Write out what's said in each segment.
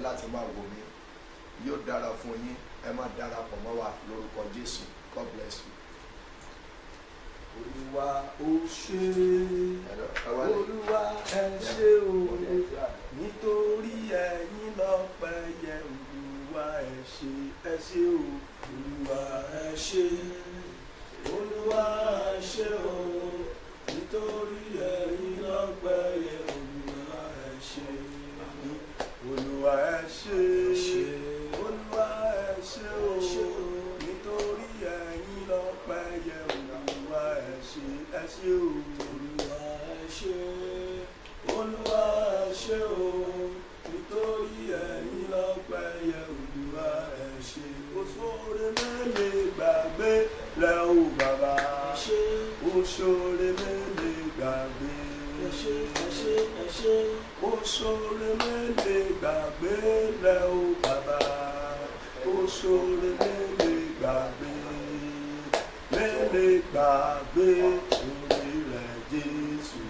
láti máa wò mí yóò dára fún yín ẹ máa darapọ̀ mọ́ wa lórúkọ Jésù. God bless you. Olúwa ó ṣé, Olúwa ẹ ṣé o, nítorí ẹ̀yin lọ́pẹ́ yẹ. Olúwa ẹ ṣé o, Olúwa ẹ ṣé, Olúwa ẹ ṣé o, nítorí ẹ̀yin lọ́pẹ́ yẹ. Olúwa ẹ ṣé, Olúwa ẹ ṣé, Olúwa ẹ ṣé o, nítorí ẹ̀yin lọ́pẹ́ yẹ. Olúwa ẹ ṣé o, Olúwa ẹ ṣé, Olúwa ẹ ṣé o, nítorí ẹ̀yin lọ́pẹ́ yẹ. Olúwa ẹ ṣé. Oṣoore mélòó gbàgbé rẹ o bàbá, oṣoore mélòó gbàgbé, oṣoore mélòó gbàgbé rẹ o bàbá, oṣoore mélòó gbàgbé, mélòó gbàgbé orí rẹ Jésù.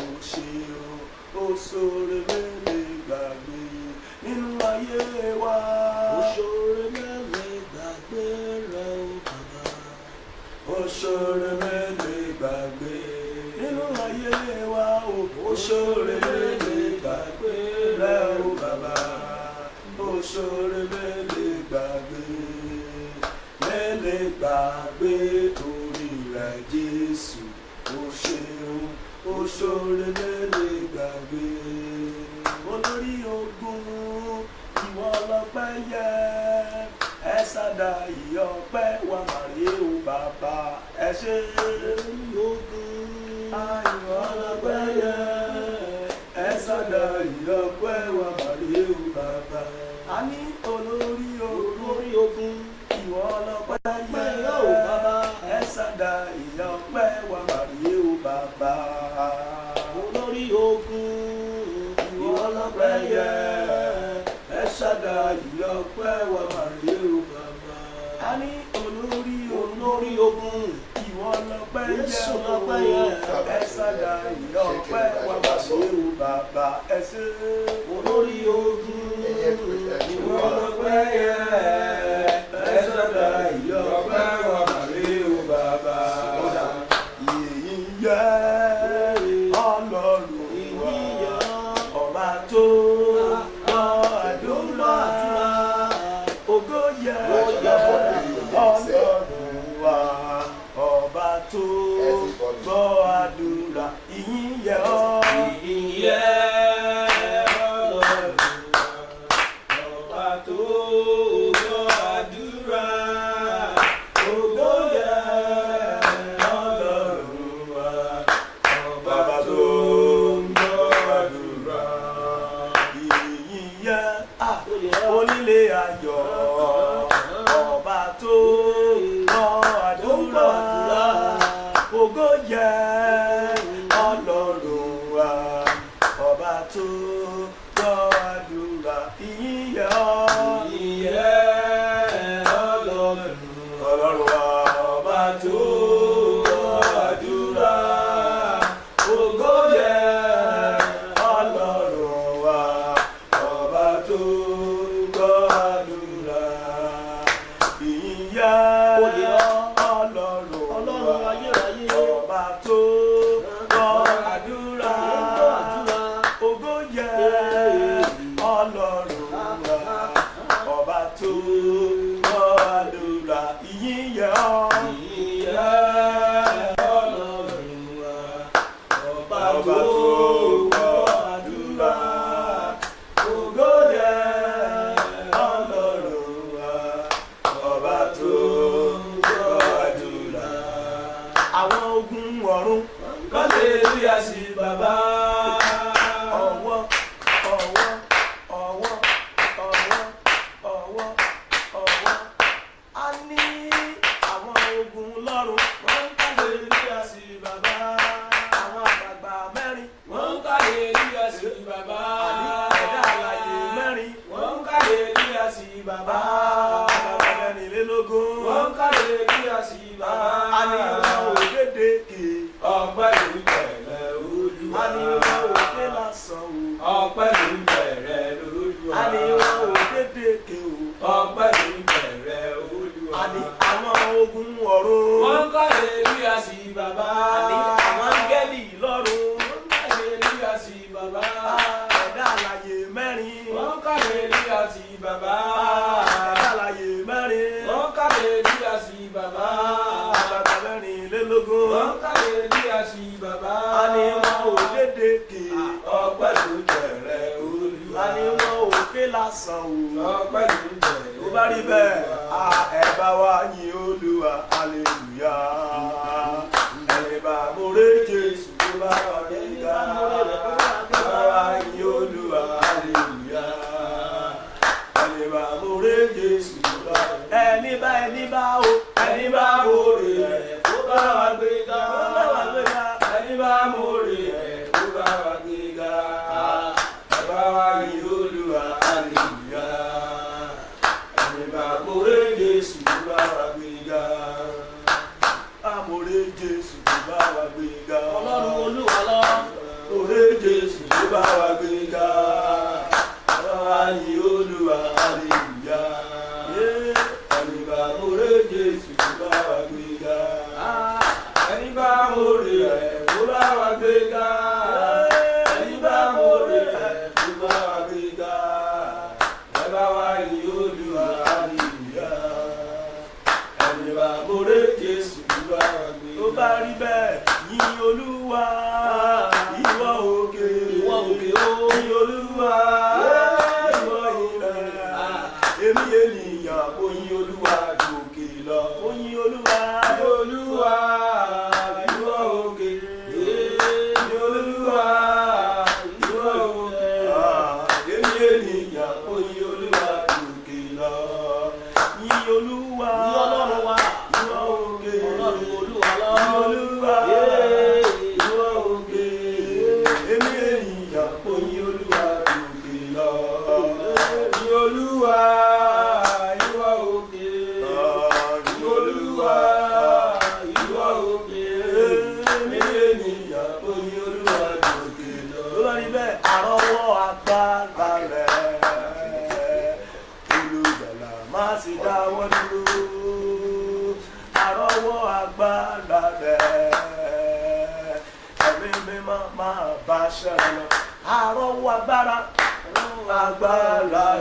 Ó ṣé o, oṣoore mélòó gbàgbé nínú ayé wa. Oṣoore mélòó gbàgbé rẹ o bàbá, oṣoore mélòó gbàgbé nínú ayé wa. Oṣoore mélòó gbàgbé rẹ o bàbá, oṣoore mélòó gbàgbé, mélòó gbàgbé orí rẹ Jésù. Ó ṣé o, oṣoore mélòó gbàgbé. Olórí ogun ìwọ lọ́pẹ́ yẹ, ẹ ṣàdá ìyọpẹ́ wa màrí o bàbá. Ẹ ṣé olórí ogun ìwọ lọ́pẹ́ yẹ, ẹ ṣàdá ìyọpẹ́ wa màrí o bàbá. A ní olórí ogun ìwọ lọ́pẹ́ yẹ o bàbá, ẹ ṣàdá ìyọpẹ́ wa màrí o bàbá. Olórí ogun ìwọ lọ́pẹ́ yẹ, ẹ ṣàdá ìyọpẹ́ wa màrí o bàbá. A ní olórí ogun ìwọ lọ́pẹ́ yẹ, ẹ ṣàdá ìyọpẹ́ wa màrí o bàbá. Ẹ ṣé olórí ogun ìwọ lọ́pẹ́ yẹ, ẹ ṣàdá ìyọpẹ́ wa màrí o bàbá. Ìyìn yẹ Ọlọ́run wa, ọba tó gbọ́ àdúrà. Ògo yẹ Ọlọ́run wa, ọba tó gbọ́ àdúrà. Ìyìn yẹ ìyìn yẹ Ọlọ́run wa, ọba tó gbọ́ àdúrà. Ògo yẹ Ọlọ́run wa, ọba tó gbọ́ àdúrà. Ìyìn yẹ onílé ayọ̀, ọba tó gbọ́ àdúrà. Ògo yẹ Ọlọ́run wa, ọba tó gbọ́ àdúrà. Ìyìn yẹ Ọlọ́run wa, ọba tó gbọ́ àdúrà. Ògo yẹ Ọlọ́run wa, ọba tó gbọ́ àdúrà. Ìyìn yẹ Ọlọ́run wa, ọba tó gbọ́ àdúrà. Ògo yẹ Ọlọ́run wa, ọba tó gbọ́ àdúrà. Ìyìn yẹ Ọlọ́run wa, ọba tó gbọ́ àdúrà. Ògo yẹ Ọlọ́run wa, ọba tó gbọ́ àdúrà. Àwọn ogun ọ̀run hallelúyà sí bàbá. Ọwọ́ ọwọ́ ọwọ́ ọwọ́ ọwọ́ ọwọ́. A ní àwọn ogun lọ́run wọ́n ń hallelúyà sí bàbá. Àwọn àgbààgbà mẹ́rin wọ́n ń hallelúyà sí bàbá. Àní ẹ̀dá alààyè mẹ́rin wọ́n ń hallelúyà sí bàbá. Bàbá mẹ́rìnlélógún wọ́n ń hallelúyà sí bàbá. A ní wọn ò dédé kè ọpẹ́ ló ń bẹ̀rẹ̀ Olúwa. A ní wọn ò dé lásán o, ọpẹ́ ló ń bẹ̀rẹ̀ Olúwa. A ní wọn ò kàlélúyà sí bàbá. Àlàyé mẹ́rin. Wọ́n kàlélúyà sí bàbá. Bàbá mẹ́rìnlélógún. Wọ́n kàlélúyà sí bàbá. A ní wọn ò lédè ké. Ọpẹ́ ló jẹrẹ Olúwa. A ní wọn ò ké lásán o. Ọpẹ́ ló jẹrẹ. Tó bá rí bẹ́ẹ̀, ẹ bá wa yìn Olúwa, hallelujah. Ẹ bá múre Jésù tó bá wà nígbà. Ẹ bá wa yìn Olúwa, hallelujah. Ẹ bá múre Jésù tó bá wà nígbà. Ẹni bá o, ẹni bá múre rẹ̀ tó bá wà gbéga. Ẹni bá múre rẹ̀ tó bá wà gbéga. Ẹ bá wa yìn Olúwa, hallelujah. Ẹni bá múre Jésù tó bá wà gbéga. Amore Jésù tó bá wà gbéga. Ọlọ́run Olúwa lọ. Amore Jésù tó bá wà gbéga. Ẹ bá wa yìn Olúwa, hallelujah. Ẹni bá múre Jésù tó bá wà gbéga. Ẹni bá múre rẹ̀ tó bá wà gbéga. Ẹni bá múre rẹ̀ tó bá wà gbéga. Ẹ bá wa yìn Olúwa, hallelujah. Ẹni bá múre Jésù tó bá wà gbéga. Tó bá rí bẹ́ẹ̀, yìn Olúwa, ìwọ òkè. Ìwọ òkè o. Yìn Olúwa, ìwọ ilẹ̀. Èmi ènìyàn kò yìn Olúwa gòkè lọ. Kò yìn Olúwa, Olúwa, ìwọ òkè. yìn Olúwa, ìwọ òkè. Èmi ènìyàn kò yìn Olúwa gòkè lọ. Yìn Olúwa, Ọlọ́run wa. ìwọ òkè. Ọlọ́run Olúwa lọ. Yìn Olúwa, ìwọ òkè. Èmi ènìyàn kò yìn Olúwa gòkè lọ. Yìn Olúwa, ìwọ òkè. Yìn Olúwa, ìwọ òkè. Èmi ènìyàn kò yìn Olúwa gòkè lọ. Tó bá rí bẹ́ẹ̀, àrọ́wọ́ agbára rẹ̀. Olùgbàlà má sì dáwọ́ dúró. Àrọ́wọ́ agbára rẹ̀. Ẹ̀mí mímọ́ máa bá ṣẹ́ra lọ. Àrọ́wọ́ agbára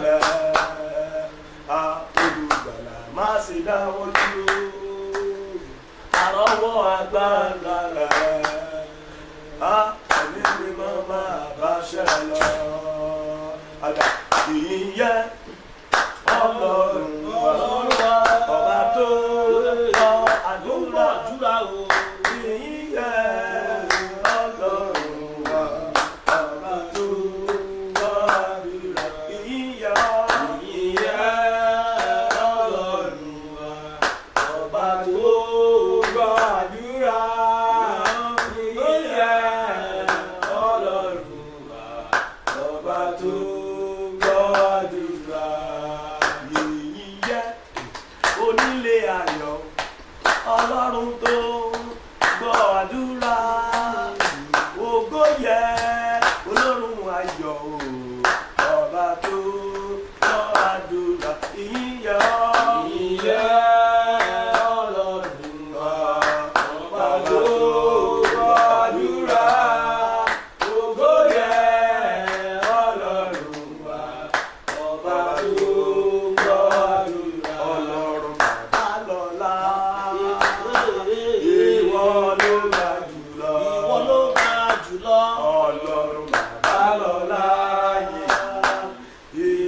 rẹ̀. Olùgbàlà má sì dáwọ́ dúró. Àrọ́wọ́ agbára rẹ̀. Ẹ̀mí mímọ́ máa bá ṣẹ́ra lọ. Àdá kìí yẹ Ọlọ́run wa. Ọba tó lọ àdúrà o. kìí yẹ Ọlọ́run wa. Ọba tó lọ àdúrà kìí yẹ Ọlọ́run wa. Ọba tó gbọ́ àdúrà. Ìyè Ọlọ́run wa. Ọba tó gbọ́ àdúrà. Yìí yẹ onílé ayọ̀, Ọlọ́run tó gbọ́ àdúrà. Ògo yẹ Ọlọ́run ayọ̀ o, Ọba tó gbọ́ àdúrà. Yìí yẹ Ìyè Ọlọ́run wa. Ọba tó gbọ́ àdúrà. Ògo yẹ Ọlọ́run wa. Ọba tó gbọ́ àdúrà. Ọlọ́run bàbá lọ́lá. Ìwọ ló ga jùlọ. Ìwọ ló ga jùlọ. Ọlọ́run bàbá lọ́lá yìí.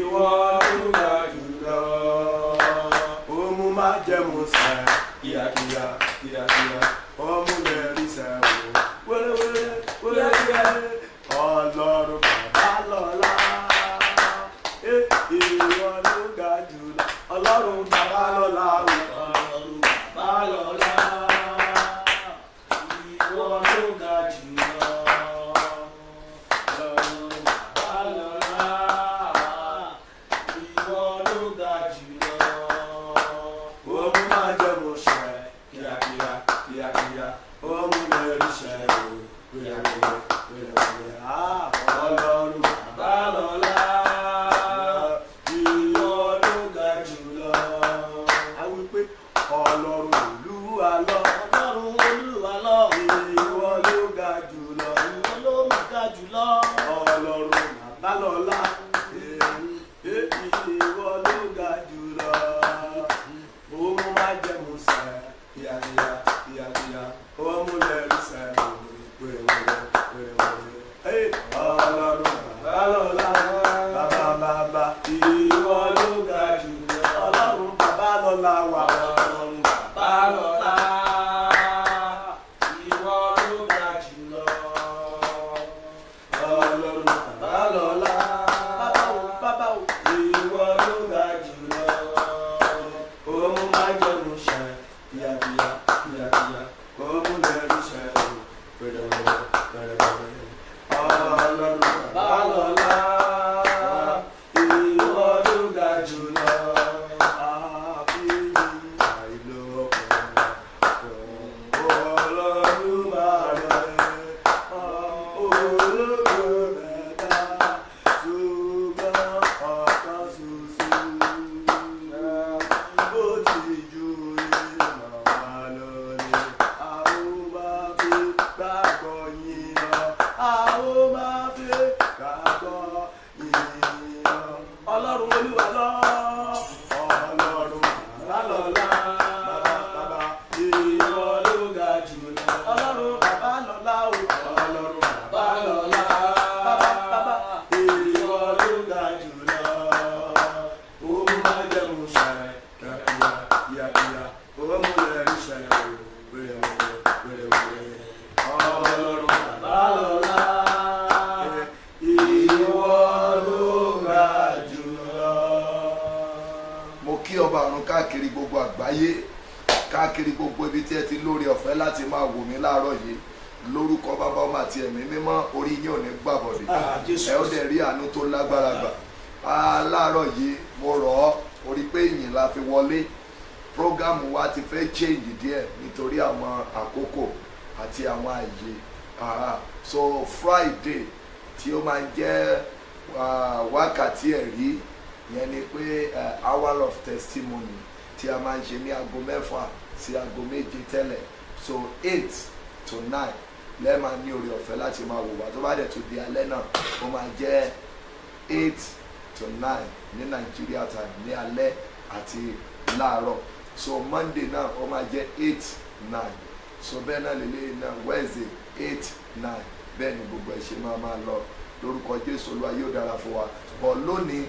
ọlọ́run olúwa lọ. ọlọ́run bàbá lọ́lá bàbá ìwọ ló ga jù lọ. ọlọ́run bàbá lọ́lá o. ọlọ́run bàbá lọ́lá. bàbá ìwọ ló ga jù lọ. ó máa jẹun ṣẹlẹ̀ kíákíá ó mú ẹrú ṣẹlẹ̀ wẹ́rẹ́wẹ́rẹ́ ọlọ́run bàbá lọ́lá. ìwọ ló ga jù lọ. mo kí ọba ọ̀run káàkiri gbogbo àgbáyé, káàkiri gbogbo ibi tí ẹ ti lórí ọ̀fẹ́ láti máa wò mí láàárọ̀ yìí, lórúkọ bàbá ọmọ àti ẹ̀mí mímọ́, orí yín ò ní gbàbọ̀dé, ẹ ó dẹ̀ rí àánú tó lágbára gbà. Láàárọ̀ yìí mo rọ̀ ọ́, orí pé ìyìn la fi wọlé. Prógámù wa ti fẹ́ change díẹ̀ nítorí àwọn àkókò àti àwọn àyè. So Friday tí ó máa ń jẹ́ wákàtí ẹ̀rí, yẹn ni pé hour of testimony tí a máa ń ṣe ní aago 6 sí aago 7 tẹ́lẹ̀. So 8 to 9 lẹ́ẹ̀ máa ní oore ọ̀fẹ́ láti máa wò wá. Tó bá dẹ̀ tó di alẹ́ náà, ó máa jẹ́ 8 to 9 ní Nigeria time ní alẹ́ àti láàárọ̀. So Monday náà ó máa jẹ́ 8 9. So bẹ́ẹ̀ náà lélẹ́yìn náà Wednesday 8 9. Bẹ́ẹ̀ ni gbogbo ẹ̀ ṣe máa lọ. Lórúkọ Jésù Olúwa yóò dára fún wa. Bọ̀ lónìí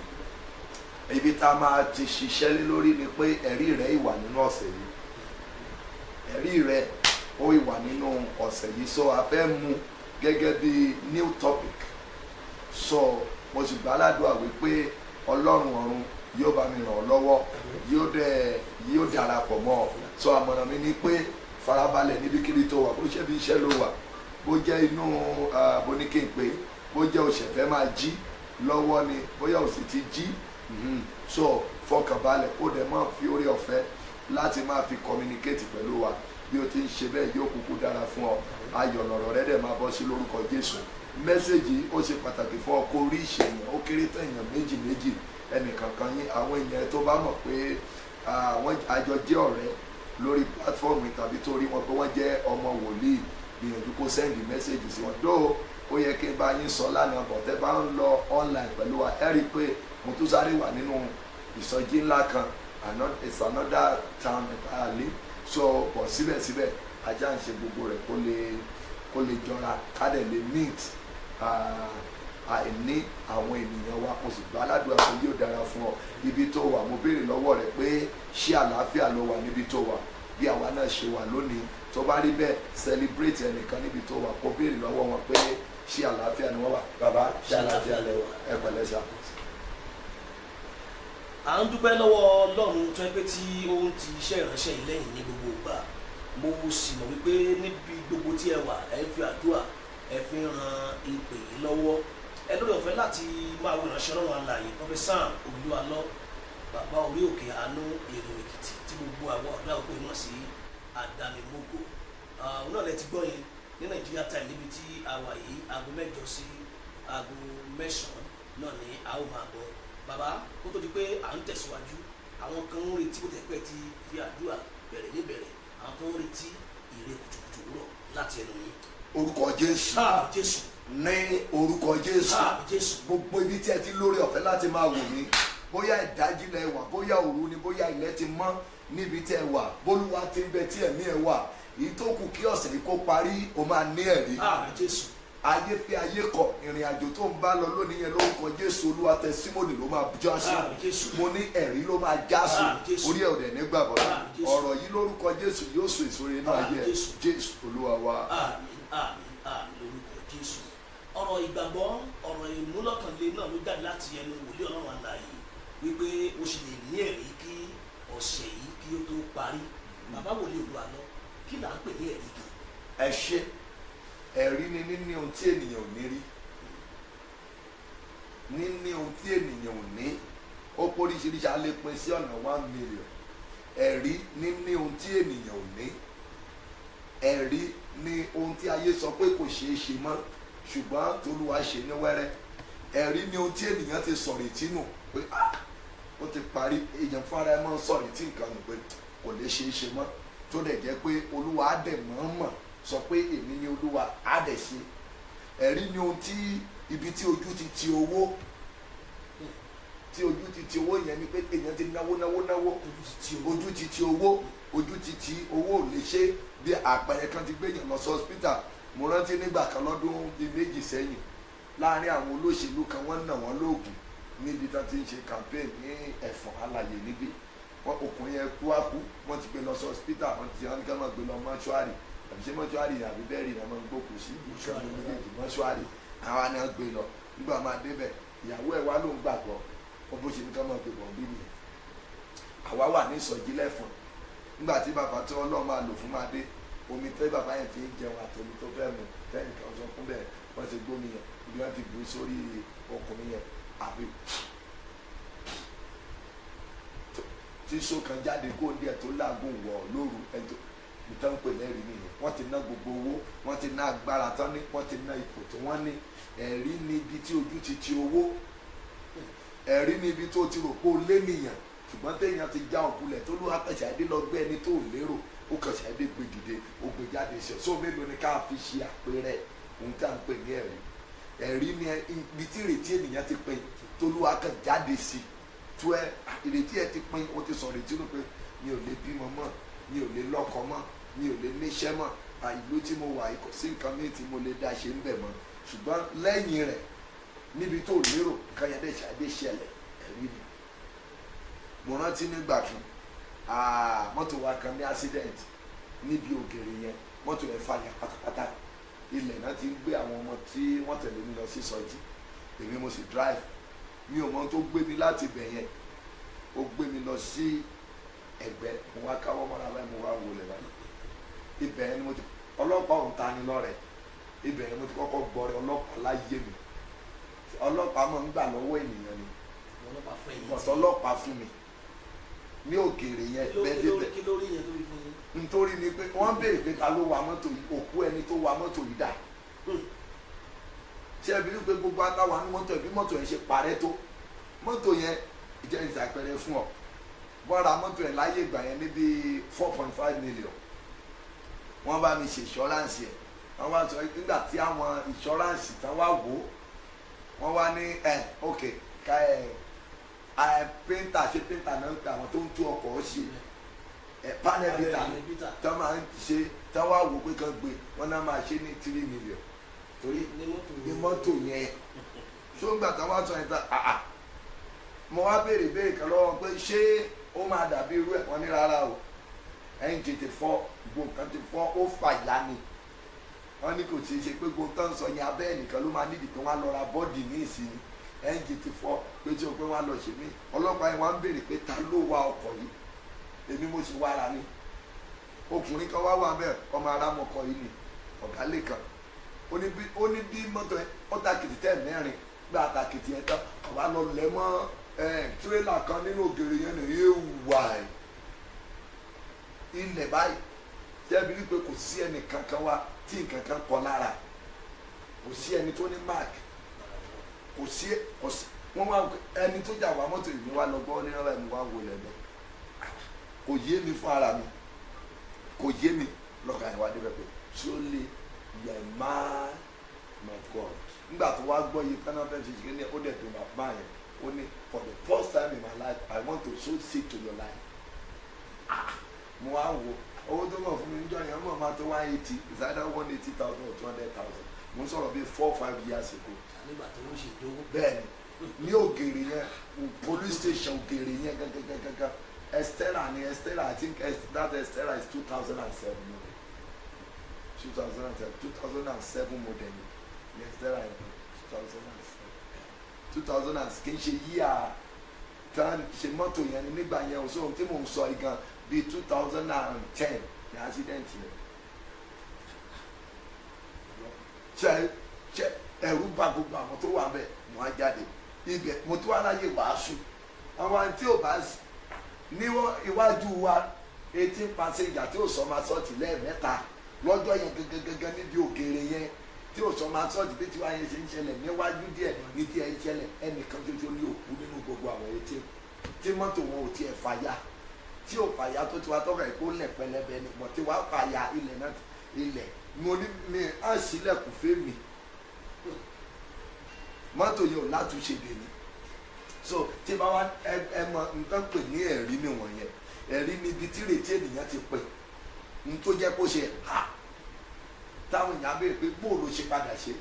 ibi tá a máa ti ṣiṣẹ́ lé lórí ni pé ẹ̀rí rẹ̀ ìwà nínú ọ̀sẹ̀ yìí. Ẹ̀rí rẹ̀ ó ìwà nínú ọ̀sẹ̀ yìí. So a fẹ́ mú gẹ́gẹ́ bí new topic. So mo sì gbàládùá wípé Ọlọ́run ọ̀run yóò bá mi ràn ọ́ lọ́wọ́, yóò darapọ̀ mọ́ ọ. So àmọ̀ràn mi ni pé farabalẹ̀ níbikíbi tó wà, bó ṣe bí iṣẹ́ ló wà, bó jẹ́ inú boníkéńpé, bó jẹ́ òṣèfẹ́ máa jí lọ́wọ́ ni, bóyá òsì ti jí. So fọkànbalẹ̀ kó dẹ̀ máa fi oore ọ̀fẹ́ láti máa fi communicate pẹ̀lú wa. Bí o ti ń ṣe bẹ́ẹ̀ yóò kúkú dára fún ọ. Ayọ̀ lọ̀rọ̀ rẹ dẹ̀ máa bọ́ sí lórúkọ Jésù. Mẹ́sẹ̀gì ó ṣe pàtàkì fún ọ kó rí ìṣẹ̀yàn ó kéré tán èèyàn méjì ẹnìkankan yín, àwọn èèyàn tó bá mọ̀ pé àwọn àjọ jẹ́ ọ̀rẹ́ lórí platform tàbí tó rí wọn pé wọ́n jẹ́ ọmọ wòlíì, gbìyànjú kó sẹ́ndì mẹ́sẹ̀gì sí wọn. Dó ó yẹ kí n bá yín sọ lánàá, bọ̀ tẹ́ bá ń lọ online pẹ̀lú wa ẹ rí i pé mo tún sáré wà nínú ìsọjí ńlá kan, it's another town entirely. So bọ̀ síbẹ̀síbẹ̀ ajá ń ṣe gbogbo rẹ̀ kó lè jọra ká dẹ̀ lè meet àìní àwọn ènìyàn wa. Mo sì gbà ládùúgbà pé yóò dára fún ọ. Ibi tó wà mo béèrè lọ́wọ́ rẹ̀ pé ṣé àlàáfíà ló wà níbi tó wà, bí àwa náà ṣe wà lónìí. Tó bá rí bẹ́ẹ̀ celebrate ẹnìkan níbi tó wà, kó béèrè lọ́wọ́ wọn pé ṣé àlàáfíà ni wọ́n wà. Bàbá ṣé àlàáfíà lẹ wà? Ẹ pẹ̀lẹ́ ṣá. À ń dúpẹ́ lọ́wọ́ Ọlọ́run tó ẹgbẹ́ tí ó ń ti iṣẹ́ ìránṣẹ́ yìí lẹ́yìn ní gbogbo ìgbà. Mo sì mọ̀ wípé níbi gbogbo tí ẹ wà ẹ fi àdúrà ẹ fi ran ìpè yìí lọ́wọ́. Ẹ lórí ọ̀fẹ́ láti máa wo ìránṣẹ́ Ọlọ́run alààyè Professor Olúwalọ, bàbá orí òkè àánú èrò Èkìtì tí gbogbo àwọn ọ̀dọ́ àgbẹ̀ náà sí Àdánimógò. Òun náà lẹ ti gbọ́ yẹn ní Nigeria time níbi tí a wà yìí aago 7 sí aago 9 náà ni a ó máa bọ̀. Bàbá kó tó di pé à ń tẹ̀síwájú, àwọn kan ń retí bó tẹ̀pẹ́ ti fi àdúrà bẹ̀rẹ̀ níbẹ̀rẹ̀, àwọn kan ń retí ìre kùtùkùtù rọ̀ láti ẹnu yín. Orúkọ Jésù. Jésù. Ní orúkọ Jésù. Jésù. Gbogbo ibi tí ẹ ti lórí ọ̀fẹ́ láti máa wò mí, bóyá ìdájí lẹ wà, bóyá òru ni, bóyá ilẹ̀ ti mọ́ níbi tí ẹ wà, bólúwa ti ń bẹ tí ẹ̀mí ẹ wà, èyí tó kù kí ọ̀sẹ̀ yìí kó parí, o máa ní ẹ̀rí. Jésù. Ayé fi ayé kọ ìrìn àjò tó ń bá lọ lónìí yẹn lórúkọ Jésù. Olúwa tẹsímọ́nì ló máa já sí. Mo ní ẹ̀rí ló máa já sí. Orí ẹ̀ ò dẹ̀ nígbàgbọ́. Ọ̀rọ̀ yìí lórúkọ Jésù yóò so èso rere náà yẹ. Jésù Olúwa wa. Àmín lórúkọ Jésù. Ọ̀rọ̀ ìgbàgbọ́, ọ̀rọ̀ ìmúlọ́kànlé náà ló jáde láti ẹnu wòlíì Ọlọ́run alààyè wípé o sì lè ní ẹ̀rí kí ọ̀sẹ̀ yìí kí ó tó parí. Bàbá wòlíì Olúwalọ, kí là ń pè ní ẹ̀rí gan? Ẹ ṣé. Ẹ̀rí ni níní ohun tí ènìyàn ò ní rí, níní ohun tí ènìyàn ò ní. Ó póríṣiríṣi, a lè pín sí ọ̀nà 1 million. Ẹ̀rí níní ohun tí ènìyàn ò ní. Ẹ̀rí ni ohun tí ayé sọ pé kò ṣeé ṣe mọ́ ṣùgbọ́n t'Olúwa ṣe ní wẹ́rẹ́. Ẹ̀rí ni ohun tí ènìyàn ti sọ̀rọ̀ ìtínú pé ó ti parí. Èèyàn fúnra ẹ máa ń sọ̀rọ̀ ìtí nǹkan nù pé kò lè ṣeé ṣe mọ́, tó dẹ̀ jẹ́ pé Olúwa á dẹ̀ mọ̀ọ́mọ̀ sọ pé èmi ni Olúwa á dẹ̀ ṣe. Ẹ̀rí ni ohun tí ibi tí ojú ti owó tí ojú ti ti owó yẹn ni pé èèyàn ti náwó ojú ti ti owó ò lè ṣe bí àpẹẹrẹ kan ti gbé yàn lọ sí hospital. Mo rántí nígbà kan lọ́dún bíi méjì sẹ́yìn láàrin àwọn olóṣèlú kan wọ́n nà wọ́n lóògùn níbi tí wọ́n ti ń ṣe campaign ní Ẹ̀fọ̀n Alàyè níbí ọkùnrin yẹn kú wọ́n ti gbé lọ sí hospital wọ́n ti ní ká máa gbé lọ mọ́ṣúárì àbí ṣé mọ́ṣúárì àbí bẹ́ẹ̀rì náà máa ń gbókù sí mọ́ṣúárì àwọn àna gbé lọ nígbà máa débẹ̀ ìyàwó ẹ̀ wá ló ń gbàgbọ́ bó ṣe ní ká máa gbé bọ̀ bí nìyẹn. Àwa wà ní ìsọjí lẹ́fọ̀n nígbà tí bàbá tí Ọlọ́run máa lò fún máa dé omi tẹ́ bàbá yẹn fi ń jẹun àtòmí tó fẹ́ mu tẹ́nìkan sọ fún bẹ́ẹ̀ wọ́n ti gbómi yẹn ibi wọ́n ti bù sórí ọkùnrin yẹn àbí tí sókan jáde kó díẹ̀ tó láàgùn wọ̀ lóru ẹjọ́ ìtàn pè lẹ́rìí nìyẹn. Wọ́n ti ná gbogbo owó wọ́n ti ná agbára tán ní wọ́n ti ná ipò tí wọ́n ní. Ẹ̀rí níbi tí ojú ti ti owó ẹ̀rí níbi tó ti rò pé ó lé nìyàn ṣùgbọ́n téèyàn ti já òkulẹ̀ tó ló wá kẹsà dé lọ gbé ẹni tó lérò ó kẹsà dé gbé dìde ó gbé jáde ṣe so mélòó ni ká fi ṣe àpẹẹrẹ ohun tí a ń pè ní ẹ̀rí ni ibi tí ìrètí ènìyàn ti pin tó ló wá kẹ jáde sí tó ẹ ìrètí ẹ ti pin ó ti sọ ìrètí ló pé mi ò lè bímọ mọ́ mi ò lè lọ́kọ mọ́ mi ò lè níṣẹ́ mọ́ ìlú tí mo wà kò sí nǹkan míì tí mo lè dá ṣe ń bẹ̀ mọ́ ṣùgbọ́n lẹ́yìn rẹ̀ níbi tó lérò nǹkan yẹn dé ṣẹlẹ̀ ẹ̀rí ni. Mo rántí nígbà kan mọ́tò wa kan ní accident níbi ògèrè yẹn mọ́tò yẹn falẹ̀ pátápátá ilẹ̀ náà ti ń gbé àwọn ọmọ tí wọ́n tẹ̀lé mi lọ sí sọ́jí èmi mo sì drive mi ò mọ tó gbé mi láti ibẹ̀ yẹn ó gbé mi lọ sí ẹ̀gbẹ́ mo wá káwọ́ mọ́ra báyìí mo wá wọlé báyìí ibẹ̀ yẹn ni mo ti ọlọ́pàá òun ta ni lọ́rẹ̀ ibẹ̀ yẹn mo ti kọ́kọ́ gbọ́rẹ̀ ọlọ́pàá láyé mi ọlọ́pàá mọ̀ ń gbà lọ́wọ́ ènìyàn ni bọ̀tọ̀ ọlọ́pàá fún mi ní ògèrè yẹn bẹ́ẹ̀ débẹ̀ nítorí ni pé wọ́n béèrè pé ta ló wa mọ́tò yìí òkú ẹni tó wa mọ́tò yìí dà tí ẹbí wípé gbogbo àtàwọn ní mọ́tò ẹbí mọ́tò yẹn ṣe parẹ́ tó mọ́tò yẹn jẹ́ ìṣàpẹrẹ fún ọ wọ́n ra mọ́tò yẹn láyé ìgbà yẹn níbi 4.5 million wọ́n bá mi ṣe ìṣọ́ránsì ẹ̀ wọ́n wá sọ nígbà tí àwọn ìṣọ́ránsì tán wá wò ó wọ́n wá ní ok ká pẹ́ńtà ṣe pẹ́ńtà náà ń ta àwọn tó ń tú ọkọ̀ ṣe panel bita tó máa ń ṣe tó wá wò pé kán gbé wọn náà máa ṣe ní 3 million torí ní mọ́tò yẹn ṣóńgbà tó wá sọ yẹn tán mo wá béèrè kan lọ́wọ́ pé ṣé ó máa dàbí irú ẹ̀ wọ́n ní rárá o ẹ̀ǹjì ti fọ́ gbogbo nǹkan ti fọ́ ó fàyà ni wọ́n ní kò tí ì ṣe pé gbogbo nǹkan sọ yẹn abẹ́ ẹnìkan ló máa nídìí pé wọ́n á lọ ra bọ́ọ̀dì ní ìsinmi ẹ̀ǹjì ti fọ́ pé tí o pé wọ́n á lọ ṣe mí ọlọ́pàá yẹn wá ń béèrè pé ta ló wa ọkọ̀ yìí èmi mo sì wá ara ni ọkùnrin kan wá wà bẹ́ẹ̀ ọmọ arámọkọ yìí ni ọ̀gá lẹ́kan ó ní bí mọ́tò ẹ̀ ó takìtì tẹ́ mẹ́rin gbà takìtì ẹ̀ tán àwa lọ lẹ̀ mọ́ tírélà kan nínú ògèrè yẹn ní ewa ẹ̀ ilẹ̀ báyìí jẹ́bi wípé kò sí ẹnì kankan wá tí nǹkan kan kọ lára kò sí ẹni tó ní mark kò sí wọ́n wá ẹni tó jà wá mọ́tò yìí wá lọ gbọ́ ní ọ̀rọ̀ ẹ̀mí wá wọlé ẹ̀ kò yé mi fún ara mi kò yé mi lọ́kàn yẹn wá débẹ̀ pé surely you are man my God nígbà tó wá gbọ́ yìí kánná fẹ́ẹ́ fi ṣe ní ó dẹ̀ tó bàbá yẹn ó ní for the first time in my life I want to sow seed to your life mo wá wo owó tó mọ̀ fún mi níjọ́ yẹn mọ̀ máa tó 180 is either 180,000 or 200,000 mo ń sọ̀rọ̀ bíi 4-5 years ago nígbà tó ń ṣe ìdówó bẹ́ẹ̀ ni ní ògèrè yẹn police station ògèrè yẹn gángan Estella ni Estella I think that Estella is 2007 model 2007 model ni Estella yẹn 2007 kì í ṣe yíya tán ṣe mọ́tò yẹn ni nígbà yẹn o sóhun tí mò ń sọ igan bíi 2010 ní accident yẹn ṣe ẹ̀rù bà gbogbo àwọn tó wà bẹ́ẹ̀ mo á jáde ibẹ̀ mo tó wá láyé wàásù àwọn tí ò bá níwọ̀n iwájú wa 18 passenger tí ò sọ ma sọ́ọ̀tì lẹ́ẹ̀mẹ́ta lọ́jọ́ yẹn gẹ́gẹ́gẹ́gẹ́ níbi òkèèrè yẹn tí ò sọ ma sọ́ọ̀tì bí tiwa yẹn ṣe ń ṣẹlẹ̀ níwájú díẹ̀ ní tí ẹ ń ṣẹlẹ̀ ẹnìkan ṣoṣo ní òkú nínú gbogbo àwọn etí tí mọ́tò wọn ò tiẹ̀ fàyà tí ò fàyà tó tiwa tọ́ka ìkó lẹ̀ pẹlẹbẹ ni pọ̀ tí wàá fàyà ilẹ̀ náà ilẹ̀ mo ní mi á sílẹ̀kùn fẹ́ mi mọ́tò yẹn ò látúnṣe dè ní so tí bá wá ẹ mọ nǹkan pè ní ẹ̀rí nìwọ̀nyẹn ẹ̀rí níbi tí ìrètí ènìyàn ti pè ní tó jẹ́ kó ṣe ha táwọn èèyàn béèrè pé bóò ló ṣe padà ṣe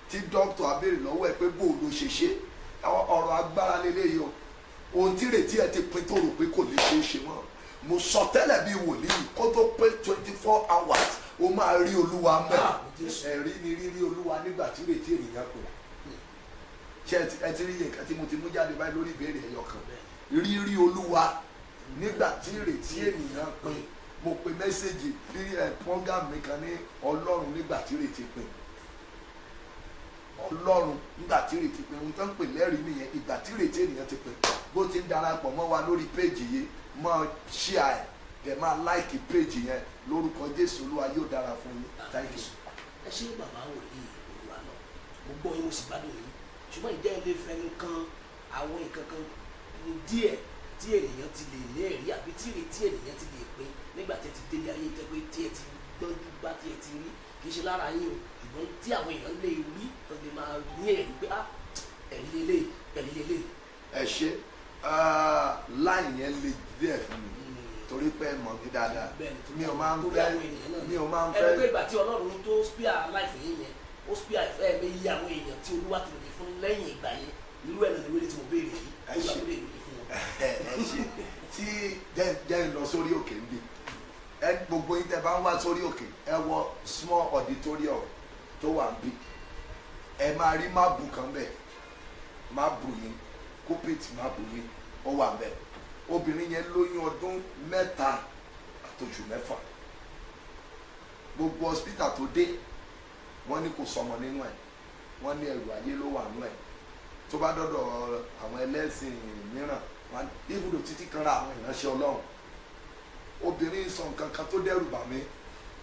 tí dókítà béèrè lọ́wọ́ ẹ pé bóò ló ṣe ṣe ọ̀rọ̀ agbára lélẹ́yìí o ohun tí ìrètí ẹ ti pin tó rò pé kò lè ṣeé ṣe mọ́ mo sọ tẹ́lẹ̀ bíi wòlíì kó tó pé 24 hours o máa rí olúwa mẹ́ ẹ̀rí ni rírí olúwa nígbà tí ìrètí ènìyàn pè ṣé ẹ ti rí nǹkan tí mo ti mú jáde báyìí lórí ìbéèrè ẹyọ kan rírí olúwa nígbà tí ìrètí ènìyàn pin mo pe mẹ́sẹ̀gì program mi kan ní ọlọ́run nígbà tí ìrètí pin ọlọ́run nígbà tí ìrètí pin ohun tó ń pè lẹ́rìí nìyẹn ìgbà tí ìrètí ènìyàn ti pin bó ti ń darapọ̀ mọ́ wa lórí péjì yìí máa share ẹ̀ dẹ̀ máa like péjì yẹn lórúkọ jésù olúwa yóò dára fún yín thank you. ẹ ṣe bàbá wòlíì olúwa náà mo gbọ́ yín mo sì gbádùn yín ṣùgbọ́n ìjẹ́ ilé fẹnu kan àwọn nǹkan kan díẹ̀ tí ènìyàn ti lè ní ẹ̀rí àbí tí ìrètí ènìyàn ti lè pín nígbà tí ẹ ti délé ayé tẹ́ pé tí ẹ ti gbọ́njú bá tí ẹ ti rí kì í ṣe lára yín o ṣùgbọ́n tí àwọn èèyàn lè rí tó lè máa ní ẹ̀rí pé ẹ̀rí lélẹ̀ ẹ̀rí lélẹ̀. ẹ ṣe láì yẹn lè díẹ̀ fún mi torí pé mọ̀ mí dáadáa mi ò máa ń fẹ́. ẹni pé ìgbà tí ọlọ́run tó spare life yín yẹn ó spare ìfẹ́ mi yí àwọn èèyàn tí olúwa ti lè fún lẹ́yìn ìgbà yẹn irú ẹ̀ lọ́dún wẹ́rẹ́ tí mo béèrè yìí olúwa tó lè lè fún wọn. ẹ ṣe tí jẹ́ lọ sórí òkè ń bí gbogbo yín tẹ́ bá ń wá sórí òkè ẹ wọ small auditorium tó wà ń bí ẹ máa rí máàbù kan bẹ́ẹ̀ máàbù yín pulpit máàbù yín ó wà bẹ́ẹ̀ obìnrin yẹn lóyún ọdún 3 àtòjù 6 gbogbo hospital tó dé wọ́n ní kò sọmọ nínú ẹ̀ wọ́n ní ẹrù ayé ló wà nínú ẹ̀ tó bá dọ́dọ̀ àwọn ẹlẹ́sìn mìíràn wọn ibùdó títí kan ra àwọn ìránṣẹ́ ọlọ́run obìnrin sọ nǹkan kan tó dẹ́rù bà mí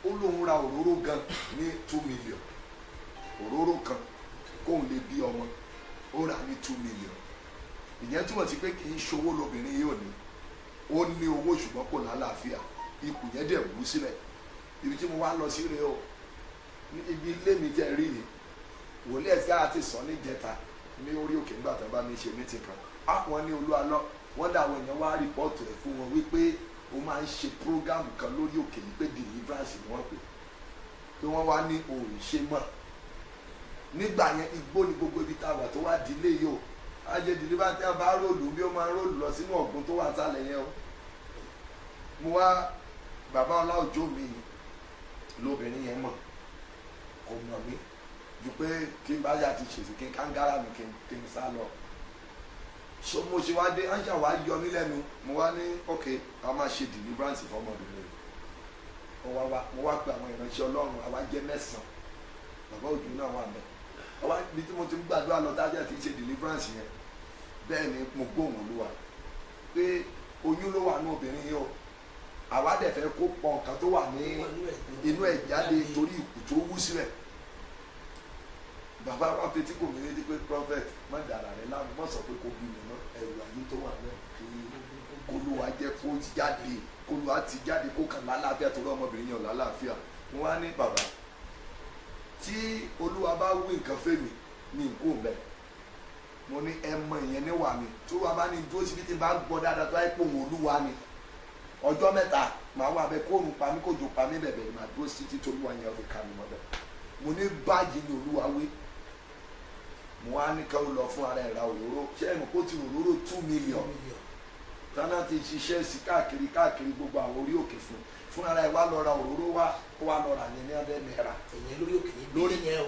ó lóun ra òróró gan ní 2 million òróró kan kóun lè bí ọmọ ó rà ní 2 million ìyẹn túmọ̀ sí pé kì í ṣowó lobìnrin yìí ò ní ó ní owó ṣùgbọ́n kò lálàáfíà ipò yẹn dẹ̀ wú sílẹ̀ ibi tí mo wá lọ sí rèé o ibi ilé mi jẹ́ rí yìí wòlíì ẹ̀sìn àti sọ ní ìjẹta ní orí òkè nígbà tó bá mi ṣe mí ti kan wọ́n ní olúwa lọ wọ́n dà àwọn èèyàn wá rìpọ́ọ̀tù ẹ̀ fún wọn wípé ó máa ń ṣe prógámù kan lórí òkè yìí pé deliverance ni wọ́n pè wọ́n wá ní òòrùn ṣe mọ́ nígbà yẹn igbó ni gbogbo ibi tá a wà tó wá dílé yìí o ajé deliverance tí a bá róòlù bí ó máa róòlù lọ sínú ọ̀gbun tó wà sálẹ̀ yẹn o mo wá bàbá ọláòjó mi lóbìnrin yẹn mọ̀ kò mọ̀ mí ju pé kí n bá yà ti ṣèṣì kí n kángára mi kí n sá lọ so mo ṣe wá dé ánṣà wá yọ mí lẹ́nu mo wá ní ok a máa ṣe deliverance fọmọbìnrin mo wá pe àwọn ìránṣẹ́ ọlọ́run àwa jẹ́ 9 bàbá òjò náà wà mẹ́ àwa ibi tí mo ti ń gbàdúrà lọ tájà ti ṣe deliverance yẹn bẹ́ẹ̀ ni mo gbóhùn olúwa pé oyún ló wà ní obìnrin yìí o àwa dẹ̀ fẹ́ kó pọ̀ nǹkan tó wà ní inú ẹ̀ jáde torí ìkù tó wú sílẹ̀ bàbá wa fetí kò mí létí pé prophet má dàrá rẹ láàmú má sọ pé kò bí mi mọ́ ẹ̀rù ayé tó wà náà kí olúwa jẹ́ kó jáde olúwa ti jáde kó kàn lálàáfíà torí ọmọbìnrin yẹn ò lálàáfíà wọn á ní bàbá tí olúwa bá wí nǹkan fèmí ní nǹkó mẹ́ mo ní ẹ mọ ìyẹn níwà mi tí olúwa bá ní dúró síbi tí n bá gbọ́ dáadáa tó láì pò wọn olúwa ni ọjọ́ 3 màá wà bẹ kóòrùn pa mí kòjò pa mí bẹ̀bẹ̀ ni màá dúró sí títí olúwa yẹn ò fi ká mi mọ́ bẹ́ẹ̀ mo ní báyìí ni olúwa wí mo wá ní káwọn lọ fún ara ìra òróró ṣé ẹ̀mọ̀ kó ti òróró 2 million tánà ti ṣiṣẹ́ sí káàkiri gbogbo àwọn orí òkè fún ara ẹ̀ wá lọ ra òróró wá ó wá lọ rà ní $100. ẹ̀yìn lórí òkè ní lórí yẹn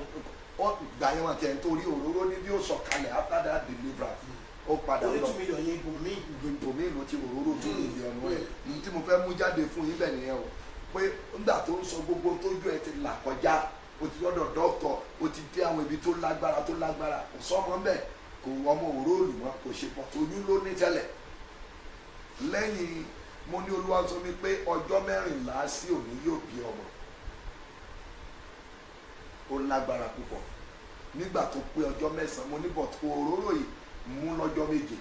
ó gbà yẹn wọn tẹ̀ ń torí òróró ní bí ó sọ̀kalẹ̀ after that deliverance ó padà lọ 2 million yẹn ibòmí ló ti òróró 2 million ẹ̀ ní tí mo fẹ́ mú jáde fún yín bẹ̀ nìyẹn o pé nígbà tó ń sọ gbogbo tójú ẹ̀ ti là kọjá o ti lọ́dọ̀ dọ́kítọ̀ o ti dé àwọn ibi tó lágbára kò sọ́mọ́ bẹ́ẹ̀ kò ọmọ òróòlù mọ́ kò ṣe pọ̀ tó oyún ló ní tẹ́lẹ̀ lẹ́yìn mo ní olúwa sọ mi pé ọjọ́ 14 sí òní yóò bí ọmọ ó lágbára púpọ̀ nígbà tó pé ọjọ́ 9 mo ní bọ̀ tó òróró yìí mú lọ́jọ́ 7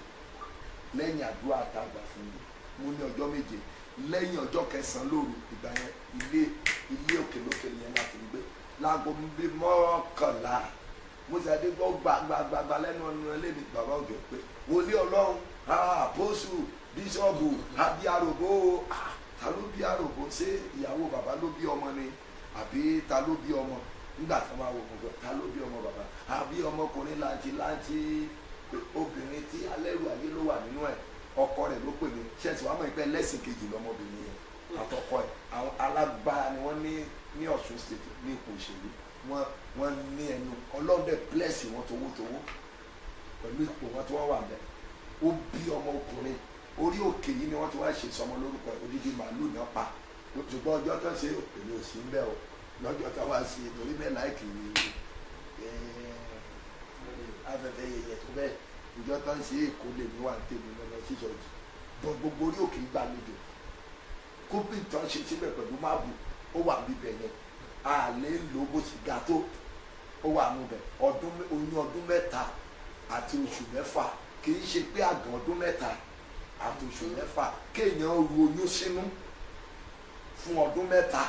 lẹ́yìn àdúrà àtàgbà fún mi mo ní ọjọ́ 7 lẹ́yìn ọjọ́ 9 lóru ìgbà yẹn ilé òkè lókè yẹn láti gbé láago bíi 11 mo ti adé gbọ́ gbàgbàgbà lẹ́nu ọ̀nà ẹlẹ́mi bàbá òjò pé wòlíì ọlọ́run àpọ́sù bíṣọ́ọ̀bù abíaròbó ta ló bí àròbó ṣé ìyàwó bàbá ló bí ọmọ ni àbí ta ló bí ọmọ nígbà tí wọ́n máa wò gbogbo ta ló bí ọmọ bàbá àbí ọmọkùnrin láti obìnrin tí alẹ́rù ayé ló wà nínú ẹ̀ ọkọ rẹ̀ ló pè ní ṣẹ́ẹ̀tì wàá mọ̀ pé lẹ́sìn kejì lọ́mọbìnrin yẹn àtọkọ ẹ̀ àwọn alágbára ni wọ́n ní Ọ̀ṣun state ní ipò òṣèlú wọ́n ní ẹnu ọlọ́dẹ blẹ́sì wọn towótowó pẹ̀lú ipò wọn tí wọ́n wà bẹ́ẹ̀ ó bí ọmọ ọkùnrin orí òkè yìí ni wọ́n ti wá ṣe sọmọ lórúkọ odidi màálù náà pa ṣùgbọ́n ọjọ́ tó ṣe èmi ò sí ń bẹ́ o lọ́jọ́ tó wá sí torí bẹ́ẹ̀ láìkì afẹ́fẹ́ yẹyẹ tó bẹ́ẹ̀ ìjọ tó ń ṣe èkó lè ní wà ń tèmi lọ́nà sísọ̀jì bọ́ gbogbo orí òkè gbà lójó kópì tó ń ṣe síbẹ̀ pẹ̀lú máàbù ó wà níbẹ̀ yẹn àlè ń lo bó ti ga tó ó wà níbẹ̀ oyún ọdún mẹ́ta àti oṣù mẹ́fà kì í ṣe pé àgàn ọdún mẹ́ta àti oṣù mẹ́fà kéèyàn ru oyún sínú fún ọdún mẹ́ta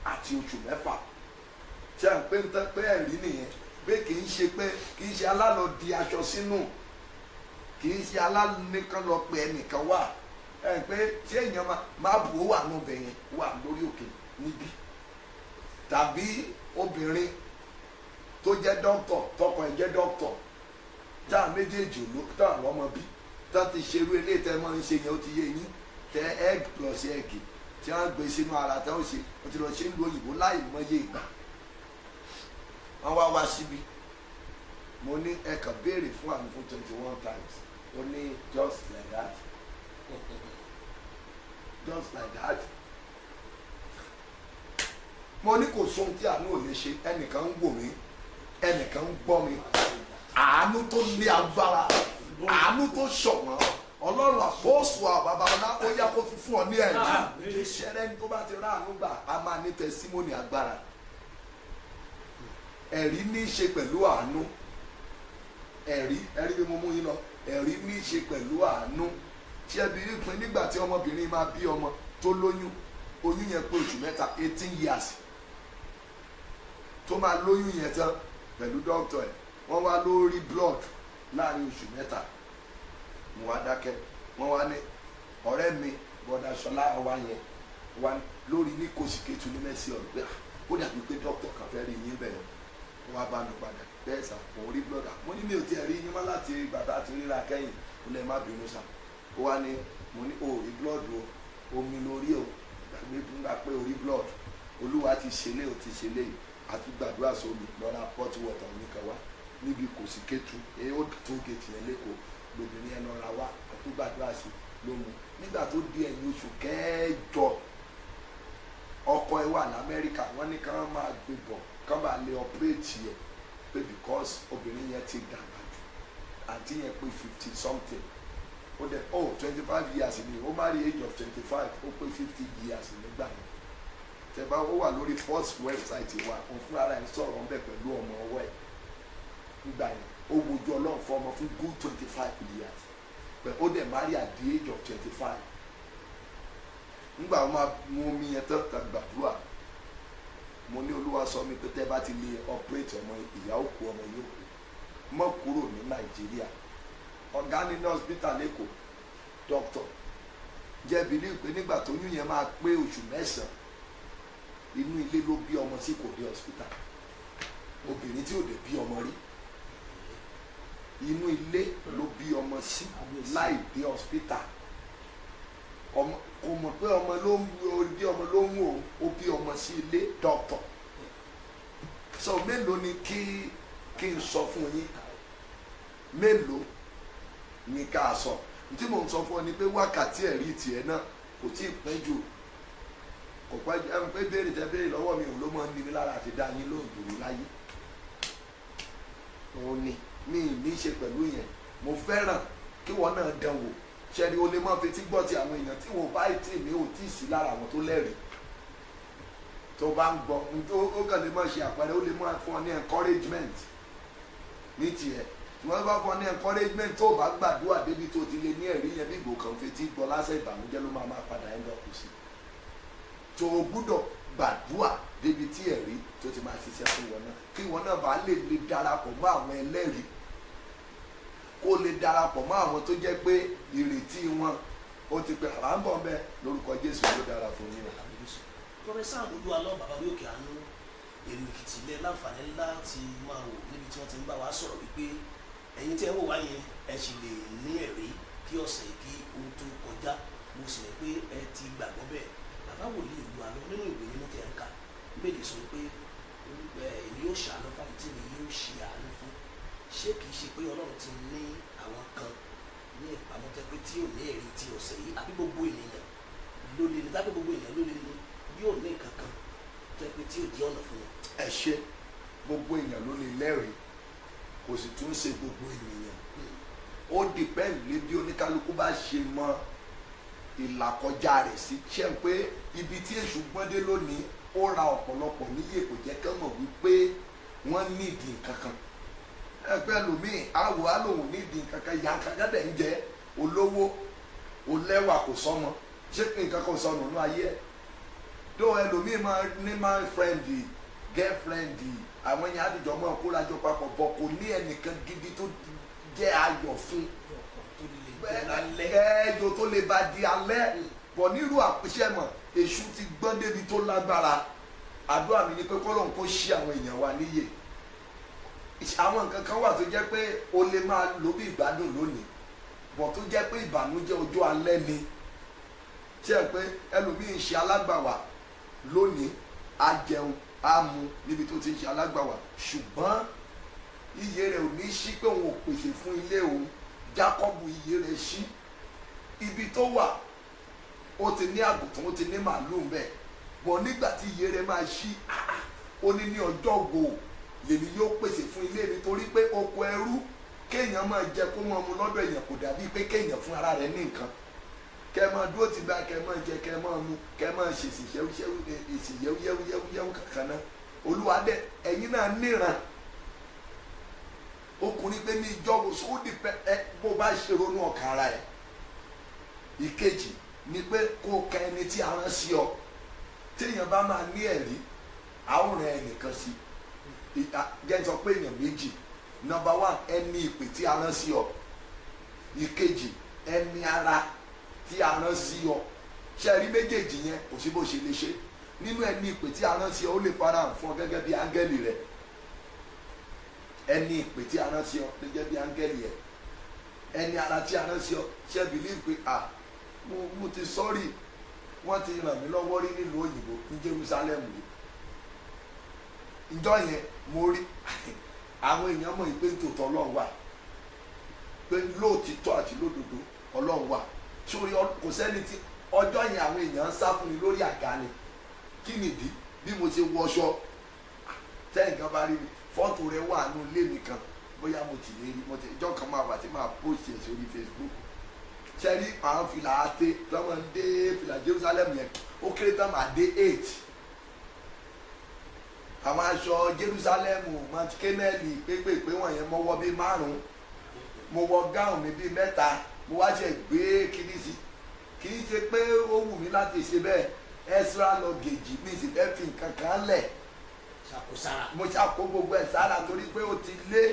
àti oṣù mẹ́fà tí à ń pè ń tẹ́ pé ẹ̀rí nìyẹn pé kì í ṣe pé kì í ṣe alálọ́ di aṣọ sínú kì í ṣe alánìkan lọ pé ẹnìkan wà ẹ pé tí èèyàn máa bù ó wà níbẹ̀ yẹn wà lórí òkè níbí tàbí obìnrin tó jẹ́ dókítọ̀ tọkọ ẹ̀ jẹ́ dókítọ̀ tá a méjèèjì ló tá àwọn ọmọ bí tá ti ṣerú eléyìí tẹ́ máa ń ṣe yẹn ó ti yé yín tẹ egg plus egg tí wọ́n gbé sínú ara tẹ́ ó ṣe ó ti lọ ṣe ń lo òyìnbó láì mọye ìgbà wọ́n wá síbi mo ní ẹ kàn béèrè fún àmì fún 21 times ó ní just like that just like that mo ní kò sóhun tí àánú ò lè ṣe ẹnìkan ń wò mí ẹnìkan ń gbọ́ mi àánú tó ní agbára àánú tó ṣọ̀wọ́n ọlọ́run àpọ́sù àbàbà ọ̀nà ó yá kó fi fún ọ ní ẹ̀rí ìṣẹ́rẹ́ ní tó bá ti rá àánú gbà á máa ní tẹsímọ́nì agbára ẹ̀rí ní í ṣe pẹ̀lú àánú ẹ̀rí bí mo mú yín lọ ẹ̀rí ní í ṣe pẹ̀lú àánú tí ẹbí pin nígbà tí ọmọbìnrin máa bí ọmọ tó lóyún oyún yẹn pé oṣù mẹ́ta 18 years tó máa lóyún yẹn tán pẹ̀lú dókítà ẹ̀ wọ́n wá lórí blood láàrin oṣù mẹ́ta mo wá dákẹ́ wọ́n wá ní ọ̀rẹ́ mi bọ́dà ṣọlá ọwá yẹn wá lórí ní kòsìkẹ́tù ní mẹ́sì ọ̀gbẹ́ ó dàbí pé dókítà kan fẹ́ rí yín bẹ̀rẹ̀ wọ́n wá bá mi padà bẹ́ẹ̀ sà mo rí blood mo ní mi ò tiẹ̀ rí yín mọ́ láti bàtà àti ríra kẹ́yìn ó lẹ́ má bínú sà ó wá ní mo ní o rí blood o omi lórí o gbàgbé fúnra pé o rí blood olúwa ti ṣẹlẹ̀ o ti ṣẹlẹ̀ àti gbàdúrà sómi lọ́ra port water nìkan wá níbi kòsìkẹ́tù ó tó gèètì yẹn lẹ́kọ̀ọ́ lóbìnrin ẹnu ọ̀ra wa àti gbàdúrà sí lóhun nígbà tó di ẹ̀yìn oṣù kẹjọ ọkọ ẹ wà ní Amẹ́ríkà wọ́n ní káwọn máa gbé bọ̀ káwọn bá lè ọpẹ́rẹ́tì yẹ pé because obìnrin yẹn ti dàgbà jù àti yẹn pé 50 something ó dẹ̀ 25 years ni ó marry age of 25 ó pé 50 years nígbà yẹn tẹ̀bá ó wà lórí first website wa òun fúnra rẹ̀ ń sọ̀rọ̀ ń bẹ̀ pẹ̀lú ọmọ ọwọ́ ẹ̀ nígbà yẹn ó wojú ọlọ́run fún ọmọ fún good 25 years but ó dẹ̀ marry at the age of 25 nígbà wọn máa mú omi yẹn tán gbàdúrà mo ní olúwa sọ mi pé tẹ́ bá ti lè operate ọmọ ìyá òkú ọmọ yóò kú mọ́ kúrò ní Nàìjíríà ọ̀gá ní ní hospital lẹ́kọ̀ọ́ doctor jẹ́ believe pé nígbà tó yún yẹn máa pé oṣù mẹ́sàn-án inú ilé ló bí ọmọ sí kò dé hospital obìnrin tí ò dé bí ọmọ rí inú ilé ló bí ọmọ sí láì dé hospital ọmọ kò mọ̀ pé ọmọ ló ń bí ọmọ ló ń wò ó bí ọmọ sí ilé doctor so mélòó ni kí n sọ fún yín mélòó ni ká sọ tí mò ń sọ fún ọ ni pé wákàtí ẹ̀rí tiẹ̀ náà kò tí ì pẹ́ jù kò pẹ́ jù ẹ̀rù pé béèrè tẹ́ béèrè lọ́wọ́ mi ò ló máa ń ní mi lára àti dá yín lóhùn dùrú láyé òun ni mi ì ní í ṣe pẹ̀lú yẹn mo fẹ́ràn kí wọ́n náà dán wò ṣẹ́ni o lè máa fetí gbọ́ ti àwọn èèyàn tí wọ́n bá tì ní ò tí ì sí lára àwọn tó lẹ́rìí tó bá ń gbọ́ ó kàn lè máa ṣe àpẹẹrẹ ó lè máa fún ọ ní encouragement ní tiẹ̀ tí wọ́n bá fún ọ ní encouragement tó bá gbàdúrà débi tó ti lè ní ẹ̀rí yẹn bí ìgbò kan fetí gbọ́ lásán ìbànújẹ́ ló máa padà end up sí tó o gbúdọ̀ gbàdúrà débi tí ẹ̀rí tó ti máa ṣiṣẹ́ fún wọn náà kí wọn náà bá lè darapọ̀ mọ́ àwọn ẹlẹ́rìí kó lè darapọ̀ mọ́ àwọn tó jẹ́ pé ìrètí wọn ó ti pẹ́ àbá ń bọ̀ bẹ́ẹ̀ lórúkọ Jésù ló dára fún yín. Prọfẹsà Olúwalọ bàbá orí òkè àánú èrò Èkìtì ilẹ̀ láǹfààní láti máa wò níbi tí wọ́n ti ń bá wa sọ̀rọ̀ wípé ẹ̀yin tí ẹ wò wá yẹn ẹ sì lè ní ẹ̀rí kí ọ̀sẹ̀ kí ohun tó kọjá mo sì rẹ̀ pé ẹ ti gbàgbọ́ bẹ́ẹ̀ bàbá wòlíì Olúwalọ nínú ìwé mímọ́ tẹ̀ ń kà Bíbélì sọ pé èmi yóò ṣàánú fáwọn tí èmi yóò ṣe àánú fún ṣé kìí ṣe pé Ọlọ́run ti ní àwọn kan ní ìpamọ́ tẹ́ pé tí ò ní ẹ̀rí ti ọ̀sẹ̀ yìí àbí gbogbo ènìyàn ló lè ní tàbí gbogbo ènìyàn ló lè ní yóò ní nǹkan kan tẹ́ pé tí ò di ọ̀nà fún wọn. ẹ ṣe gbogbo èèyàn ló lè lẹ́rìí kò sì tún ṣe gbogbo ènìyàn ó dìpẹ́ǹd lé bí oníkálukú bá ṣe mọ ìlàkọjá rẹ̀ sí ṣe pé ibi tí èṣù gbọ́ndé lónìí ó ra ọ̀pọ̀lọpọ̀ níyè kò jẹ́ kán mọ̀ wípé wọ́n nídìí nǹkan kan ẹgbẹ́ lòmíì àwọ̀ àlòhùn nídìí nǹkan kan ìyá kankan dẹ̀ ń jẹ́ olówó olẹ́wà kò sọmọ ṣé nǹkan kan sọnù ní ayé ẹ̀ tó ẹlòmíì máa ní máa friendly girlfriendly àwọn yẹn àdìjọ máa kórajọ papọ̀ bọ̀ kò ní ẹnìkan gidi tó jẹ́ ayọ̀ fún ẹjọ́ tó lè ba di alẹ́ bọ̀ nírú àpèṣẹ mọ̀ èṣù ti gbọ́n débi tó lágbára àdúrà mi ni pé kọ́lọ́n kó ṣí àwọn èèyàn wa níyè àwọn nǹkan kan wà tó jẹ́ pé o lè máa lò bí ìgbádùn lónìí bọ̀ tó jẹ́ pé ìbànújẹ́ ọjọ́ alẹ́ ni ṣe é pé ẹlòmíín ṣe alágbàwà lónìí á jẹun á mu níbi tó ti ń ṣe alágbàwà ṣùgbọ́n iye rẹ̀ ò ní ṣí pé òun ò pèsè fún ilé òun Jákọ́bù iye rẹ̀ ṣí ibi tó wà ó ti ní àgùntàn ó ti ní màálùú bẹ́ẹ̀ bọ̀ nígbà tí iye rẹ̀ máa ṣí ó ní ọjọ́ ògo lèmi yóò pèsè fún ilé mi torí pé oko ẹrú kéèyàn máa jẹ kó wọn mu lọ́dọ̀ èèyàn kò dàbí pé kéèyàn fún ara rẹ̀ ní nǹkan kẹ máa dúró ti bá kẹ máa jẹ kẹ máa mu kẹ máa ṣe èsì yẹwúyẹwúyẹwú kankan náà Olúwa dẹ ẹ̀yin náà níran ọkùnrin pé ní ìjọba sódì pẹ ẹ bó bá ṣe ronú ọkàn ara ẹ ìkejì ni pé kó ka ẹni tí a rán sí ọ téèyàn bá máa ní ẹ̀rí àwòrán ẹnìkan sí jẹ́ sọ pé èèyàn méjì number one ẹni ìpè tí a rán sí ọ ìkejì ẹni ara tí a rán sí ọ ṣe rí méjèèjì yẹn kò sí bó ṣe lè ṣe nínú ẹni ìpè tí a rán sí ọ ó lè fara fún ọ gẹ́gẹ́ bí áńgẹ́lì rẹ ẹni ìpè tí a rán sí ọ gẹ́gẹ́ bí áńgẹ́lì rẹ ẹni ara tí a rán sí ọ ṣe believe pé mo ti sọ́rí wọ́n ti ràn mí lọ́wọ́ rí nílùú òyìnbó ní Jerusalem rí ìjọ yẹn mo rí àwọn èèyàn mọ̀ pé tòótọ́ Ọlọ́run wà pé lóòtítọ́ àti lódodo Ọlọ́run wà sórí kò sẹ́ni tí ọjọ́ yẹn àwọn èèyàn ń sá fún mi lórí àga ni kí nìdí bí mo ṣe wọṣọ tẹ́yìn kan bá rí mi fọ́tò rẹ̀ wà nù ilé mi kan bóyá mo ti lè rí mo ti ìjọ kan máa wà tí máa post ẹ̀ sórí Facebook sẹ́rí àwọn fìlà àti tí wọ́n ń dé fìlà Jerusalem yẹn ó kéré tán máa dé 8 àwọn aṣọ Jerusalem Mount Carmel pépèpé wọ̀nyẹn mo wọ bí 5 mo wọ gáùn mi bí 3 mo wá ṣe gbé kíní sí kì í ṣe pé ó wù mí láti ṣe bẹ́ẹ̀ extra luggage mi sì fẹ́ fi nǹkan kan lẹ̀ mo ṣàkó gbogbo ẹ̀ sára torí pé ó ti lé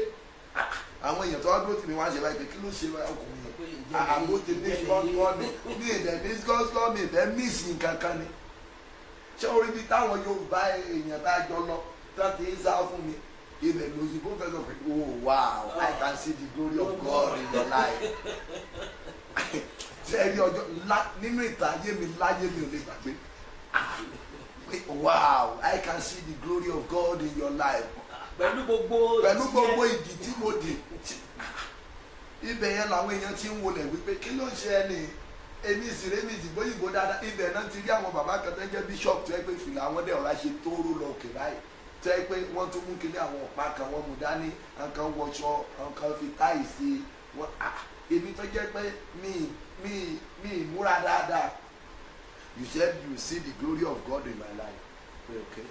àwọn èèyàn tó wá dúró tì mí wá ṣe báyìí pé kí ló ṣe ọkùnrin yìí àgbo ti ní gọ́gọ́ mi ní ìdẹ̀ ní gọ́gọ́ mi ìfẹ́ míìsì nǹkan kan ni ṣé orí bí táwọn Yorùbá èèyàn tá a jọ lọ tó ti ń sá fún mi ibẹ̀ lóyìnbó fẹ́ sọ pé oh wow I can see the glory of God in your life ṣe rí ọjọ́ nínú ìtàn ayé mi láyé mi ò lè gbàgbé wow I can see the glory of God in your life pẹ̀lú gbogbo ìdí tí mo dì ibẹ̀ yẹn làwọn èèyàn ti ń wọlé wípé kí ló ń ṣe ẹni èmi ìsìrémi ìdìbò yìnbó dáadáa ibẹ̀ náà ti rí àwọn bàbá kan tó ń jẹ́ bíṣọ̀pù tó yẹ pé fìlà àwọn dẹ̀ ọ̀rá ṣe tóóró lọ òkè báyìí tó yẹ pé wọ́n tún mú kíní àwọn ọ̀pá kan wọ́n mú dání nǹkan wọṣọ nǹkan fi táì sí wọn èmi tó jẹ́ pé mi ìmúra dáadáa you said you see the glory of God in my life okay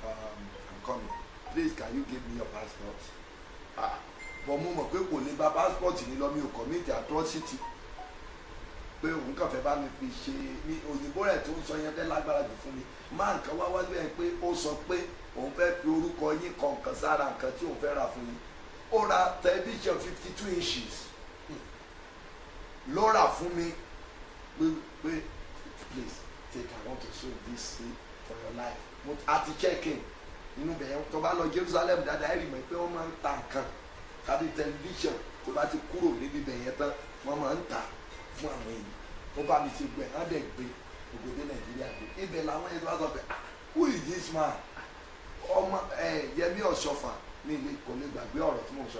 I'm coming please can you give me your passport bọ̀ mo mọ̀ pé kò lè gba passport mi lọ mi ò commit atrocity pé òun kàn fẹ́ bá mi fi ṣe ní òyìnbó rẹ̀ tó ń sọ yẹn fẹ́ lágbára jù fún mi máa nǹkan wá wájú ẹ̀ pé ó sọ pé òun fẹ́ fi orúkọ yín kọ nǹkan sára nǹkan tí òun fẹ́ rà fún yín ó ra tẹlifíṣàn 52 inches ló rà fún mi pé please take I want to show this seed for your life àti check-in inú bẹ̀yẹn tó bá lọ Jerusalem dáadáa ẹ̀rì mọ̀ pé wọ́n máa ń ta nǹkan tàbí tẹlifíṣàn tó bá ti kúrò níbi bẹ̀yẹn tán wọ́n máa ń ta fún àwọn èèyàn ó bá mi ti gbẹ̀ á dẹ̀ gbé ògbódé Nàìjíríà gbé ibẹ̀ làwọn ẹni tó bá sọ pé who is this man ọmọ Yẹmí Ọ̀ṣọ́fà ní ilé kò lè gbàgbé ọ̀rọ̀ tí mò ń sọ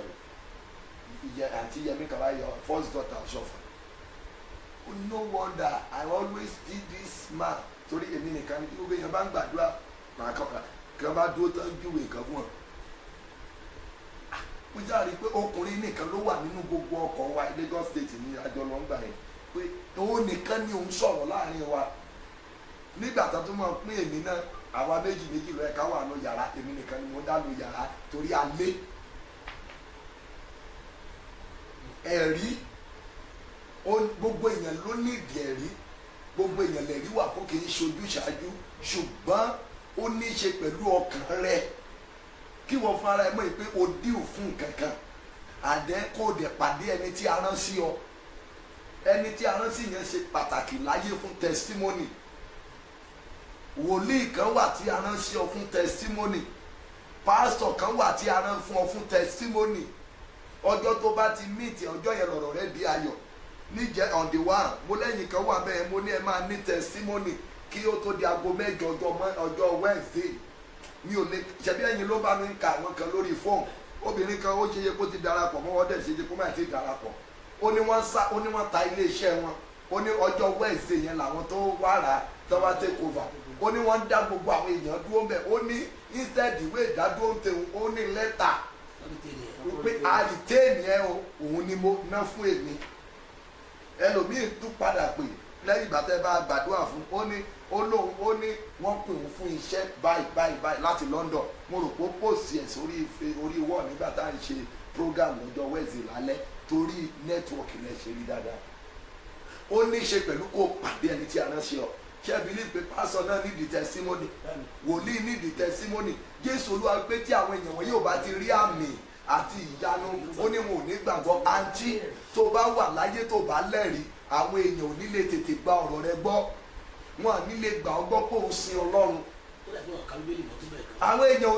yìí àǹtí Yẹmí kàbá yọ first daughter Ọ̀ṣọ́fà no wonder I always see this man torí èmi nìkan ní gbogbo èèyàn bá ń gbàdúrà màá kọ́ra kí wọ́n bá dúró tán júwe nǹkan fún wọn. mo jáde pé ọkùnrin nìkan ló wà nínú gbogbo ọkọ̀ wa Lagos State ní àjọ lọ́ngbà yẹn pé òun nìkan ni òun sọ̀rọ̀ láàrin wa nígbà tó tún máa pín èmi náà àwa méjì lọ ẹ̀ka wà nù yàrá èmi nìkan ni mo dá nù yàrá torí alẹ́ ẹ̀rí gbogbo èèyàn ló ní ìdí ẹ̀rí gbogbo èèyàn lẹ̀rí wà fún kì í ṣojú ṣáájú ṣùgbọ́n ó ní í ṣe pẹ̀lú ọkàn rẹ kí wọ́n fún ara ẹ mọ̀ pé o díù fún kankan àdẹ́ kó dẹ̀ pàdé ẹni tí a rán sí ọ ẹni tí a rán sí yẹn ṣe pàtàkì láyé fún testimony wòlíì kan wà tí a rán sí ọ fún testimony pásítọ̀ kan wà tí a rán fún ọ fún testimony ọjọ́ tó bá ti míìtì ọjọ́ yẹn lọ̀rọ̀ rẹ di ayọ̀ níjẹ́ on the one mo lẹ́yìn kan wà bẹ́ẹ̀ mo ní ẹ máa ní testimony kí ó tó di aago mẹ́jọ ọjọ́ Wednesday mi ò lè ṣẹ̀bí ẹ̀yin ló bá mi ń ka àwọn kan lórí fóònù obìnrin kan ó ṣe yẹ kó ti darapọ̀ mọ́ wọ́n dẹ̀ ṣe yẹ kó má ti darapọ̀ ó ní wọ́n ta iléeṣẹ́ wọn ó ní ọjọ́ Wednesday yẹn làwọn tó wá rà tó wá take over ó ní wọ́n ń dá gbogbo àwọn èèyàn dúró mbẹ̀ ó ní instead ìwé ìdádúró ń tẹ̀wọ̀n ó ní lẹ́tà wípé àrìtẹ́ẹ̀nì ẹ̀ òun ni mo ná fún èmi ẹlòmíì tún padà pè lẹ́yìn ìgbà tẹ́ bá gbàdúrà fún ó ní wọ́n pè òun fún iṣẹ́ báyìí láti London mo rò pé ó pòsì ẹ̀ orí wọ́ọ̀ nígbà tá à ń ṣe program lọ́jọ́ Wednesday lálẹ́ torí nẹ́tíwọ̀kì rẹ̀ ṣe rí dáadáa ó ní í ṣe pẹ̀lú kó pàdé ẹni tí a rán ṣe ọ ṣé bílí pé pásọ náà nídìí testimony wòlíì nídìí testimony Jésù Olúwa pé tí àwọn èèyàn wọn yóò bá ti rí àmì àti ìyanu ó ní wọn ò ní gbàgbọ́ àǹtí tó bá wà láyé tó bá lẹ́rìí àwọn èèyàn ò ní lè tètè gba ọ̀rọ̀ rẹ gbọ́ wọn à ní lè gbà ọ́ gbọ́ pé òun sin Ọlọ́run àwọn èèyàn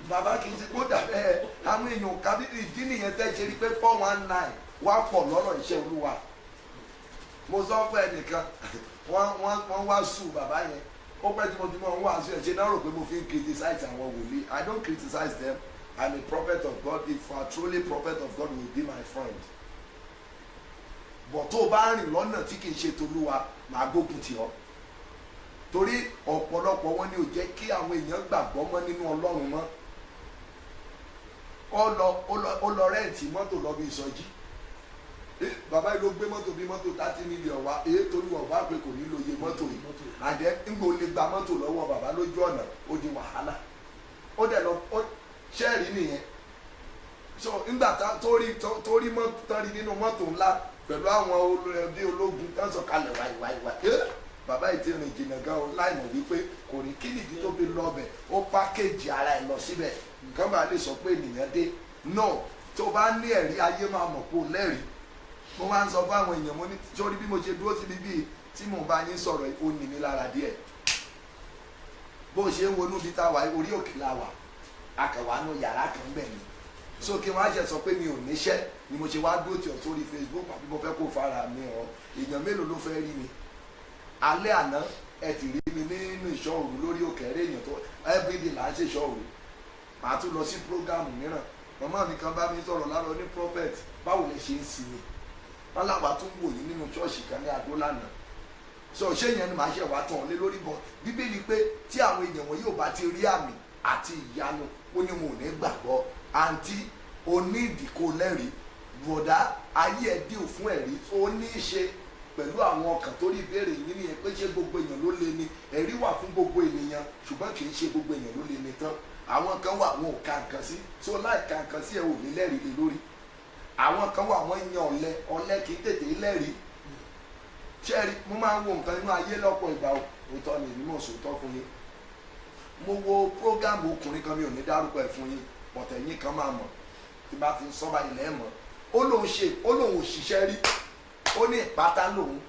bàbá kì í ti kó dà bẹ́ẹ̀ àwọn èèyàn kábí ìdí nìyẹn tẹ́ ṣe rí pé 419 wá pọ̀ lọ́rọ̀ iṣẹ́ Olúwa mo sọ fún ẹnìkan wọ́n wá sùn bàbá yẹn ó pẹ́ tí mo ti mọ̀ wọ́n wá sùn ẹ̀ ṣe náà rò pé mo fi ń criticize àwọn wòlíì I don't criticize them I'm a prophet of God if you are truly prophet of God you will be my friend but tó o bá rìn lọ́nà tí kì í ṣe tolúwa màá gbógun tì ọ́ torí ọ̀pọ̀lọpọ̀ wọn ni ò jẹ́ kí àwọn èèyàn gbàgbọ́ mọ́ nínú Ọlọ́run mọ́ ó lọ rẹ́ǹtì mọ́tò lọ bí ìsọjí bàbá yìí ló gbé mọ́tò bí mọ́tò 30 million wá èyí torí wọ́n bá pé kò ní lo iye mọ́tò yìí àdẹ́ ńgbò lè gba mọ́tò lọ́wọ́ bàbá lójú ọ̀nà ó di wàhálà ó dẹ̀ lọ ṣẹ́ẹ̀rì nìyẹn so ńgbà torí nínú mọ́tò ńlá pẹ̀lú àwọn olóòdì ológun tó ń sọ̀kalẹ̀ wáìwáìwá bàbá yìí ti rìn jìnnà gan o láì mọ̀ wípé kò ní kí nìdí tó fi lọ bẹ̀ ó pákéjì ara ẹ̀ lọ síbẹ̀ nǹkan bá lè sọ pé ènìyàn dé no tó bá ní ẹ̀rí ayé máa mọ̀ pé ó lẹ́rìí mo máa ń sọ fún àwọn èèyàn mo ní sórí bí mo ṣe dúró síbi bíi tí mò ń bá yín sọ̀rọ̀ ó ní mi lára díẹ̀ bó ṣe ń wọnú bí táwa orí òkè la wà akàwá nù yàrá kan bẹ̀ ni so kí wọ́n á ṣe sọ pé mi ò níṣẹ́ ni mo ṣe wá dúró tì ọ́ sórí Facebook àbí mo fẹ́ kó fara mi ọ́ èèyàn mélòó ló fẹ́ rí mi alẹ́ àná ẹ ti rí mi nínú ìṣọ́ òru lórí òkè ẹ̀rẹ́ èèyàn tó everyday là ń ṣe ìṣọ́ òru màá tún lọ sí prógámù mìíràn màmá mi kan bá mi sọ̀rọ̀ lára ní prophet báwo lè ṣe ń sinmi wọn làwọn tún wò yín nínú ṣọ́ọ̀ṣì kan ní Adó lánàá so ṣé yẹn ni màá ṣe wá tán lé lórí bọ bíbélì pé tí àwọn èèyàn wọn yóò bá ti rí àmì àti ìyanu ó ní wọn ò ní gbàgbọ́ àǹtí onídìíkò lẹ́rìí bọ̀dá ayé ẹ̀ dìú fún ẹ̀rí ó ní í ṣe pẹ̀lú àwọn ọkàn tó rí ìbéèrè yìí nìyẹn pé ṣé gbogbo èèyàn ló lè ní ẹ̀rí wà fún gbogbo ènìyàn ṣùgbọ́n kì í ṣe gbogbo èèyàn ló lè ní tán àwọn kan wà wọn ò ka nǹkan sí so láì ka nǹkan sí ẹ ò ní lẹ́rìí lé lórí àwọn kan wà wọ́n yan ọ̀lẹ kì í tètè lẹ́rìí ṣẹ́ẹ̀rí mo máa ń wo nǹkan inú ayé lọ́pọ̀ ìgbà òótọ́ ni èmi mọ̀ sòótọ́ fún yín mo wo prógámù ọkùnrin kan mi ò ní dárúkọ ẹ̀ fún yín bọ̀tẹ̀ yín kan máa mọ̀ tí bá ti ń sọ́ba ilẹ̀ mọ̀ ó lóun ò ṣiṣẹ́ rí ó ní ìpátá lòun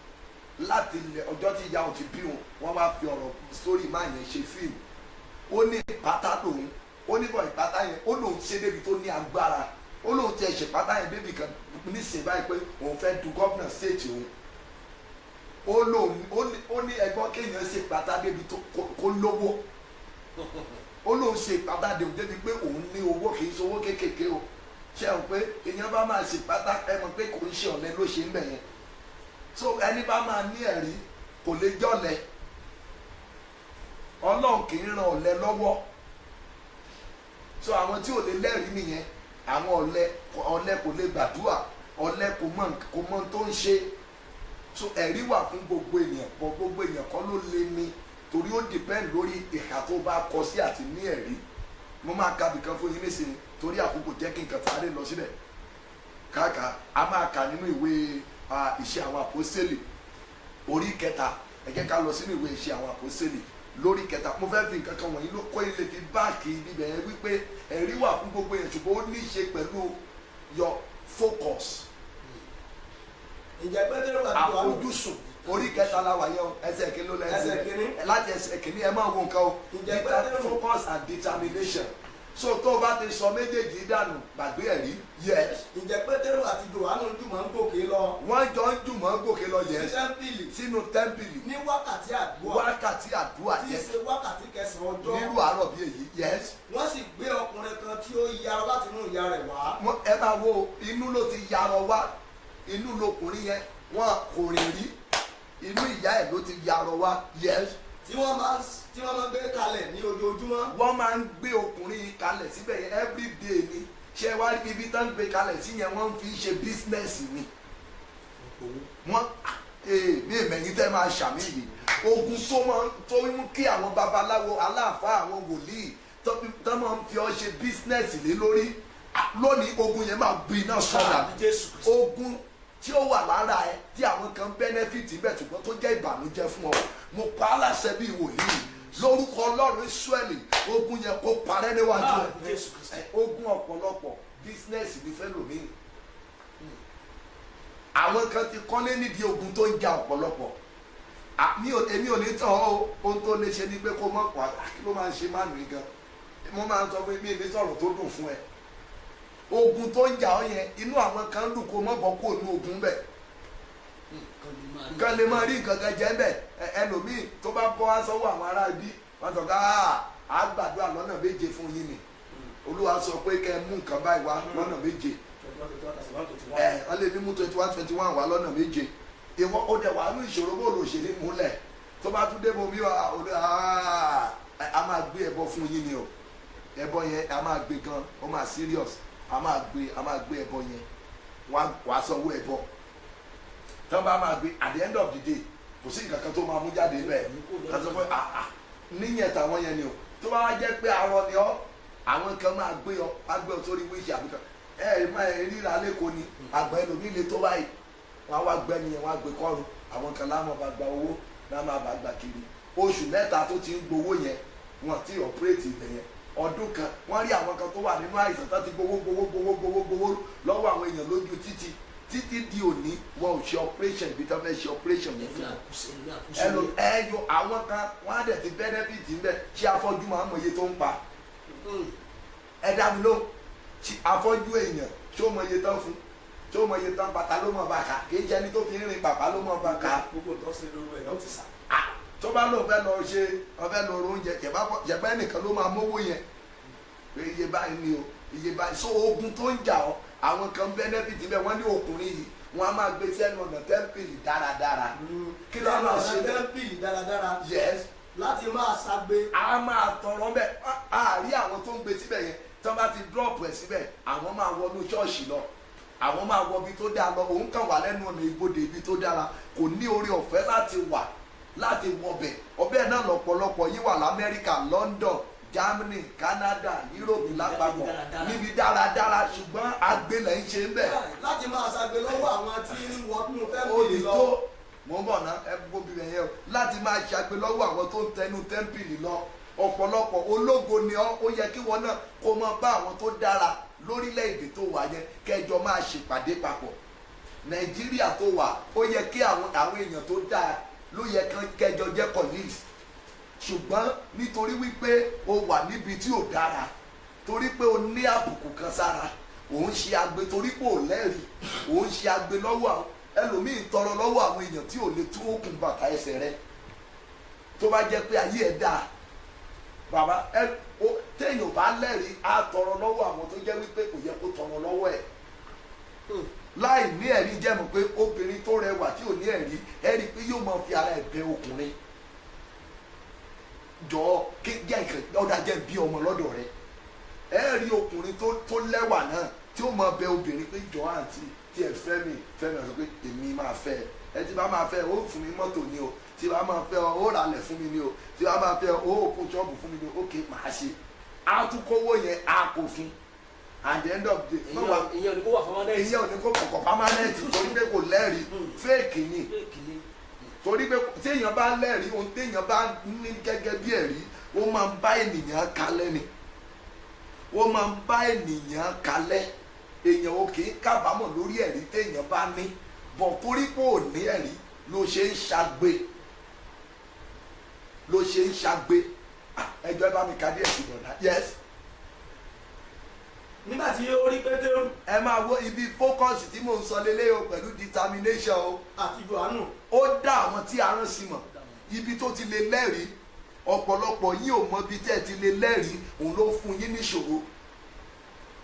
láti ọjọ́ tí ìyá òun ti bí wọn wá fi ọ̀rọ̀ sórí máa yẹn ṣe fíìmù. Ó ní ìpátá lòun, ó ní bọ̀ ìpátá yẹn ó lòun ṣe débi tó ní agbára, ó lóun ti ẹ̀ṣẹ̀ pátá yẹn débi kan nísìnyí báyìí pé òun fẹ́ du gómìnà stéètì òun. Ó ní ẹgbọ́n kéèyàn ṣe pátá débi tó kó lówó. Ó lóun ṣe pátá débi pé òun ní owó, kì í ṣe owó kéékèèké o. Ṣé o pé èèyàn bá máa ṣe pátá ẹ mọ̀ pé kò ń ṣe ọ̀lẹ ló ṣe ń bẹ̀ yẹn. So ẹni bá máa ní ẹ̀rí kò lè jọ̀lẹ. Ọlọ́run kì í ran ọ̀lẹ lọ́wọ́. So àwọn tí ò lè lẹ́rìí nìyẹn, àwọn ọ̀lẹ kò lè gbàdúrà, ọ̀lẹ kò mọ tó ń ṣe. So ẹ̀rí wà fún gbogbo èèyàn, pọ̀ gbogbo èèyàn kọ́ ló lè ní, torí ó depend lórí ìhà tó bá kọ sí àti ní ẹ̀rí. Mo máa ka bìkan fún yín nísìnyí torí àkókò jẹ́ kí n kàn sáré lọ síbẹ̀. Káàkà a máa kà nínú ìwé Iṣẹ́ àwọn Àpọ́sítélì orí 3, ẹ jẹ́ ká lọ sínú ìwé Iṣẹ́ àwọn Àpọ́sítélì lórí 3. Mo fẹ́ fi nǹkan kan wọ̀nyí ló kọ́ ilé fi báàkì ibẹ̀ yẹn wípé ẹ̀rí wà fún gbogbo èèyàn ṣùgbọ́n ó ní í ṣe pẹ̀lú your focus. Ǹjẹ́ Pétérù àti Jòhánù àfojúsùn orí 3 la wà yẹn o, ẹsẹ̀ kìíní ló lẹ́yìn Ẹsẹ̀ kìíní. láti ẹsẹ̀ kìíní ẹ máa wo nǹkan o. Ǹjẹ́ Pétérù focus and determination. So tó o bá ti sọ méjèèjì dànù gbàgbé ẹ̀rí yes. Ǹjẹ́ Pétérù àti Jòhánù jùmọ̀ ń gòkè lọ Wọ́n jọ ń jùmọ̀ gòkè lọ sí yes tẹ́ḿpìlì sínú tẹ́ḿpìlì ní wákàtí àdúrà wákàtí àdúrà tí í yes ṣe wákàtí 9 ọjọ́. nírú àárọ̀ bí èyí yes. Wọ́n sì gbé ọkùnrin kan tí ó yarọ láti inú ìyá rẹ̀ wá. Ẹ máa wo inú ló ti yarọ wá, inú lọkùnrin yẹn wọn kò rìn rí, inú ìyá ẹ̀ ló ti yarọ wá yes. tí wọ́n máa ń gbé kalẹ̀ ní ojoojúmọ́. Wọ́n máa ń gbé ọkùnrin yìí kalẹ̀ síbẹ̀ yẹn everyday ni. Ṣé wá rí ibi tán gbé kalẹ̀ sí yẹn wọ́n fi ṣe bísínẹ́sì ni. Wọ́n bí èmẹ̀yìn tẹ́ máa ṣàmì yìí ogun tó mú kí àwọn babaláwo aláàfáà àwọn wòlíì tó máa ń fi ọ ṣe bísínẹ́sì lé lórí lónìí ogun yẹn máa gbiná sọ̀rọ̀. Ogun tí ó wà lára ẹ tí àwọn kan bẹ́nẹ́fìtì bẹ́ẹ̀ ṣùgbọ́n tó jẹ́ ìbànújẹ́ fún ọ, mo pa á láṣẹ bí wòlíì lórúkọ Ọlọ́run Ísírẹ́lì ogun yẹn kó parẹ́ níwájú ẹ. Ogun ọ̀pọ̀lọpọ̀ bísínẹ́sì ní fẹ́lòmíì. Àwọn kan ti kọ́lé nídìí ogun tó ń ja ọ̀pọ̀lọpọ̀. Èmi ò ní tàn ọ́ ohun tó lè ṣe ni pé kó mọ̀ pa kí ló máa ń ṣe má nìyí gan. Mo máa ń sọ fún mi ní sọ̀rọ̀ tó dùn fún ẹ. Ogun tó ń jà ọ́ yẹn inú àwọn kan dùn kó mọ́ bọ́ kó nu ogun bẹ̀. Nǹkan lè máa rí nǹkan kan jẹ́ bẹ̀. Ẹlòmíì tó bá bọ́ wá sọ́wọ́ àwọn ará ibi wọ́n sọ ká á gbàdúrà lọ́nà méje fún yín ni. Olúwa sọ pé kẹ́ ẹ mú nǹkan báyìí wá lọ́nà méje. Wọ́n lè ní mú 21 wá lọ́nà méje. Ìwọ ó dẹ̀ wà ní ìṣòro bó lò ṣe ní múlẹ̀. Tó bá tún dé mo bí a máa gbé ẹbọ fún yín ni o. Ẹbọ yẹn a máa gbé gan, ó máa serious. A máa gbé ẹbọ yẹn wàá sanwó ẹbọ. Tí wọ́n bá máa gbé at the end of the day kò sí nǹkan kan tó máa mú jáde bẹ́ẹ̀. Wọ́n sọ pé níyẹn tàwọn yẹn ni o. Tó bá wá jẹ́ pé arọ ni ọ́ àwọn kan máa gbé ọ sórí wíṣì àbíkan ríra lẹ́kọ̀ọ́ ni àgbà ẹlòmíì lè tó báyìí wọ́n á wá gbẹ́ nìyẹn wọ́n á gbé kọ́run àwọn kan láwọn bá gba owó náà máa bá gbà kiri oṣù mẹ́ta tó ti ń gbowó yẹn wọ́n ti ọ̀pẹ́rẹ́tì ibẹ̀ yẹn ọdún kan wọ́n rí àwọn kan tó wà nínú àìsàn tó ti gbowó lọ́wọ́ àwọn èèyàn lójú títí di òní wọn ò ṣe operation ibi tó fẹ́ ṣe operation yẹn fún ẹyọ àwọn kan wọ́n á dẹ̀ ti benefit ńbẹ tí afọ́jú máa ń mọ iye tó ń pa ẹ dá mi lóhùn tí afọ́jú èèyàn tí ó mọ iye tán fún tí ó mọ iye tán bàtà ló mọ bàkà kì í jẹ́ ẹni tó fi ń rìn bàbá ló mọ bàkà. gbogbo tó ṣe lóru ẹ̀ ló ti sà. tó bá lóun fẹ́ lọ ṣe ọfẹ́ lọ oúnjẹ jẹ̀bẹ́ nìkan ló máa mówó yẹn pé iye báyìí ni o iye báyìí so ogun tó ń jà ọ́ àwọn kan benefit bẹ́ẹ̀ wọ́n ní ọkùnrin yìí wọ́n á máa gbé sẹ́nu ọ̀nà tẹ́ḿpìlì dáradára. kí ló máa ṣe tẹ́ḿpìlì dáradára. yes. láti máa ṣagbe. a máa tọrọ bẹ́ẹ̀ àárí àwọn tó ń gbé síbẹ̀ yẹn tí wọ́n bá ti drop ẹ̀ síbẹ̀ àwọn máa wọnú ṣọ́ọ̀ṣì lọ àwọn máa wọ ibi tó dáa lọ òun kàn wà lẹ́nu ọ̀nà ìbodè ibi tó dára kò ní orí ọ̀fẹ́ láti wọbẹ̀ ọbẹ̀ náà lọ́pọ̀lọpọ̀ yìí wà lamẹ́ríkà London Germany Canada Europe lápapọ̀ níbi dáradára ṣùgbọ́n àgbélẹ̀ ń ṣe ń bẹ̀. láti máa ṣagbe lọ́wọ́ àwọn tí ń wọnú tẹ́ḿpìlì lọ. mo ń bọ̀ ná ẹ gbóbi rẹ̀ yẹn o láti máa ṣagbe lọ́wọ́ àwọn tó ń tẹnu tẹ́ḿpìlì lọ ọ̀pọ̀lọpọ̀ ológo ni ó yẹ kí wọn náà kó máa bá àwọn tó dára lórílẹ̀‐èdè tó wà yẹn kẹjọ máa ṣèpàdé papọ̀ Nàìjíríà tó wà ó yẹ kí àwọn èèyàn tó dáa ló yẹ kẹjọ jẹ́ colleagues, ṣùgbọ́n nítorí wípé o wà níbi tí ò dára, torí pé o ní àbùkù kan sára, òun ṣe agbe torí pé ò lẹ́rìí, òun ṣe agbe lọ́wọ́ àwọn ẹlòmíín tọrọ lọ́wọ́ àwọn èèyàn tí ò lè tú okùn bàtà ẹsẹ̀ rẹ̀. Tó bá jẹ́ pé ayé ẹ̀ dáa bàbá téèyàn bá lẹ́rìí á tọrọ lọ́wọ́ àwọn tó jẹ́ wípé kò yẹ kó tọrọ lọ́wọ́ ẹ̀. Láì ní ẹ̀rí jẹ́ mọ̀ pé obìnrin tó rẹwà tí ò ní ẹ̀rí ẹ̀rí pé yóò máa fi ara ẹ̀ bẹ ọkùnrin. Jọ̀ọ́ kí jẹ́ nǹkan ọ̀dà jẹ́ bí ọmọ lọ́dọ̀ rẹ̀. Ẹ rí ọkùnrin tó lẹ́wà náà tí ó máa bẹ obìnrin pé jọ̀ọ́ àǹtí tí ẹ fẹ́ mi sọ pé èmi máa fẹ́ ẹ tí bá máa fẹ́ ó fún mi mọ́tò ni o, tí bá máa fẹ́ ó ralẹ̀ fún mi ni o, tí bá máa fẹ́ ó kó ṣọ́ọ̀bù fún mi ni o, ókè màá ṣe. Á tún kówó yẹn á kó fún at the end of the day. ìyẹn ò ní kó wà permanent. ìyẹn ò ní kó kọ̀kọ̀ permanent torí pé kò lẹ́rìí fake ni torí pé téèyàn bá lẹ́rìí ohun téèyàn bá ní gẹ́gẹ́ bí ẹ̀rí ó máa ń bá ènìyàn kalẹ̀ ni ó máa ń bá ènìyàn kalẹ̀ èèyàn ò kì í kábàámọ̀ lórí ẹ̀rí téèyàn bá ní bọ̀ torí pé ò ní ẹ̀rí ló ṣe ń ṣagbe ẹjọ́ ẹ bá mi ka díẹ̀ sí bọ̀dá yes. nígbà tí ó rí Pétérù. ẹ máa wo ibi fókọ̀sì tí mò ń sọ lélẹ́ o pẹ̀lú determination o. àti Jòhánù. ó dá àwọn tí a rán sí mọ̀ ibi tó ti lè lẹ́rìí ọ̀pọ̀lọpọ̀ yín ò mọ ibi tẹ́ ti lè lẹ́rìí òun ló fún yín níṣòro.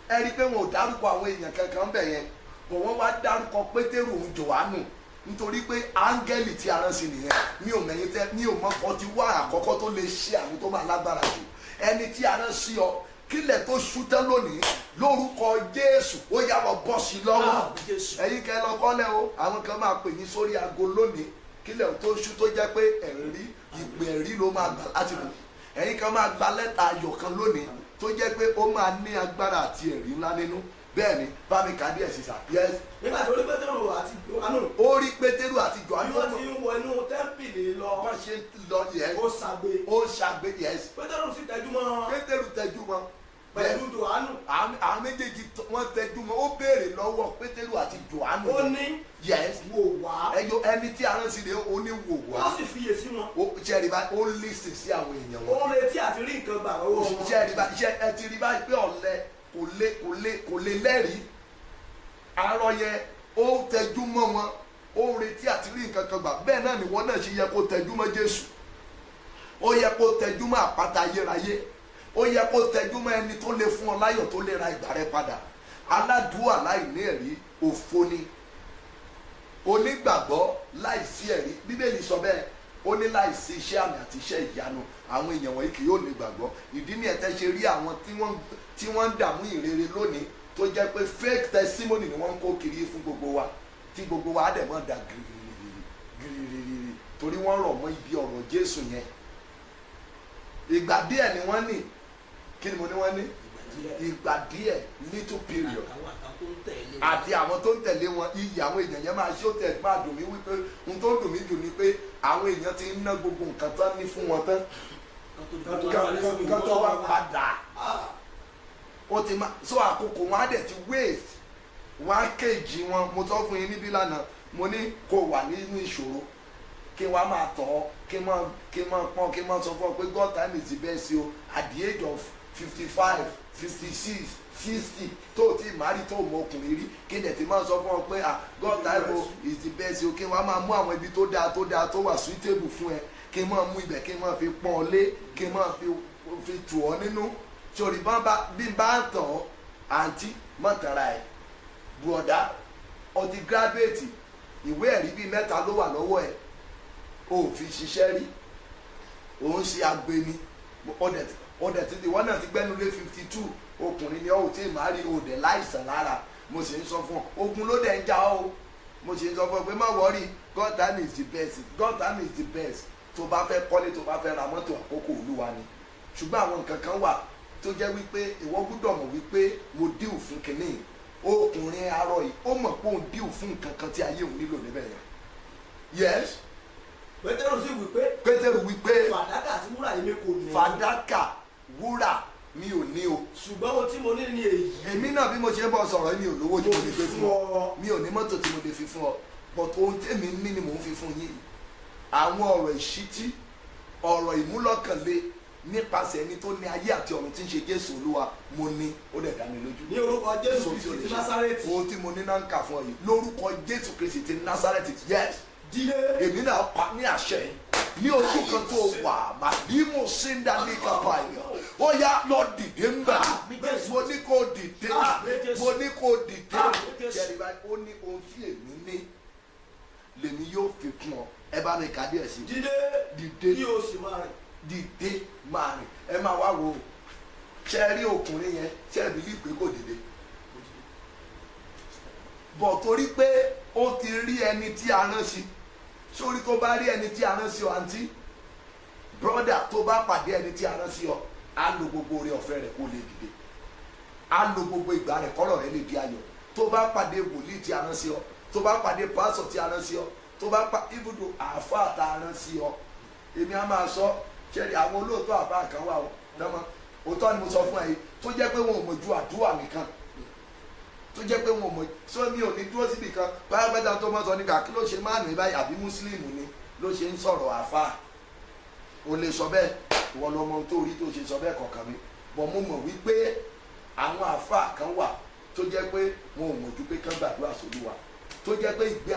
ẹ rí i pé wọn ò dárúkọ àwọn èèyàn kankan bẹ̀ yẹn bọ̀ wọ́n wá dárúkọ Pétérù òun Jòhánù nítorí pé áńgẹ́lì tí a rán sí nìyẹn mi ò mọ ọtí wá àkọ́kọ́ tó lè ṣe àwọn tó máa lágbára jù ẹni tí a rán sí ọ kílẹ̀ tó ṣú tán lónìí lórúkọ Jésù ó yá lọ bọ́ sí lọ́wọ́ ẹ̀yin kẹ́ lọ kọ́lẹ̀ o àwọn kan máa pè yín sórí aago lónìí kílẹ̀ tó ṣú tó jẹ́ pé ẹ̀rí ìpè ẹ̀rí ló máa gbà láti lò ẹ̀yin kan máa gba lẹ́tà ayọ̀ kan lónìí tó jẹ́ pé ó máa ní agbára àti ẹ̀rí ńlá nínú bẹ́ẹ̀ ni bá mi kà díẹ̀ sísà yes. nígbà tó rí Pétérù àti Jòhánù. ó rí Pétérù àti Jòhánù. bí wọ́n ti ń wọ inú tẹ́ḿpìlì lọ. wọ́n ṣe lọ yes. ó ṣàgbé yes. Pétérù sì tẹjú mọ́. Pétérù tẹjú mọ́. pẹ̀lú Jòhánù. àwọn méjèèjì wọ́n tẹjú mọ́ ó béèrè lọ́wọ́ Pétérù àti Jòhánù. ó ní. yes. wò wá. ẹni tí a rán sí ni ó ní wò wá. ó sì fiyè sí wọn. ó ṣẹ́ẹ̀rì báyìí ó lísì sí àwọn èèyàn wọn. ó retí àti rí nǹkan gbà lọ́wọ́ wọn. ṣẹ́ẹ̀rì báyìí ẹ ti rí báyìí pé ọ̀lẹ kò lè lẹ́rìí àárọ̀ yẹn ó tẹjú mọ́ wọn ó retí àti rí nǹkan kan gbà bẹ́ẹ̀ náà ni wọ́n náà ṣe yẹ kó tẹjú mọ́ Jésù ó yẹ kó tẹjú mọ́ àpáta ayérayé ó yẹ kó tẹjú mọ́ ẹni tó lè fún ọ láyọ̀ tó lè ra ìgbà rẹ padà aládùúà láìní ẹ̀rí òfo ni onígbàgbọ́ láìsí ẹ̀rí Bíbélì sọ bẹ́ẹ̀ ó ní láìsí iṣẹ́ àmì àti iṣẹ́ ìyanu àwọn èèyàn wọ̀nyí kì yóò ní gbàgbọ́ ìdí ni ẹ̀tẹ́ ṣe rí àwọn tí wọ́n ń dààmú ìrere lónìí tó jẹ́ pé fake testimony ni wọ́n ń kó kiri fún gbogbo wa tí gbogbo wa á dẹ̀ mọ́ da gírírí torí wọ́n rọ̀ mọ́ ibi ọ̀rọ̀ Jésù yẹn ìgbà díẹ̀ ni wọ́n ní kí ni mo ní wọ́n ní ìgbà díẹ̀ little period àti àwọn tó ń tẹ̀lé wọn iyì àwọn èèyàn yẹn máa ṣe ó tẹ̀ máa dùn mí wípé ohun tó ń dùn mí jù ni pé àwọn èèyàn ti ń ná gbogbo nǹkan tán ní fún wọn tán nǹkan tó wá padà ó ti máa so àkókò wọn á dẹ̀ ti waste wọn á kéèjì wọn mo sọ fún yín níbí lánàá mo ní kó wà nínú ìṣòro kí wọ́n máa tọ̀ ọ́ kí wọ́n pọ́n kí wọ́n sọ fún ọ pé God time is the best o at the age of 55 56 60 tó o ti máa rí tó o mọ ọkùnrin rí kí ni ẹ̀ ti máa sọ fún ọ pé God time is the best o kí wọ́n máa mú àwọn ibi tó dáa tó wà suitable fún ẹ kí wọ́n mú ibẹ̀ kí wọ́n fi pọ́n ọ lé kí wọ́n fi tù ọ́ nínú sori bí n bá tàn ọ́ àǹtí mọ̀tàrà ẹ̀ bùrọ̀dá ó ti gírádùétì ìwé ẹ̀rí bíi 3 ló wà lọ́wọ́ ẹ̀ o ò fi ṣiṣẹ́ rí o ń ṣe agbeni ọ̀dẹ̀ tí ìwọ náà ti gbẹ́nu lé 52 ọkùnrin ni ọ̀ tí ì máa rí òdẹ̀ láìsàn lára mo sì ń sọ fún ọ ogun ló dẹ̀ ń já ọ́ mo sì ń sọ fún ọ pé má wọ́rí God time is the best God time is the best tó bá fẹ́ kọ́lé tó bá fẹ́ ra mọ́tò àkókò Olúwa ni ṣùgbọ́n àwọn nǹkan kan wà tó jẹ́ wípé ìwọ gbọ́dọ̀ mọ̀ wípé mo díù fún kínní ọkùnrin arọ yìí ó mọ̀ pé òun díù fún nǹkan kan tí ayé òun nílò níbẹ̀ yẹn. yes. Pétérù sì wípé. Pétérù wípé. fàdákà àti wúrà èmi kò ní. fàdákà wúrà mi ò ní o. ṣùgbọ́n ohun tí mo ní ni èyí. èmi náà bí mo ṣe ń bọ̀ sọ̀rọ̀ mi ò lówó tí mo lè fi fún ọ, mi ò ní mọ́tò tí mo lè fi fún ọ, but ohun tèmi ní ni mò ń fi fún yín. àwọn ọ̀rọ̀ ìṣítí, ọ̀rọ̀ ìmúlọ́kànlé nípasẹ̀ ẹni tó ní ayé àti ọ̀run tí ń ṣe Jésù Olúwa mo ní, ó dẹ̀ dá mi lójú. ní orúkọ Jésù Kristi ti Násárẹ́tì. ohun tí mo ní náà ń kà fún ọ yìí lórúkọ Jésù Kristi ti Násárẹ́tì, yes. dìde. èmi náà pa ní àṣẹ ní ojú kan tó wà màdìmọ̀ síndà ní kápá yẹn ó yá lọ dìde ń bà mo ní kó dìde mo ní kó dìde jẹrìbá ó ní ohun tí èmi ní lèmi yóò fi kún ọ ẹ bá mi kà díẹ̀ sí i. dìde kí o sì máa rìn. dìde máa rìn ẹ máa wá wo ṣe rí ọkùnrin yẹn ṣe é bìlí pé kò dìde bọ̀ torí pé ó ti rí ẹni tí a rán sí sórí tó bá rí ẹni tí a rán sí ọ àǹtí brọ́dà tó bá pàdé ẹni tí a rán sí ọ á lo gbogbo oore ọ̀fẹ́ rẹ̀ kó lè dìde á lo gbogbo ìgbà rẹ̀ kọ́rọ̀ rẹ̀ lè di ayọ̀ tó bá pàdé wòlíì tí a rán sí ọ tó bá pàdé pásọ̀ tí a rán sí ọ tó bá pa ibùdó àáfàá tá a rán sí ọ èmi á máa sọ ṣẹ́ni àwọn olóòótọ́ àbá kan wà ó dámọ́ òótọ́ ni mo sọ fún ẹ yìí tó jẹ́ pé wọn ò mọ̀ ju àdúrà nìkan tó jẹ́ pé wọn ò mọ̀ sọ mi ò ní dúró síbi kan báyọ̀ pẹ́ta tó mọ̀ sọ nígbà kí ló ṣe máa nù báyìí àbí mùsùlùmí ni ló ṣe ń sọ̀rọ̀ àáfàá o lè sọ bẹ́ẹ̀ ìwọ lọmọ tó rí tó ṣe sọ bẹ́ẹ̀ kọ̀ọ̀kan mi bọ̀ mo mọ̀ wípé àwọn àáfàá kan wà tó jẹ́ pé wọn ò mọ̀ ju pé kán gbàdúrà sóluwa tó jẹ́ pé ìgbé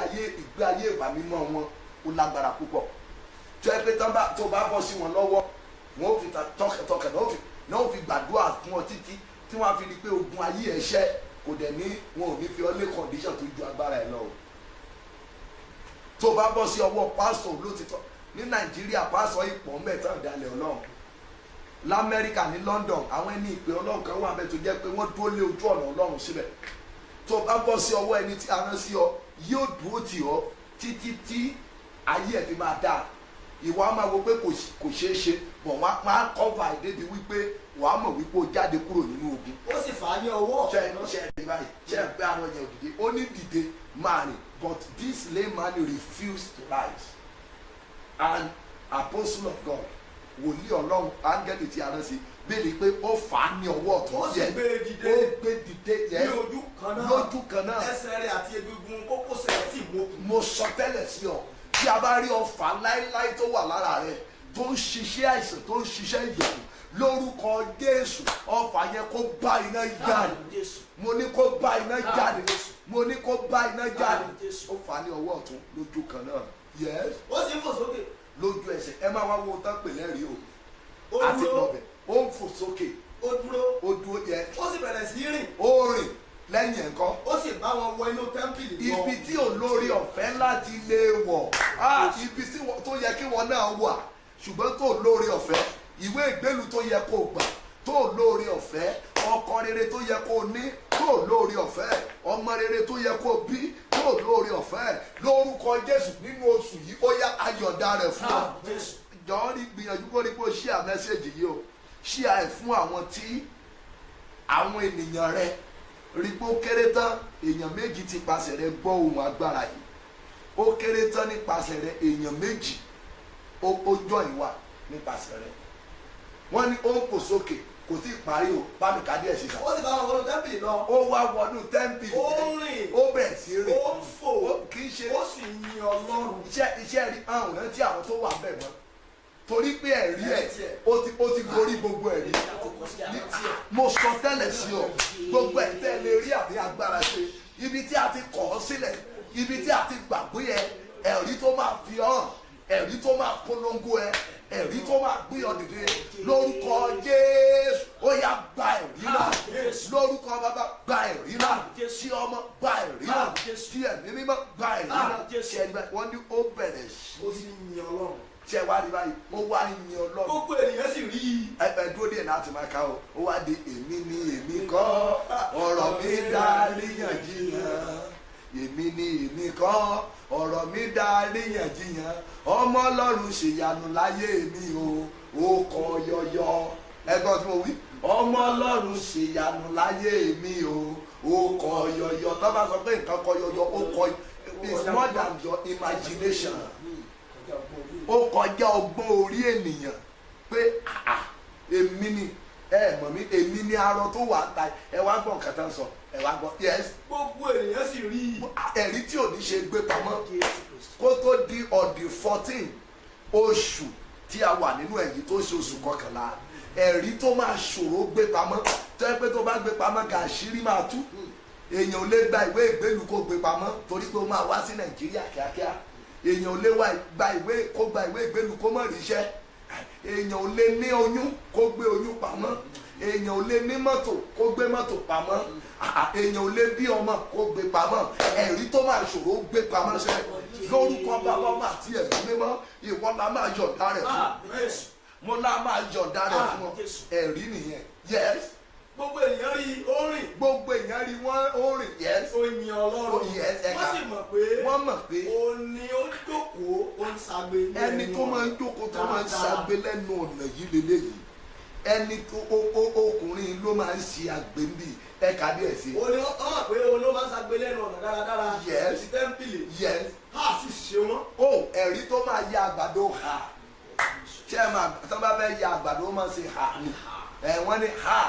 ayé ìwà mímọ́ wọn ó lágbára púpọ̀ tó yẹ pé tó bá bọ́ sí wọn lọ́wọ́ wọn ò fi tọkàntọkàn náà ò fi gbàdúrà fún ọ títí tí wọ́n á fi rí pé ogun ayé ẹ̀ ṣẹ́ kò dẹ̀ ní wọn ò ní fi ọ lé condition tó ju agbára ẹ̀ lọ o tó bá bọ́ sí ọwọ́ pásítọ̀ lótìtọ́ ní Nàìjíríà pásítọ̀ ipò mẹ́ta ìdálẹ̀ Ọlọ́run l'Amẹ́ríkà ní London àwọn ẹni ìpè Ọlọ́run kan wà bẹ́ẹ̀ tó jẹ́ pé wọ́n dúró lé ojú ọ̀nà Ọlọ́run síbẹ̀ tó bá bọ́ sí ọwọ́ ẹni tí a rán sí ọ yóò dúró tì ọ títí tí ayé ẹ̀ fi máa dáa ìwà á máa wo pé kò ṣeé ṣe bọ̀ wọ́n á kọ́va ìdébi wípé wàá mọ̀ wípé ó jáde kúrò nínú ogun. ó sì fà á ní ọwọ́. ṣe é báyìí ṣe é pé àwọn èèyàn òdìdí ó ní dìde máa rìn but this layman refused to rise and apostle of God wòlíì Ọlọ́run áńgẹ́lì tí a rán sí bẹ́ẹ̀ni pé ó fà á ní ọwọ́ ọ̀tún ó sì gbé dìde ó gbé dìde yẹ ní ojú kan náà ẹsẹ̀ rẹ̀ àti egungun kókósẹ̀ rẹ̀ sì mókun. mo sọ tẹ́lẹ̀ sí ọ tí a bá rí ọfà láíláí tó wà lára rẹ tó ń ṣiṣẹ́ àìsàn tó ń ṣiṣẹ́ ìgbèkùn lórúkọ Jésù ọfà yẹn kó bá iná jáde mo ní kó bá iná jáde mo ní kó bá iná jáde ó fà ní ọwọ́ ọ̀tún lójú kan náà yes ó sì ń fò sókè lójú ẹsẹ̀ ẹ máa wá wo tán pè lẹ́rìí o ó àti dúró lọ́bẹ̀ ó ń fò sókè ó dúró yẹ ó sì bẹ̀rẹ̀ sí rìn ó rìn lẹ́yìn ẹ̀kọ́ ó sì bá wọn wọ inú tẹ́ḿpìlì lọ. ibi tí olórí ọ̀fẹ́ láti lè wọ̀ ibi tó yẹ kí wọn náà wà ṣùgbọ́n tó lórí ọ̀fẹ́ ìwé ìgbélú tó yẹ kó gbà tó lórí ọ̀fẹ́ ọkọ rere tó yẹ kó ní tó lórí ọ̀fẹ́ ọmọ rere tó yẹ kó bí tó lórí ọ̀fẹ́ lórúkọ Jésù nínú oṣù yìí ó yá ayọ̀dá rẹ̀ fún ọ jọ̀ọ́ rí gbìyànjú kó rí pé ó ṣíà mẹ́sẹ̀gì yìí o ṣíà ẹ̀ fún àwọn tí àwọn ènìyàn rẹ̀ rí pé ó kéré tán èèyàn méjì ti pasẹ̀ rẹ̀ gbọ́ ohun agbára yìí ó kéré tán nípasẹ̀ rẹ̀ èèyàn méjì ó jọ ìwà nípasẹ̀ rẹ̀ wọ́n ní ó ń pò sókè kò tí ì parí o bá mi kàdí ẹ̀ sí sàn. ó sì bá wọn wọnú tẹ́ḿpìlì lọ. ó wá wọnú tẹ́ḿpìlì ó rìn ó bẹ̀rẹ̀ sí rìn ó ń fò kì í ṣe ó sì yin Ọlọ́run. iṣẹ́ rí àwọn rántí àwọn tó wà bẹ̀ mọ́ torí pé ẹ̀rí ẹ̀ ó ti gorí gbogbo ẹ̀rí mo sọ tẹ́lẹ̀ sí ọ gbogbo ẹ̀ tẹ́ lè rí àbí agbára ṣe ibi tí a ti kọ̀ ọ́ sílẹ̀ ibi tí a ti gbàgbé ẹ ẹ̀rí tó máa fi hàn ẹ̀rí tó máa polongo ẹ ẹ̀rí tó máa gbé ọ dìde lórúkọ Jésù ó yá gba ẹ̀rí náà lórúkọ bàbá gba ẹ̀rí náà tí ọmọ gba ẹ̀rí náà tí ẹ̀mí mímọ́ gba ẹ̀rí náà tí ẹ̀rí báyìí wọ́n ní ó bẹ̀rẹ̀ sí ó sì yin Ọlọ́run. tí ẹ wá rí báyìí ó wá yin Ọlọ́run. gbogbo ènìyàn sì rí i. ẹ dúró díẹ̀ láti máa ká o ó wá di èmi ni èmi kọ́ ọ̀rọ̀ mi dá níyànjiyàn èmi ni èmi kọ́ ọ̀rọ̀ mi dá níyànjiyàn ọmọ Ọlọ́run ṣèyanu láyé mi ó kọ yọyọ ẹgbọ́n tí mo wí ọmọ Ọlọ́run ṣèyanu láyé mi ó kọ yọyọ tó bá sọ pé nǹkan kọ yọyọ ó kọ it's more than your imagination ó kọjá ọgbọ́n orí ènìyàn pé èmi ni ẹ mọ̀ mí èmi ní arọ tó wà ta ẹ wá gbọ́ nǹkan tán sọ ẹ wá gbọ́ yes gbogbo ènìyàn sì rí i. ẹ̀rí tí ò ní ṣe gbé pamọ́ kó tó di on the 14 oṣù tí a wà nínú èyí tó ṣe oṣù kọkànlá ẹ̀rí tó máa ṣòro gbé pamọ́ tó yẹ pé tó bá gbé pamọ́ kà àṣírí máa tú èèyàn ò lè gba ìwé ìgbélú kó gbé pamọ́ torí pé ó máa wá sí Nàìjíríà kíákíá èèyàn ò lè gba ìwé ìgbélú kó mọ̀ ríṣẹ́ èèyàn ò lè ní oyún kó gbé oyún pamọ́ èèyàn ò lè ní mọ́tò kó gbé mọ́tò pamọ́ èèyàn ò lè bí ọmọ kó gbé pamọ́ ẹ̀rí tó máa ṣòro gbé pamọ́ sẹ́ lórúkọ bàbá ọmọ àti ẹ̀mí mímọ́ ìwọ la máa yọ̀ǹda rẹ̀ fún mo la máa yọ̀ǹda rẹ̀ fún ọ ẹ̀rí nìyẹn yes gbogbo ènìyàn rí i ó rìn. gbogbo èèyàn rí wọn ó rìn yes ó yin Ọlọ́run. yes ẹ̀ka wọ́n sì mọ̀ pé wọ́n mọ̀ pé ó ní ó jókòó ó ń ṣagbe. ẹni tó máa ń jókòó tó máa ń ṣagbe lẹ́nu ọ̀nà yìí lélẹ́yìí ẹni tó ọkùnrin ló máa ń ṣe àgbẹ̀mbì ẹ̀ka díẹ̀ sí. ó ní wọ́n mọ̀ pé òun ló máa ń ṣagbe lẹ́nu ọ̀nà dáradára. yes sí tẹ́ḿpìlì. yes ha sì ṣe wọ́n. ó ẹ̀rí tó máa ya àgbàdo ha ṣé ẹ máa tó bá fẹ́ ya àgbàdo ó máa ṣe ha wọ́n ní ha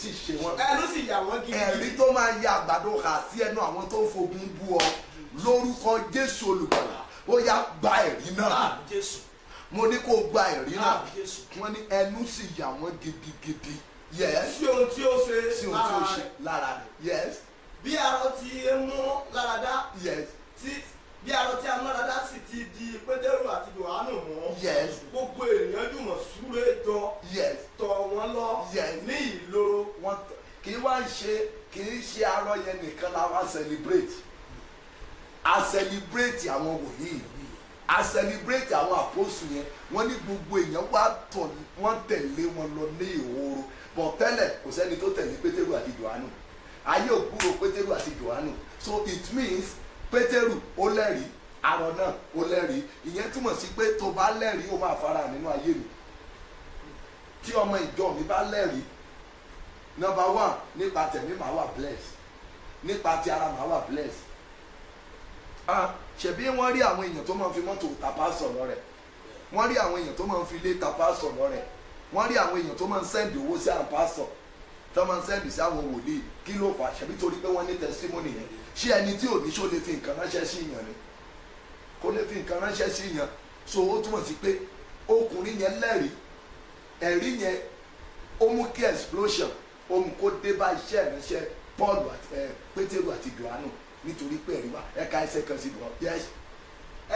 sì ṣe wọ́n. ẹnu sì yà wọ́n gidi. ẹ̀rí tó máa ya àgbàdo hà sí ẹnu àwọn tó ń fogun bú ọ lórúkọ Jésù olùgbàlà ó yá gba ẹ̀rí náà mo ní kó gba ẹ̀rí náà wọ́n ní ẹnu sì yà wọ́n gidigidi yes sí ohun tí ó ṣe sí ohun tí ó ṣe lára rẹ̀ yes bí arọ ti mú lára dá yes bí arọ tí a mú lára dá sì ti di Pétérù àti Jòhánù mọ́ yes gbogbo ènìyàn jùmọ̀ súré jọ yes tọ̀ wọ́n lọ yes ní ìloro. wọ́n kì í ṣe arọ yẹn nìkan la wá celebrate a celebrate àwọn wòlíì a celebrate àwọn àpòsù yẹn wọ́n ní gbogbo èèyàn wá tọ̀ wọ́n tẹ̀lé wọn lọ ní ìhòòrò bọ̀ tẹ́lẹ̀ kò sẹ́ni tó tẹ̀lé Pétérù àti Jòhánù ayé òkúrò Pétérù àti Jòhánù so it means Pétérù ó lẹ́rìí arọ náà ó lẹ́rìí ìyẹn túmọ̀ sí pé tó bá lẹ́rìí ó máa fara nínú ayé mi tí ọmọ ìjọ mi bá lẹ́rìí number one nípa tẹ̀mí màá wà bless nípa ti ara màá wà bless ṣebí wọ́n rí àwọn èèyàn tó máa ń fi mọ́tò tàpá sọ̀rọ̀ rẹ̀ wọ́n rí àwọn èèyàn tó máa ń fi ilé tàpá sọ̀rọ̀ rẹ̀ wọ́n rí àwọn èèyàn tó máa ń sẹ́ndì owó sí àwọn pásọ̀ tó máa ń sẹ́ndì sí àwọn wòlíì kí ló fà ṣebí torí pé wọ́n ní testimony yẹn ṣé ẹni tí ò ní ṣó lè fi nǹkan ránṣẹ́ sí ìyàn ni kó lè fi nǹkan ránṣẹ́ sí ìyàn so ó túmọ̀ sí pé ọkùnrin yẹn lẹ́rìí ẹ̀rí yẹn ó mú kí explosion ó mú kó dé bá iṣẹ́ ìránṣẹ́ Paul àti Pétérù àti Jòhánù nítorí pé ẹ̀rí wa ẹ̀ka ẹsẹ̀ kan sí bọ̀ yes.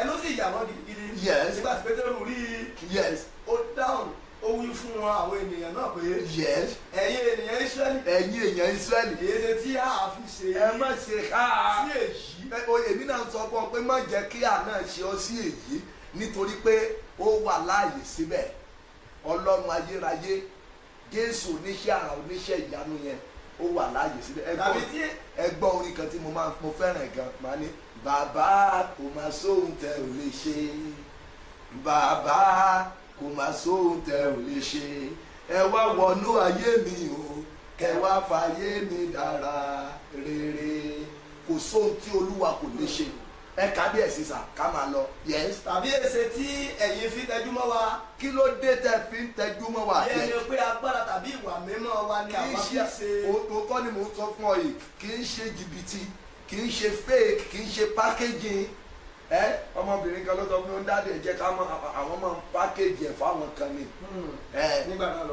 ẹnu sì yà wọ́n gidigidi. yes. nígbà tí Pétérù rí i. yes. ó dáhùn ó wí fún wọn àwọn ènìyàn náà pé. yes. ẹ̀yin ènìyàn Ísírẹ́lì. ẹ̀yin èèyàn Ísírẹ́lì. èyí tí a fi ṣe. ẹ má ṣe ká. sí èyí. èmi náà sọ fún ọ pé má jẹ́ kí àná ṣe ọ sí èyí nítorí pé ó wà láàyè síbẹ̀ Ọlọ́run ayérayé Jésù oníṣẹ́ àrà oníṣẹ́ ìyanu yẹn ó wà láàyè síbẹ̀ ẹ gbọ́ orin kan tí mo fẹ́ràn gan máa ní bàbá kò máa sóhun tẹ ò lè ṣe bàbá kò máa sóhun tẹ ò lè ṣe ẹ wá wọnú ayé mi o kẹ wá fàyè mi dára rere kò sóhun tí Olúwa kò lè ṣe ẹ kábíyèsí sà ká máa lọ yes. tàbí èsè tí ẹ̀yin fi tẹjú mọ́ wa. kí ló dé tẹ fi ń tẹjú mọ́ wa. bí ẹni pé agbára tàbí ìwà mímọ́ wa ni àwa fi ṣe. òótọ́ ni mò ń sọ fún ọ yìí kì í ṣe jìbìtì kì í ṣe fake kì í ṣe packaging ọmọbìnrin kan ló sọ fún mi ó ń dáadé jẹ́ ká mọ àwọn máa ń package ẹ̀ fáwọn kan ni.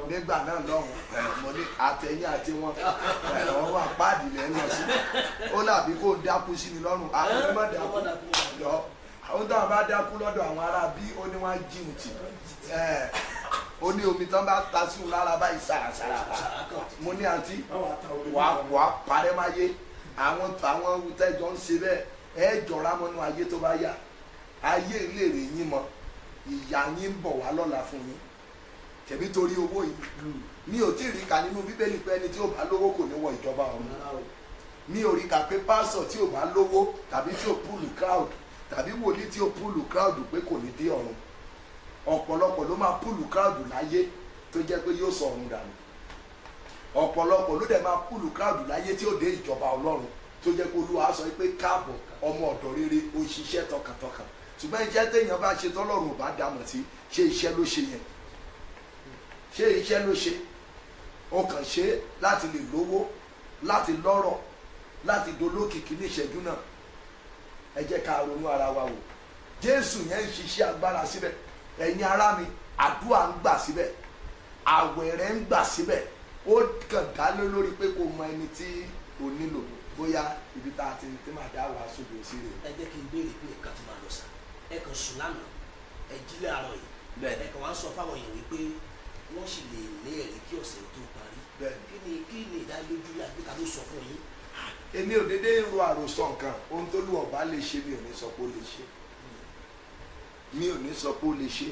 nígbà náà lọ́hùn mo ní àtẹ̀yìn àti wọn wọ́n wà páàdì lẹ́nu ọ̀sìn ó làbí kó dákú sí mi lọ́rùn àwọn onímọ̀ dákú lọ àwọn táwọn bá dákú lọ́dọ̀ àwọn ará bí ó ní wọ́n á jíun tì ó ní omi tán bá ta sí òun lára báyìí sàràsàrà mo ní àǹtí wàá parẹ́ máa yé àwọn tẹ́jọ́ ń ṣe bẹ́ẹ̀ ẹ jọra mọ́nú ayé tó bá yà ayé ìlérè yín mọ́ ìyá yín ń bọ̀ wá lọ́la fún yín tẹ̀bí torí owó yìí mi ò tí ì rí ka nínú bíbélì pé ẹni tí ò bá lówó kò ní wọ ìjọba ọ̀run mi ò rí ka pé pásọ̀ tí ò bá lówó tàbí tí ò púlù crowd tàbí wòlíì tí ò púlù crowd pé kò ní dé ọ̀run ọ̀pọ̀lọpọ̀ ló máa púlù crowd láyé tó jẹ́ pé yóò sọ ọ̀run dànù ọ̀pọ̀lọpọ̀ ló dẹ̀ máa púlù crowd láyé tí ó dé ìjọba ọlọ́run tó jẹ́ pé Olúwa sọ pé káàbọ̀ ọmọ ọ̀dọ̀ rere ó ṣiṣẹ́ tọkàntọkàn ṣùgbọ́n iṣẹ́ téèyàn bá ṣe tọ́lọ́run ò bá dámọ̀ sí ṣé iṣẹ́ ló ṣe yẹn ṣé iṣẹ́ ló ṣe o kàn ṣe láti lè lówó, láti lọ́rọ̀, láti dolókìkí ní ìṣẹ́jú náà. Ẹ jẹ́ ká ronú ara wa wò. Jésù yẹn ń ṣiṣẹ́ agbára síbẹ̀. Ẹ̀yin ará mi, àdúrà ń gbà síbẹ̀, àwẹ̀ rẹ̀ ń gbà síbẹ̀. Ó kàn dá lé lórí pé kò mọ ẹni tí o nílò, bóyá ibi tá a ti máa dá wa sódò sí rè. Ẹ jẹ́ kí n béèrè pé ẹ̀ka tó máa lọ sá. Ẹ kàn sùn lánàá, ẹ jí láàárọ̀ yìí. Bẹ́ẹ̀ni. Ẹ kàn wá sọ fáwọn èèyàn wípé wọ́n sì lè ní ẹ̀rí kí ọ̀sẹ̀ tó parí. Bẹ́ẹ̀ni. Kí ni ìdánilójú yà pé ká ló sọ fún yín? Èmi ò dédé ro àròsọ nǹkan, ohun tó lù ọ̀bá lè ṣe mi ò ní sọ pé ó lè ṣe. Mi ò ní sọ pé ó lè ṣe.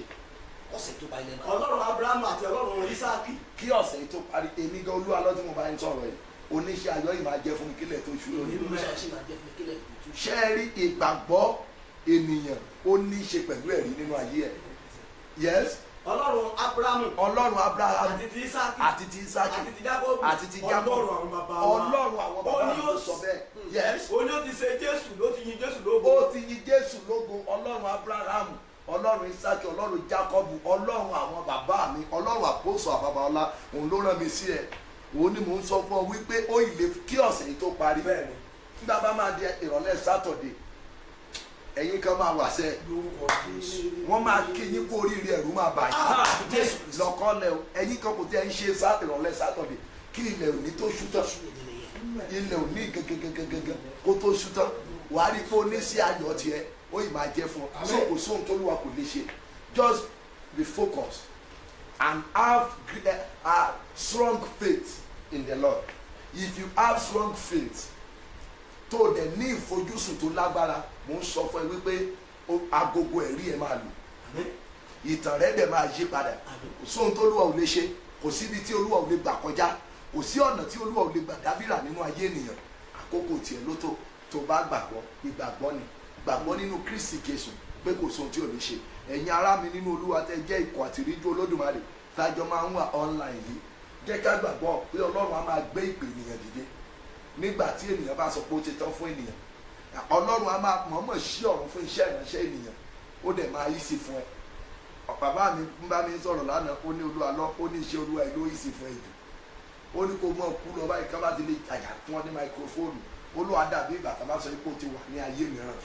Ọ̀sẹ̀ tó parí lẹ́nu. Ọlọ́run Abrahamu àti Ọlọ́run Ísáàkì. Kí ọ̀sẹ̀ yìí tó parí, èmi gan Olúwa lọ́dún tí mo bá ń sọ̀rọ̀ yìí, oníṣẹ́ ayọ̀ yìí máa jẹ́ fún mi kílẹ̀ tó ṣú lónìí. Nínú iṣẹ́ ṣì máa jẹ́ fún mi kílẹ̀ tó Ṣé ẹ rí ìgbàgbọ́ ènìyàn ó ní í ṣe pẹ̀lú ẹ̀rí nínú ayé ẹ̀? Yes. Ọlọ́run Abrahamu Ọlọ́run Abraham àti ti Ísáàkì àti ti Isaki àti ti Jákọ́bù àti ti Jákọ́bù. Ọlọ́run àwọn bàbá wa. Ọlọ́run àwọn bàbá mi ló sọ bẹ́ẹ̀. Yes. ó ní ó ti ṣe Jésù ló ti yin Jésù lógo. Ó ti yin Jésù lógo. Ọlọ́run Abraham, Ọlọ́run Isaki, Ọlọ́run Jákọ́bù, Ọlọ́run àwọn bàbá mi, Ọlọ́run àpòsò àbàbàọlá, òun ló rán mi sí ẹ. Òun ni mò ń sọ fún ọ wípé ó ìlè kí ọ̀sẹ̀ yìí tó parí. Bẹ́ẹ̀ni. Nígbà bá máa di ìrọ̀lẹ́ Sátọ̀dé, ẹ̀yin kan máa wà sẹ́ẹ̀. Lórúkọ Jésù. Wọ́n máa kí yín kó oríire ẹ̀rú máa bà yín. Jésù Lọ́kọ́lẹ̀ o, ẹ̀yin kan kò tẹ́ ń ṣe ìrọ̀lẹ́ Sátọ̀dé kí ilẹ̀ òní tó ṣú tán. Ilẹ̀ òní gẹ́gẹ́gẹ́gẹ́gẹ́ kó tó ṣú tán. Wàá rí pé ó ní sí ayọ̀ tiẹ̀, ó ì máa jẹ́ fún ọ. So kò sóhun tó lùwà kò lè ṣe. Just be focused and have strong faith in the Lord. If you have strong faith, tó dẹ̀ ní ìfojúsùn tó lágbára, mo ń sọ fún ẹ wípé agogo ẹ̀rí ẹ máa lù. Ìtàn rẹ dẹ̀ máa yí padà. Kò sóhun tó Olúwa ò lè ṣe, kò síbi tí Olúwa ò lè gbà kọjá, kò sí ọ̀nà tí Olúwa ò lè gbà dábìrà nínú ayé ènìyàn. Àkókò tiẹ̀ ló tó bá gbàgbọ́, ìgbàgbọ́ ni. Gbàgbọ́ nínú Kristi Jésù pé kò sóhun tí ò lè ṣe. Ẹ̀yin ará mi nínú Olúwa tẹ́ jẹ́ ikọ̀ àtìríjú Olódùmarè tájọ máa ń wà online yìí. Jẹ́ ká gbàgbọ́ pé Ọlọ́run á máa gbé ìpè ènìyàn dìde. Nígbà tí ènìyàn bá sọ pé ó ti tán fún ènìyàn, Ọlọ́run á máa mọ̀ọ́mọ̀ ṣí ọ̀run fún iṣẹ́ ìránṣẹ́ ènìyàn, ó dẹ̀ máa yí sí fún ẹ. Bàbá mi ń bá mi sọ̀rọ̀ lánàá, ó ní Olúwa lọ, ó ní iṣẹ́ Olúwa ló yí sí fún ẹ̀jù. Ó ní kó mọ̀ kú lọ báyìí ká bá ti lè jàjà fún ọ ní máikrófóònù. Olúwa dàbí ìgbà tá a bá sọ pé ó ti wà ní ayé mìíràn.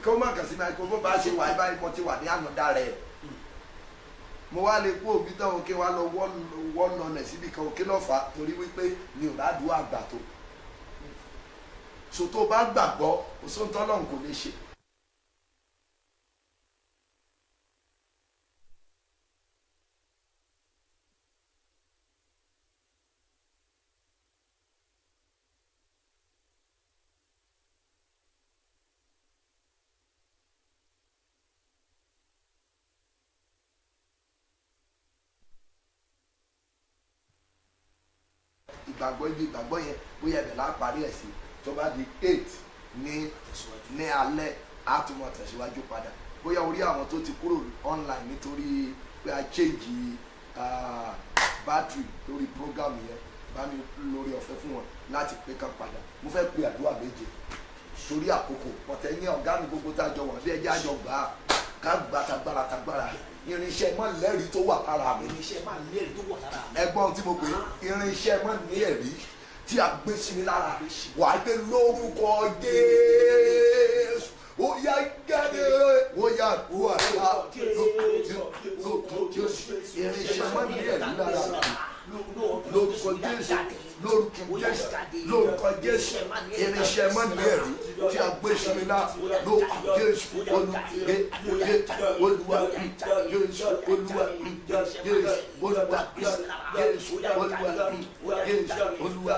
Kó má kàn sí máikrófóònù bá ṣe wà báyìí mo ti wà ní ànádà rẹ̀. Mo wá lè kó òbí tán òkè wá lọ wọ́n lọlẹ̀ síbi kan òkè lọ́fà torí wípé mi ò ládùúgbò àgbà tó. So tó bá gbàgbọ́ kò sóhun tọ́lọ́run kò lè ṣe. Ìgbàgbọ́ ibi ìgbàgbọ́ yẹn bóyá ẹ̀bẹ̀ láà parí ẹ̀ sí tó bá di 8 ní alẹ́ á tún mọ̀ tẹ̀síwájú padà. Bóyá orí àwọn tó ti kúrò online nítorí pé a change battery lórí program yẹn bá mi lórí ọ̀fẹ́ fún wọn láti pé ká padà. Mo fẹ́ pe àdúrà méje torí àkókò ọ̀tẹ̀ ní ọ̀gá mi gbogbo tá a jọ wà bí ẹjẹ́ àjọ gbà á ká gbà tagbára irinṣẹ́ mọ́ lẹ́rìí tó wà lára mi. Irinṣẹ́ máa ní ẹ̀rí tó wà lára mi. Ẹgbọ́n tí mo pè é irinṣẹ́ mọ́ ní ẹ̀rí tí a gbé sí mi lára wà á gbé lórúkọ Jésù ó yá jáde ó yá àdúrà lórúkọ Jésù irinṣẹ́ mọ́ ní ẹ̀rí lára mi lórúkọ Jésù lórúkọ Jésù irinṣẹ́ mọ́ ní ẹ̀rí tí a gbé sí mi lára lórúkọ Jésù Olúwa Jésù Olúwa Jésù Olúwa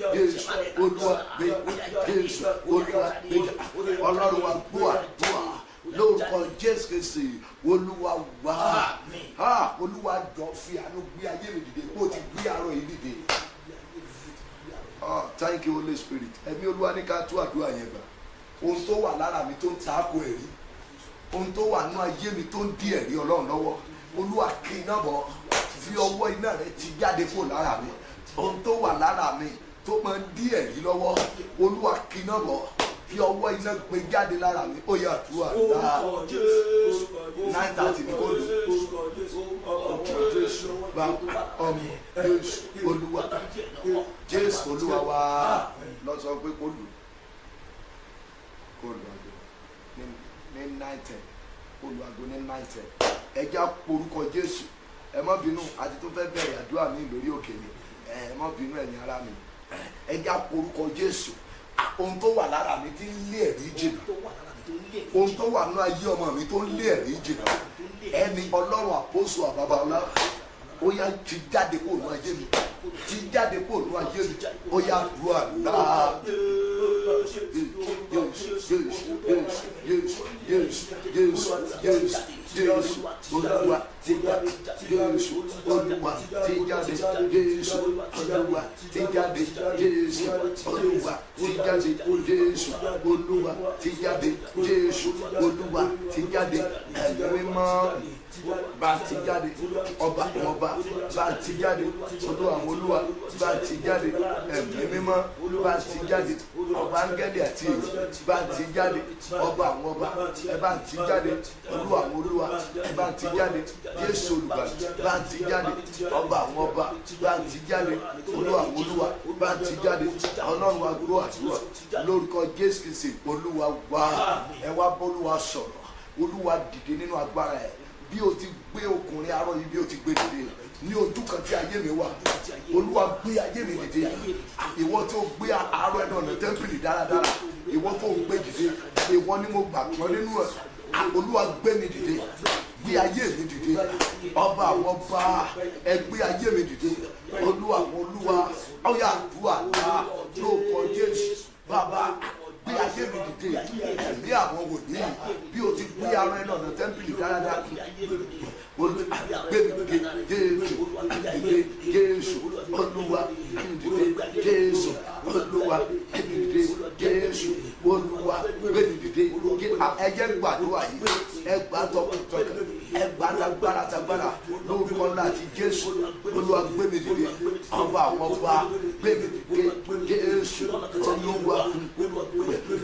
Jésù Olúwa Jésù Olúwa Ọlọ́run wa gbọ́ àdúrà lórúkọ Jésù Kristi Olúwa wá Olúwa jọ fi àánú gbé ayé mi dìde kó o ti gbé àárọ̀ yìí dìde. Thank you Holy Spirit. Ẹ̀mí Olúwa ní ká tú àdúrà yẹn gbà. Ohun tó wà lára mi tó ń tako ẹ̀rí, ohun tó wà nínú ayé mi tó ń dí ẹ̀rí Ọlọ́run lọ́wọ́, Olúwa kí iná bọ̀, fi ọwọ́ iná rẹ ti jáde kúrò lára mi. Ohun tó wà lára mi tó máa ń dí ẹ̀rí lọ́wọ́, Olúwa kí iná bọ̀, fi ọwọ́ iná gbé jáde lára mi ó yà tú àdá 9:30 ní kò lù Jésù bàbá ọmọ Jésù Olúwa Jésù Olúwa wa lọ sọ pé kò lù ní 9:10 olùwàgò ní 9:10 ẹjá porúkọ Jésù ẹ má bínú àti tó fẹ́ bẹ̀rẹ̀ àdúrà mi lórí òkèlè ẹ má bínú ẹ̀yin ará mi ẹjá porúkọ Jésù ohun tó wà lára mi tí ń lé ẹ̀rí jìnnà ohun tó wà nínú ayé ọmọ mi tó ń lé ẹ̀rí jìnnà ẹni Ọlọ́run àpòsù àbábáọlá ó yá ti jáde kó nínú ayé mi ti jáde kó nínú ayé mi ó yá dùn àná. Jésù Olúwa ti jáde Jésù Olúwa ti jáde Jésù Olúwa ti jáde Jésù Olúwa ti jáde Jésù Olúwa ti jáde Jésù Olúwa ti jáde ẹ̀mí mímọ́ bá ti jáde ọba ọba bá ti jáde Olúwa Olúwa bá ti jáde ẹ̀mí mímọ́ bá ti jáde ọba áńgẹ́lì àti èyí bá ti jáde ọba àwọn ọba ẹ bá ti jáde Olúwa Olúwa ẹ bá ti jáde Jésù olùgbàlà bá ti jáde ọba àwọn ọba bá ti jáde Olúwa Olúwa bá ti jáde Ọlọ́run wa gbọ́ àdúrà lórúkọ Jésù Kristi Olúwa wá ẹ wá bọ́lúwa sọ̀rọ̀ Olúwa dìde nínú agbára ẹ bí o ti gbé ọkùnrin arọ yìí bí o ti gbé dìde ní ojú kan tí ayé mi wà Olúwa gbé ayé mi dìde ìwọ tó gbé arọ ẹnu ọ̀nà tẹ́ḿpìlì dáradára ìwọ tó gbé dìde ìwọ ni mo gbàgbọ́ nínú ẹ̀ Olúwa gbé mi dìde gbé ayé mi dìde ọba àwọn ọba ẹ gbé ayé mi dìde Olúwa Olúwa ọyà àdúrà lórúkọ Jésù bàbá gbé ayé mi dìde ẹ̀mí àwọn wòlíì bí o ti gbé ara ẹ̀ lọ́nà tẹ́ḿpìlì dáradára gbé mi dìde Jésù Olúwa dìde Jésù Olúwa dìde Jésù Olúwa gbé mi dìde ẹjẹ gbàdúrà yìí ẹgbà tọkàntọkàn ẹgbà tagbára lórúkọ ńlá àti Jésù Olúwa gbé mi dìde ọba àwọn ọba gbé mi dìde Jésù Olúwa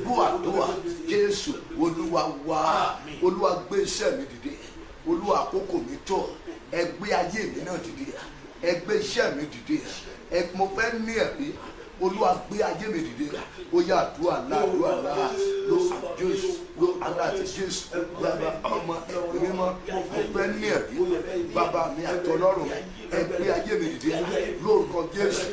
gbọ́ àdúrà Jésù Olúwa wá Olúwa gbé iṣẹ́ mi dìde Olúwa àkókò mi tó ẹ gbé ayé mi náà dìde ẹ gbé iṣẹ́ mi dìde mo fẹ́ ní ẹ̀rí Olúwa gbé ayé mi dìde ó yá àdúrà láàdúrà láà ló Jésù ló aláàtì Jésù bàbá ọmọ ẹ̀mí mímọ́ mo fẹ́ ní ẹ̀rí bàbá mi àti Ọlọ́run ẹ gbé ayé mi dìde lórúkọ Jésù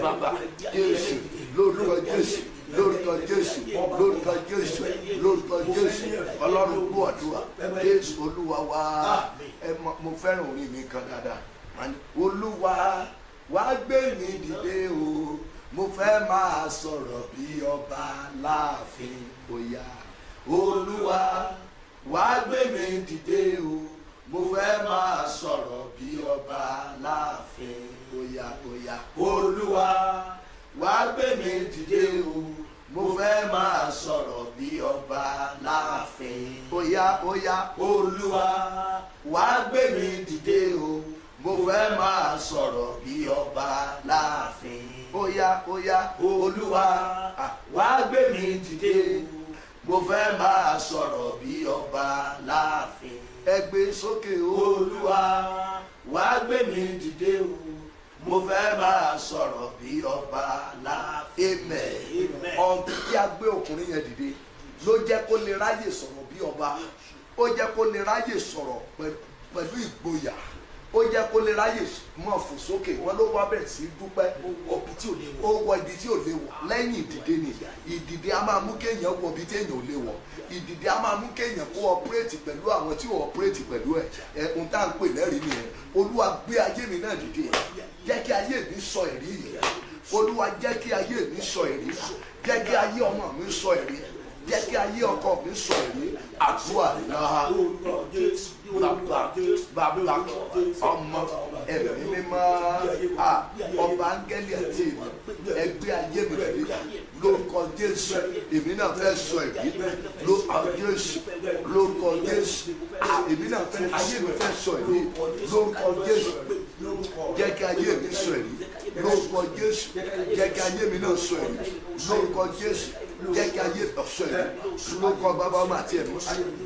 bàbá Jésù lórúkọ Jésù lórúkọ Jésù lórúkọ Jésù lórúkọ Jésù Ọlọ́run gbọ́ àdúrà Jésù Olúwa wá mo fẹ́ràn orin mi kan dáadáa Olúwa wá gbé mi dìde o mo fẹ́ máa sọ̀rọ̀ bí ọba láàfin Ọ̀yà Olúwa wá gbé mi dìde o mo fẹ́ máa sọ̀rọ̀ bí ọba láàfin Ọ̀yà Olúwa wá gbé mi dìde o mo fẹ́ máa sọ̀rọ̀ bí ọba láàfin Ọ̀yà Olúwa wá gbé mi dìde o mo fẹ́ máa sọ̀rọ̀ bí ọba láàfin Ọ̀yà Olúwa wá gbé mi dìde o mo fẹ́ máa sọ̀rọ̀ bí ọba láàfin ẹ gbé sókè Olúwa wá gbé mi dìde o mo fẹ́ máa sọ̀rọ̀ bí ọba láàfin amen ọ̀tún tí a gbé ọkùnrin yẹn dìde ló jẹ́ kó lè ráyè sọ̀rọ̀ bí ọba ó jẹ́ kó lè ráyè sọ̀rọ̀ pẹ̀lú ìgboyà ó jẹ́ kó lè ráyè mọ̀ fò sókè wọn ló wá bẹ̀rẹ̀ sí dúpẹ́ ó wọ ibi tí ò lè wọ̀ lẹ́yìn ìdìde ni ìdìde a máa mú kéèyàn wọ ibi tí èèyàn ò lè wọ̀ ìdìde a máa mú kéèyàn kó ọpúrẹ́tì pẹ̀lú àwọn tí ò ọpúrẹ́tì pẹ̀lú ohun tá à ń pè lẹ́rìí nìyẹn Olúwa gbé ayé mi náà dìde jẹ́ kí ayé mi sọ ẹ̀rí yìí Olúwa jẹ́ kí ayé mi sọ ẹ̀rí jẹ́ kí ayé ọmọ mi sọ ẹ̀rí jẹ́ kí ayé ọkọ mi sọ ẹ̀rí àdúrà náà bàbá ọmọ ẹ̀mí mímọ́ ọba áńgẹ́lì àti ẹgbẹ́ ayé mi dìde lórúkọ Jésù èmi náà fẹ́ sọ ẹ̀rí lórúkọ Jésù lórúkọ Jésù èmi náà fẹ́ ayé mi fẹ́ sọ ẹ̀rí lórúkọ Jésù jẹ́ kí ayé mi sọ ẹ̀rí lórúkọ Jésù jẹ́ kí ayé mi náà sọ ẹ̀rí lórúkọ Jésù jẹ́ kí ayé mi sọ èrí lórúkọ bàbá ọmọ àti ẹ̀mí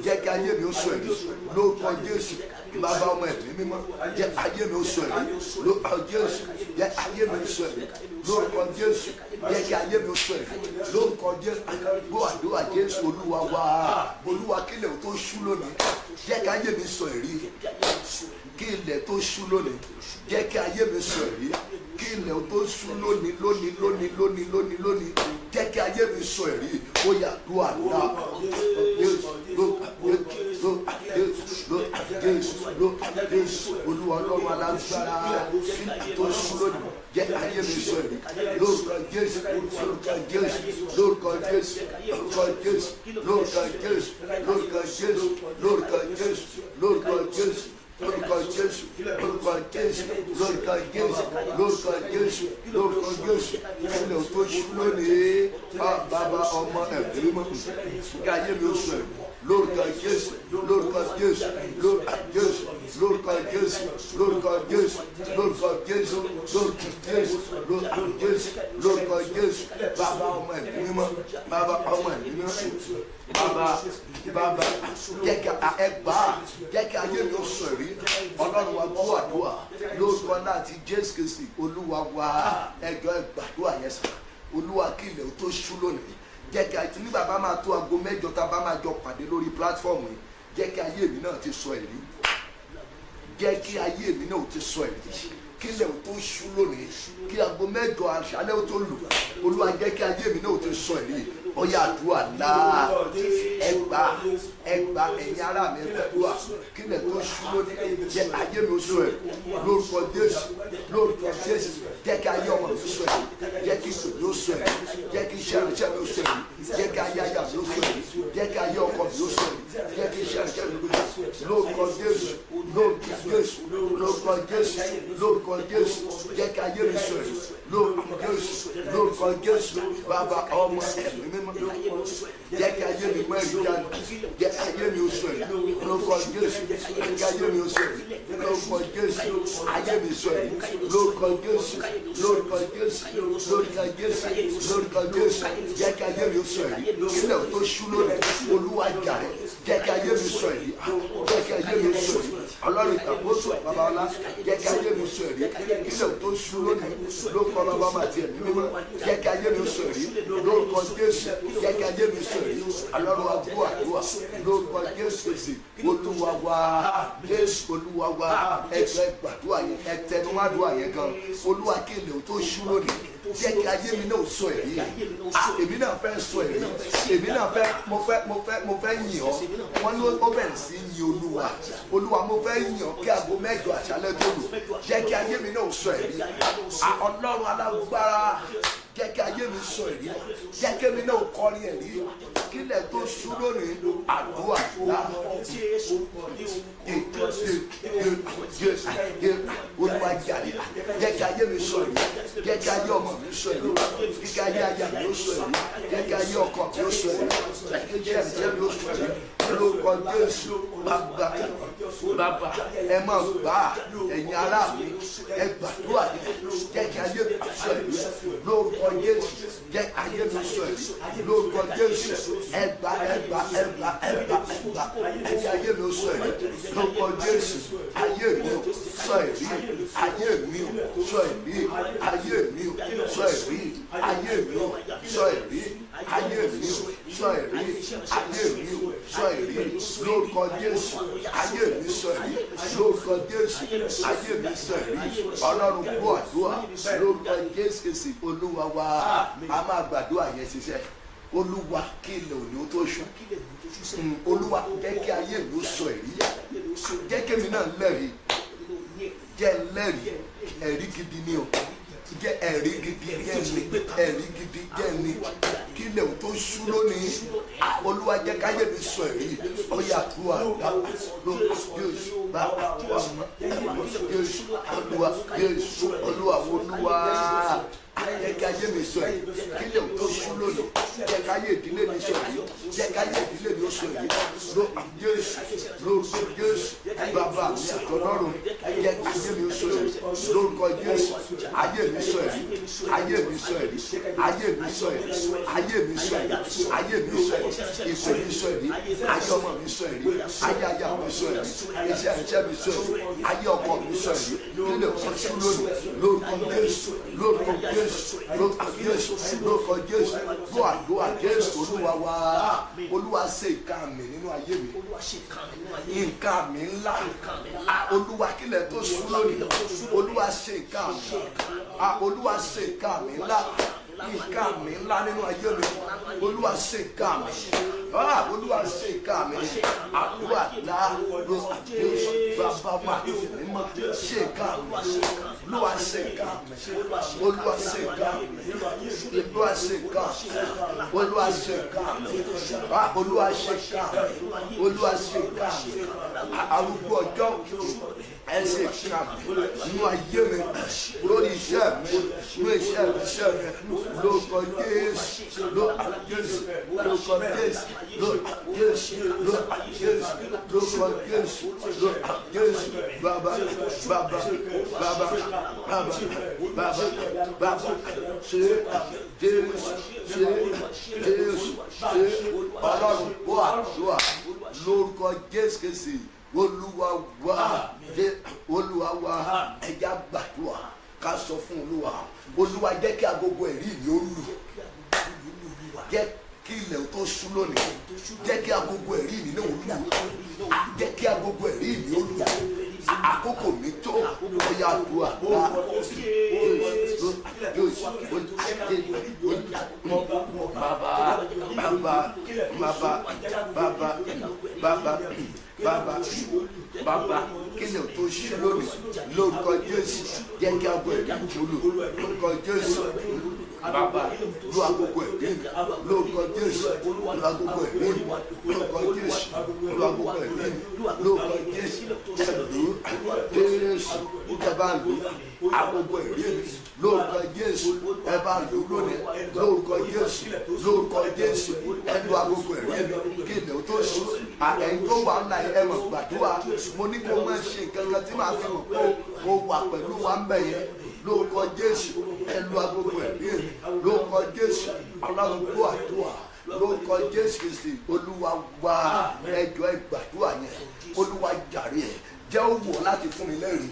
jẹ́ kí ayé mi ó sọ èrí lórúkọ Jésù bàbá ọmọ ẹ̀mí mímọ́ jẹ́ ayé mi ó sọ èrí lórúkọ Jésù jẹ́ ayé mi ó sọ èrí lórúkọ Jésù jẹ́ kí ayé mi ó sọ èrí lórúkọ Jésù gbọ́ àdúrà Jésù Olúwa wá Olúwa kílẹ̀ tó ṣú lónìí jẹ́ kí ayé mi sọ èrí kí ilẹ̀ tó ṣú lónìí jẹ́ kí ayé mi sọ èrí kí ilẹ̀ tó ṣú lónìí jẹ́ kí ayé mi sọ èrí ó yá àdúrà náà Olúwa Ọlọ́run alágbára tó ṣú lónìí jẹ́ ayé mi sọ èrí lórúkọ Jésù lórúkọ Jésù lórúkọ Jésù lórúkọ Jésù lórúkọ Jésù lórúkọ Jésù lórúkọ Jésù lórúkọ Jésù lórúkọ Jésù lórúkọ Jésù lórúkọ Jésù lórúkọ Jésù lórúkọ Jésù ilẹ̀ tó ṣú lónìí bàbá ọmọ ẹ̀mí mímọ́ kí ayé mi ó sọ èrí lórúkọ Jésù lórúkọ Jésù lórúkọ Jésù lórúkọ Jésù lórúkọ Jésù lórúkọ Jésù lórúkọ Jésù lórúkọ Jésù lórúkọ Jésù bàbá ọmọ ẹ̀mí mímọ́ bàbá ọmọ ẹ̀mí mímọ́ bàbá jẹ́ kí jẹ́ kí ayé mi ó sọ èrí Ọlọ́run wa gbọ́ àdúrà lórúkọ náà ti Jésù Kristi Olúwa wa ẹjọ́ ẹgbàdúrà yẹn sàn Olúwa kí ilẹ̀ tó ṣú lónìí jẹ́ kí àti ní bàbá máa tó aago mẹ́jọ tá a bá máa jọ pàdé lórí pílátífọ̀mù yìí jẹ́ kí ayé mi náà ti sọ èrí jẹ́ kí ayé mi náà ti sọ èrí kí ilẹ̀ tó ṣú lónìí kí aago mẹ́jọ àṣálẹ́ ó tó lù Olúwa jẹ́ kí ayé mi náà ti sọ èrí ó yá àdúrà náà ẹgbà ẹ̀yin ará mi ẹgbàdúrà kí ilẹ̀ tó ṣú lónìí jẹ́ ayé mi ó sọ èrí lórúkọ Jésù lórúkọ Jésù jẹ́ kí ayé ọmọ mi sọ èrí jẹ́ kí ìṣòro ó sọ èrí jẹ́ kí iṣẹ́ ìrìnsẹ̀ mi ó sọ èrí jẹ́ kí ayé aya mi ó sọ èrí jẹ́ kí ayé ọkọ mi ó sọ èrí jẹ́ kí iṣẹ́ ìrìnsẹ̀ mi ó sọ èrí lórúkọ Jésù lórúkọ Jésù lórúkọ Jésù lórúkọ Jésù jẹ́ kí ayé mi sọ èrí lórúkọ Jésù lórúkọ Jésù bàbá ọmọ ẹ̀mí mímọ́ jẹ́ kí ayé mi mọ́ ẹ̀rí jáde jẹ́ ayé mi ó sọ èrí lórúkọ Jésù jẹ́ kí ayé mi ó sọ èrí lórúkọ Jésù ayé mi sọ èrí lórúkọ Jésù lórúkọ Jésù lórúkọ Jésù lórúkọ Jésù jẹ́ kí ayé mi ó sọ èrí kílẹ̀ tó ṣú lónìí Olúwa jàre jẹ́ kí ayé mi sọ èrí jẹ́ kí ayé mi sọ èrí Ọlọ́run ìtàkóso bàbá ọlá jẹ́ kí ayé mi sọ èrí kílẹ̀ tó ṣú lónìí lórúkọ bàbá màtí ẹ̀mí mímọ́ jẹ́ kí ayé mi sọ èrí lórúkọ Jésù jẹ́ kí ayé mi sọ èrí Ọlọ́run agbó àdúrà lórúkọ Jésù èsì Olúwa wa Jésù Olúwa wa ẹgbẹ́ gbàdúrà yẹn ẹtẹnuwádùá yẹn gan Olúwa kí ilẹ̀ tó ṣú lónìí jẹ́ kí ayé mi náà sọ èrí èmi náà fẹ́ sọ èrí èmi náà fẹ́ mo fẹ́ yìn ọ́ wọ́n ní ó bẹ̀rẹ̀ sí yin Olúwa mo fẹ́ yìn ọ́ kí aago mẹ́jọ àṣálẹ́ tó lù jẹ́ kí ayé mi náà sọ èrí Ọlọ́run alágbára jẹ́ kí ayé mi sọ èrí jẹ́ kí èmi náà kọrin èrí kílẹ̀ tó ṣú lónìí àdúrà Olúwa jàre jẹ́ kí ayé mi sọ èrí jẹ́ kí ayé ọmọ mi sọ èrí jẹ́ kí ayé aya mi ó sọ èrí jẹ́ kí ayé ọkọ mi ó sọ èrí jẹ́ kí jẹ́ mi ó sọ èrí lórúkọ Jésù bàbá ẹ máa gbà ẹ̀yin ará mi ẹ gbàdúrà jẹ́ kí ayé mi sọ èrí lórúkọ Jésù jẹ́ ayé mi sọ èrí lórúkọ Jésù ẹgbà ẹ̀jẹ̀ ayé mi sọ èrí lórúkọ Jésù ayé mi sọ èrí ayé mi sọ èrí ayé mi sọ èrí ayé mi sọ èrí ayé mi sọ èrí ayé mi sọ èrí lórúkọ Jésù ayé mi sọ èrí lórúkọ Jésù ayé mi sọ èrí Ọlọ́run gbọ́ àdúrà lórúkọ Jésù Kristi Olúwa wa a máa gbàdúrà yẹn ṣiṣẹ́ Olúwa kí ilẹ̀ òní ó tó ṣú Olúwa jẹ́ kí ayé mi ó sọ èrí jẹ́ kí èmi náà lẹ́rìí jẹ́ lẹ́rìí ẹ̀rí gidi ni o jẹ́ ẹ̀rí gidi jẹ́ ni ẹ̀rí gidi jẹ́ ni kí ilẹ̀ tó ṣú lónìí Olúwa jẹ́ káyé mi sọ èrí ọ̀yà tó àdá Jésù bàbá ọmọ Jésù Olúwa Jésù Olúwa Olúwa jẹ́ kí ayé mi sọ èrí kí ilẹ̀ tó ṣú lónìí jẹ́ káyé ìdílé mi sọ èrí jẹ́ káyé ìdílé mi sọ èrí Jésù lórúkọ Jésù bàbá mi àtọ̀lọ́run jẹ́ kí ayé mi sọ ẹ̀rí lórúkọ Jésù. Ayé mi sọ ẹ̀rí, ayé mi sọ ẹ̀rí, ayé mi sọ ẹ̀rí, ayé mi sọ ẹ̀rí, ayé mi sọ ẹ̀rí, ìpè mi sọ ẹ̀rí, ayé ọmọ mi sọ ẹ̀rí, ayé aya mi sọ ẹ̀rí, iṣẹ́ mi sọ ẹ̀rí, ayé ọkọ mi sọ ẹ̀rí. Kílẹ̀ kọ́ sí lónìí lórúkọ Jésù, lórúkọ Jésù, lórúkọ Jésù, lórúkọ Jésù. Gbọ́ àdúrà Jésù Olúwa wa. Olúwa ṣe nǹkan mi nínú ayé mi, nǹkan mi ńlá. Olúwa kílẹ̀ tó sùn lónìí, Olúwa ṣe nǹkan mi, Olúwa ṣe nǹkan mi ńlá, nǹkan mi ńlá nínú ayé mi. Olúwa ṣe nǹkan mi, Olúwa ṣe nǹkan mi. Àdúrà ńlá ló àdéhùn bàbá máa ti mímọ́ ṣe nǹkan mi. Olúwa ṣe nǹkan mi, Olúwa ṣe nǹkan mi, Olúwa ṣe nǹkan mi, Olúwa ṣe nǹkan mi, Olúwa ṣe nǹkan mi, Olúwa ṣe nǹkan mi. Arúgbó ọjọ́ ẹ ṣe nǹkan mi nínú ayé mi, lórí iṣẹ́ mi, nínú iṣẹ́ mi, lórúkọ Jésù, lórúkọ Jésù, lórúkọ Jésù, lórúkọ Jésù, lórúkọ Jésù, lórúkọ Jésù, lórúkọ Jésù. Bàbá bàbá bàbá bàbá bàbá bàbá ṣe Jésù ṣe Jésù ṣe Ọlọ́run gbọ́ àdúrà lórúkọ Jésù Kristi. Olúwa wa, Olúwa wa, ẹja gbàdúrà ká sọ fún Olúwa. Olúwa jẹ́ kí agogo ẹ̀rí mi ó lù, jẹ́ kí ilẹ̀ tó ṣú lónìí, jẹ́ kí agogo ẹ̀rí mi náà lù, jẹ́ kí agogo ẹ̀rí mi ó lù. Àkókò mi tó ọ̀yà àdúrà bá bàbá kílẹ̀ tó ṣe lónìí lórúkọ Jésù. Jẹ́ kí agogo ẹ̀rí mi ó lù lórúkọ Jésù. Bàbá lu agogo ẹ̀rí mi lórúkọ Jésù, lu agogo ẹ̀rí mi lórúkọ Jésù, lu agogo ẹ̀rí mi lórúkọ Jésù. Ẹ̀lú Jésù ẹ bá lu agogo ẹ̀rí mi lórúkọ Jésù, ẹ bá lu lónìí lórúkọ Jésù, lórúkọ Jésù. Ẹ lu agogo ẹ̀rí mi kí ilẹ̀ tó ṣú. Ẹ̀yin tó wà ńlá ẹ mọ̀ gbàdúrà. Mo ní kó máa ṣe nǹkan kan tí màá fi mọ̀ pé mo wà pẹ̀lú wa ń bẹ̀ yẹn lórúkọ Jésù. Ẹ lu agogo ẹ̀rí mi lórúkọ Jésù. Ọlọ́run gbọ́ àdúrà lórúkọ Jésù Kristi. Olúwa wa, ẹjọ́ ìgbàdúrà yẹn, Olúwa jàre ẹ̀, jẹ́ ó wù ọ́ láti fún mi lẹ́rìí.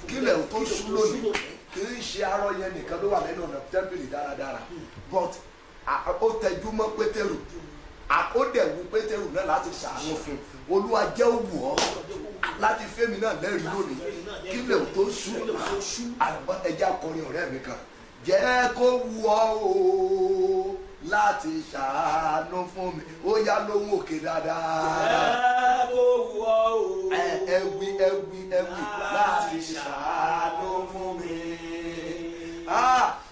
Kílẹ̀ tó sún lónìí kì í ṣe arọ yẹn nìkan ló wà lẹ́nu ọ̀nà tẹ́ḿpìlì dáradára, but ó tẹjú mọ́ Pétérù, àkódẹ̀wù Pétérù náà láti ṣàánú fún. Olúwa jẹ́ ó wù ọ́ láti fẹ́mi náà lẹ́rìí lónìí. Kílẹ̀ tó sún ẹja akọrin ọ̀rẹ́ mi kan. Jẹ́ kó wù ọ́ o láti ṣàánú fún mi. Ó yá lóhùn òkè dáadáa. Jẹ́ kó wù ọ́ o. Ẹ̀wì láti ṣàánú fún mi.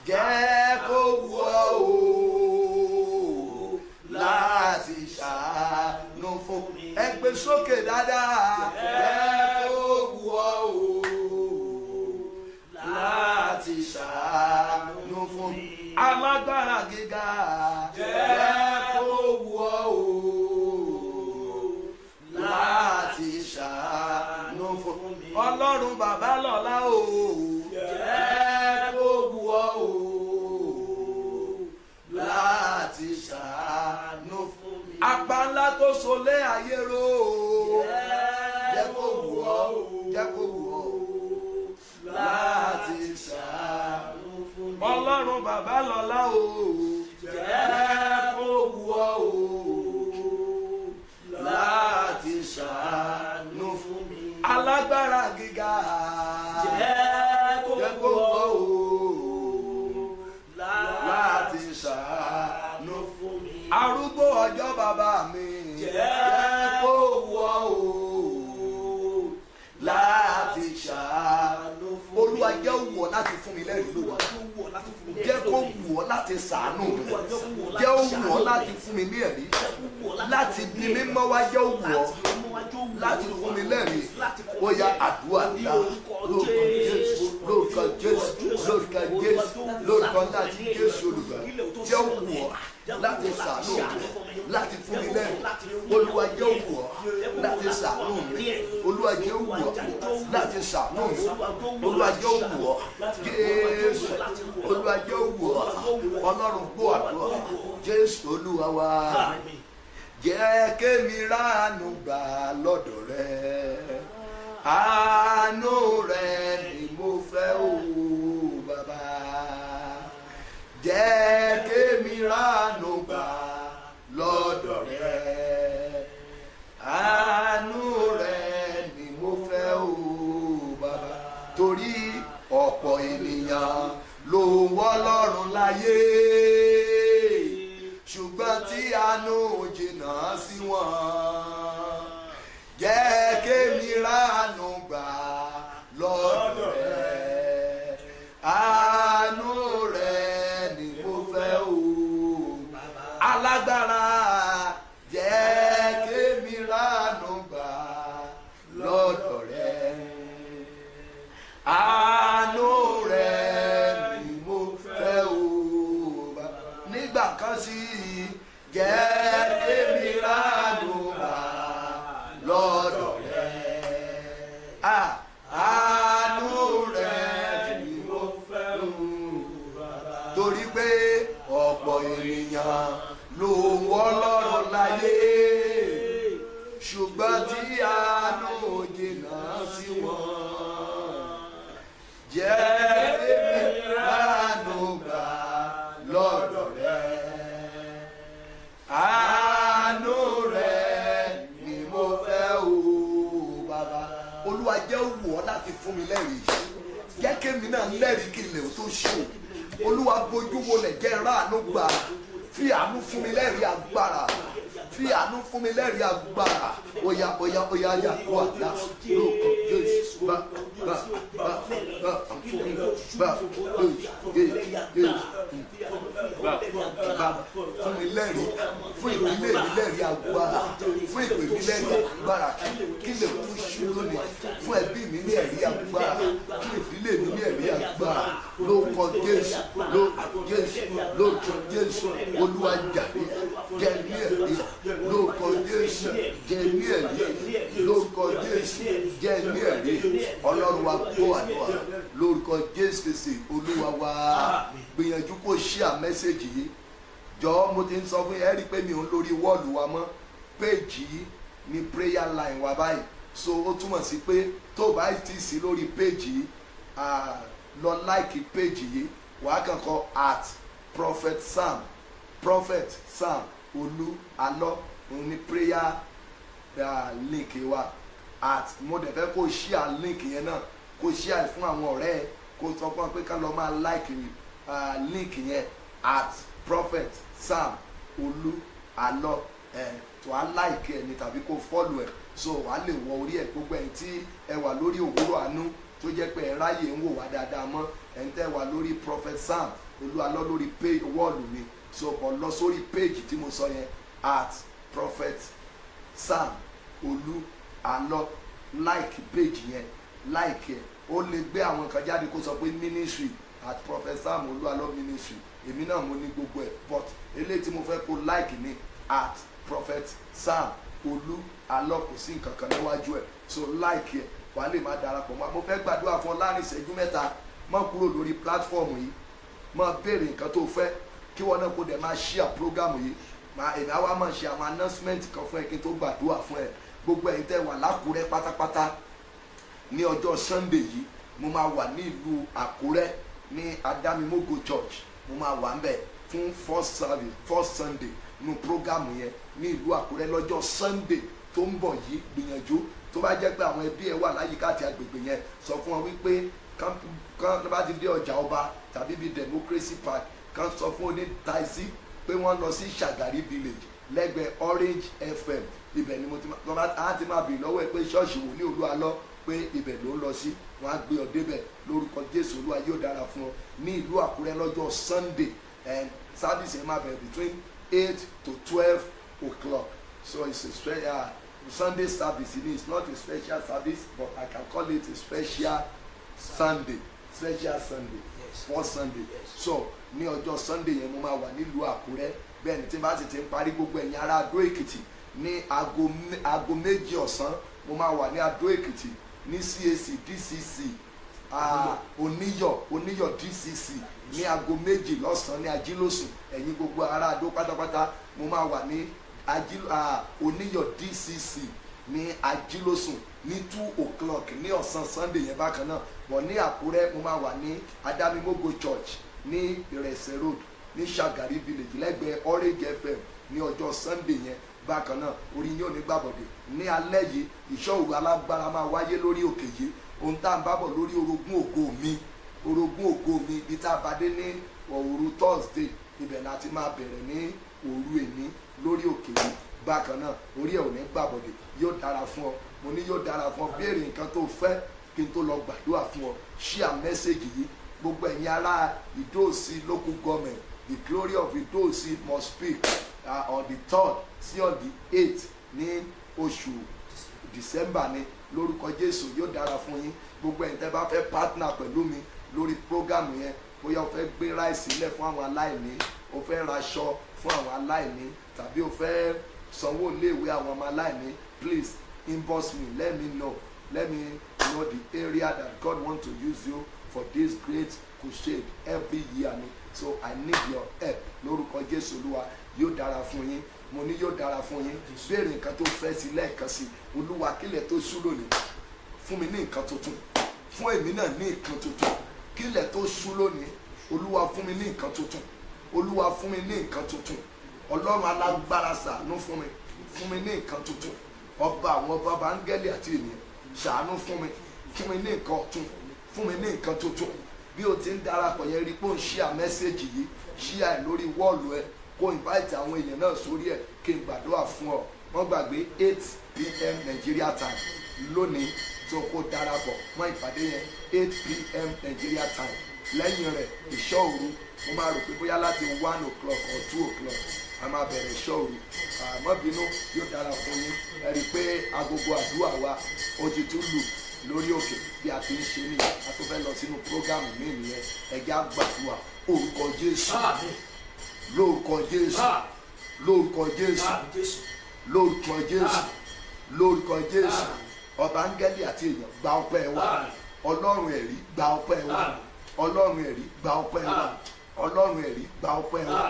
Jẹ́ kó wù ọ́ o láti ṣàánú fún mi. Ẹ gbé sókè dáadáa. Jẹ́ kó wù ọ́ o láti ṣàánú fún mi. Alágbára gíga. Jẹ́ kó wù ọ́ o láti ṣàánú fún mi. Ọlọ́run bàbá lọ́lá o. Jẹ́ kó wù ọ́ o láti ṣàánú fún mi. Apá ńlá tó solé ayé ró. Jẹ́ kó wù ọ́ o, jẹ́ kó wù ọ́ o láti ṣàánú fún mi. Ọlọ́run bàbá lọ́lá o. Jẹ́ kó wù ọ́ o láti ṣàánú fún mi. Alágbára gíga. Jẹ́ kó wù ọ́ o láti ṣàánú fún mi. Arúgbó ọjọ́ bàbá mi. Jẹ́ kó wù ọ́ o láti ṣàánú fún mi. Olúwa jẹ́ ó wù ọ́ láti fún mi lẹ́rìí lónìí. Jẹ́ kó wù ọ́ láti ṣàánú mi. Jẹ́ ó wù ọ́ láti fún mi ní ẹ̀rí. Láti di mímọ́ wá jẹ́ ó wù ọ́ láti fún mi lẹ́rìí. Ó yá àdúrà ńlá lórúkọ Jésù, lórúkọ Jésù, lórúkọ Jésù, lórúkọ láti Jésù olùgbà. Jẹ́ ó wù ọ́ láti ṣàánú mi, láti fún mi lẹ́rìí. Olúwa jẹ́ ó wù ọ́ láti ṣàánú mi Olúwa jẹ́ ó wù ọ́ láti ṣàánú mi Olúwa jẹ́ ó wù ọ́ Jésù Olúwa jẹ́ ó wù ọ́ Ọlọ́run gbọ́ àdúrà Jésù Olúwa wa jẹ́ kémi ránu gbà lọ́dọ̀ rẹ àánú rẹ ni mo fẹ́ o bàbá jẹ́ kémi ránu gbà lọ́dọ̀ rẹ àánú rẹ ni mo fẹ́ o bàbá torí ọ̀pọ̀ ènìyàn ló wọ́ lọ́rùn láyé ṣùgbọ́n tí àánú jìnnà sí wọn jẹ́ kémi ránu gbà lọ́dọ̀ rẹ àánú rẹ ni mo fẹ́ o alágbára jẹ́ kémi ránu gbà lọ́dọ̀ rẹ àánú rẹ ni mo fẹ́ o nígbà kan sí jẹ́ kémi ránu gbà lọ́dọ̀ rẹ àánú rẹ ni mo fẹ́ o torí pé ọ̀pọ̀ ènìyàn ló wọ́ lọ́rùn láyé ṣùgbọ́n tí àánú jìnnà sí wọn jẹ́ kémi ránu gbà lọ́dọ̀ rẹ àánú rẹ ni mo fẹ́ o bàbá Olúwa jẹ́ wù ọ́ láti fún mi lẹ́rìí jẹ́ kémi náà lẹ́rìí kí ilẹ̀ tó ṣó Olúwa bójú wọlé jẹ́ ránu gbà fi àánú fún mi lẹ́rìí agbára fi àánú fún mi lẹ́rìí agbára oya yà kó àdá lóko Jésù bá fún mi lẹ́rìí fún ìpínlẹ̀ mi lẹ́rìí agbára fún ìpè mi lẹ́rìí agbára kí lè tún ṣú lónìí fún ẹbí mi ní ẹ̀rí agbára fún ìdílé mi ní ẹ̀rí agbára lórúkọ Jésù lórúkọ Jésù Olúwa jàre jẹ́ ní ẹ̀rí lórúkọ Jésù jẹ́ ní ẹ̀rí lórúkọ Jésù jẹ́ ní ẹ̀rí Ọlọ́run wa gbọ́ àdúrà lórúkọ Jésù Kristi Olúwa wa gbìyànjú kó share mẹ́sẹ̀gì yìí jọ̀ọ́ mo ti ń sọ fún yẹn rí i pé mi ò ń lórí wọ́ọ̀lù wa mọ́ péèjì yìí ní prayer line wa báyìí so ó túmọ̀ sí pé tó o bá ti sí lórí péèjì yìí lọ láìkì péèjì yìí wàá kàn kọ @prophet Sam Olú Alọ́ òun ní prayer link wa mo dẹ̀ fẹ́ kó share link yẹn náà kó share fún àwọn ọ̀rẹ́ ẹ kó sọ fún wọn pé ká lọ máa like link yẹn @prophet Sam Olú Alọ́ tó a like ẹ ní tàbí kó follow ẹ so wàá lè wọ orí ẹ gbogbo ẹ̀yin tí ẹ wà lórí òwúrọ̀ àánú tó jẹ́ pé ẹ ráyè ń wò wá dáadáa mọ́ ẹ̀ ń tẹ́ wà lórí prophet Sam Olú Alọ́ lórí wọ́ọ̀lù mi so kàn lọ sórí péèjì tí mo sọ yẹn @prophet Sam Olú Alọ́ like péèjì yẹn like ẹ ó lè gbé àwọn kan jáde kó sọ pé ministry @prophet Sam Olú Alọ́ ministry èmi náà mo ní gbogbo ẹ̀ but eléyìí tí mo fẹ́ kó like ní @prophet Sam Olú Alọ́ kò sí nǹkan kan níwájú ẹ̀ so like ẹ̀ wàá lè máa darapọ̀ mọ́ mo fẹ́ gbàdúrà fún ọ láàrin ìṣẹ́jú mẹ́ta má kúrò lórí platform yìí má béèrè nǹkan tó fẹ́ kí wọn náà kó dẹ̀ máa share program yìí èmi àwa máa ṣe àwọn announcement kan fún ẹ kí n tó gbàdúrà fún ẹ gbogbo ẹ̀yin tẹ́ wà l'Ákúrẹ́ pátápátá ní ọjọ́ Sunday yìí mo máa wà ní ìlú Àkúrẹ́ ní Adámimógo Church mo máa wà ńbẹ̀ fún first Sunday nínú program yẹn ní ìlú Àkúrẹ́ lọ́jọ́ Sunday tó ń bọ̀ yìí gbìyànjú tó bá jẹ́ pé àwọn ẹbí ẹ wà láyìíká àti agbègbè yẹn sọ fún wọn wípé kán bá ti dé ọjà ọba tàbí bíi Democracy Park kán sọ fún oní taxi pé wọ́n lọ sí Shagari Village lẹ́gbẹ̀ẹ́ Orange FM ibẹ̀ ni mo ti máa bèèrè lọ́wọ́ ẹ pé ṣọ́ọ̀ṣì Wòlíì Olú Alọ́ pé ibẹ̀ ló ń lọ sí wọn á gbé ọ débẹ̀ lórúkọ Jésù Olúwa yóò dára fún ọ ní ìlú Àkúrẹ́ lọ́jọ́ Sunday and service yẹn máa bẹ̀rẹ̀ between 8 to 12 o'clock so it's a special Sunday service it's not a special service but I can call it a special Sunday first Sunday so ní ọjọ́ Sunday yẹn mo máa wà nílùú Àkúrẹ́ bẹ́ẹ̀ ni tí n bá sì ti ń parí gbogbo ẹ̀yin ará Adó Èkìtì ní aago méjì ọ̀sán mo máa wà ní Adó Èkìtì ní CAC DCC oníyọ̀ DCC ní aago méjì lọ́sàn-án ní Ajílósùn. Ẹ̀yin gbogbo ará Adó pátápátá mo máa wà ní oníyọ̀ DCC ní Ajílósùn ní 2 o'clock ní ọ̀sán Sunday yẹn bákan náà. Wọ́n ní Àkúrẹ́ mo máa wà ní Adámímógò Church ní Ìrẹsẹ̀ Road ní Ṣàgárí Village lẹ́gbẹ̀ẹ́ Orange FM ní ọjọ́ Sunday yẹn bákan náà. Orí yín ò ní gbàbọ̀dé. Ní alẹ́ yìí ìṣọ́ òru alágbára máa wáyé lórí òkè yìí. Ohun tá à ń bábọ̀ lórí orogún ògo mi ibi tá a bá dé ní òru Thursday ibẹ̀ láti máa bẹ̀rẹ̀ ní òru èní lórí òkè yìí bákan náà. Orí ẹ̀ ò ní gbàbọ̀dé. Yóò dára fún ọ. Mo ní yóò dára fún ọ. Béèrè nǹkan tó fẹ́ kí n tó lọ gbàdúrà fún ọ. Share message yìí. Gbogbo ẹ̀yin ará Ìdó-Òsì local government, the glory of Ìdó-Òsì must speak on the 3rd sí on the 8th ní oṣù December ni. Lórúkọ Jésù yóò dára fún yín. Gbogbo ẹ̀yin tẹ́ bá fẹ́ partner pẹ̀lú mi lórí program yẹn, bóyá o fẹ́ gbé ráìsì sílẹ̀ fún àwọn aláìní, o fẹ́ raṣọ fún àwọn aláìní, tàbí o fẹ́ sanwó iléèwé àwọn ọmọ aláìní, please inbox me. Let me know the area that God want to use you for this great crusade every year ni. So I need your help. Lórúkọ Jésù Olúwa yóò dára fún yín. Mo ní yóò dára fún yín. Béèrè nǹkan tó fẹ́ sí lẹ́ẹ̀kan sí. Olúwa kílẹ̀ tó ṣú lónìí fún mi ní nǹkan tuntun, fún èmi náà ní nǹkan tuntun. Kílẹ̀ tó ṣú lónìí Olúwa fún mi ní nǹkan tuntun, Olúwa fún mi ní nǹkan tuntun. Ọlọ́run alágbára ṣàánú fún mi ní nǹkan tuntun. Ọba àwọn ọba áńgẹ́lì àti ènìyàn ṣàánú fún mi ní nǹkan ọ̀tun, fún mi ní nǹkan tuntun. Bí o ti ń darapọ̀ yẹn rí pé ó ń share message yìí, share ẹ̀ lórí wọ́ọ̀lù ẹ, kó invite àwọn èèyàn náà sórí ẹ̀ kí n gbàdúrà fún ọ. Wọ́n gbàgbé 8 p.m. Nigeria time lónìí tó kó darapọ̀ mọ́ ìpàdé yẹn 8 p.m. Nigeria time. Lẹ́yìn rẹ̀ ìṣọ́ òru mo máa rò pé bóyá láti 1 o'clock or 2 o'clock a máa bẹ̀rẹ̀ ìṣọ́ òru. Àmọ́ bínú yóò dára fún yín. Ẹ rí i pé agogo àdúrà wa ó ti tún lù lórí òkè bí a ti ń ṣe nìyẹn. A tó fẹ́ lọ sínú prógámù míì nìyẹn. Ẹ̀jẹ̀ á gbàdúrà orúkọ Jésù, lórúkọ Jésù, lórúkọ Jésù, lórúkọ Jésù, lórúkọ Jésù. Ọba áńgẹ́lì àti èèyàn gba ọpẹ́ wa. Ọlọ́run ẹ̀rí gba ọpẹ́ wa. Ọlọ́run ẹ̀rí gba ọpẹ́ wa. Ọlọ́run ẹ̀rí gba ọpẹ́ wa.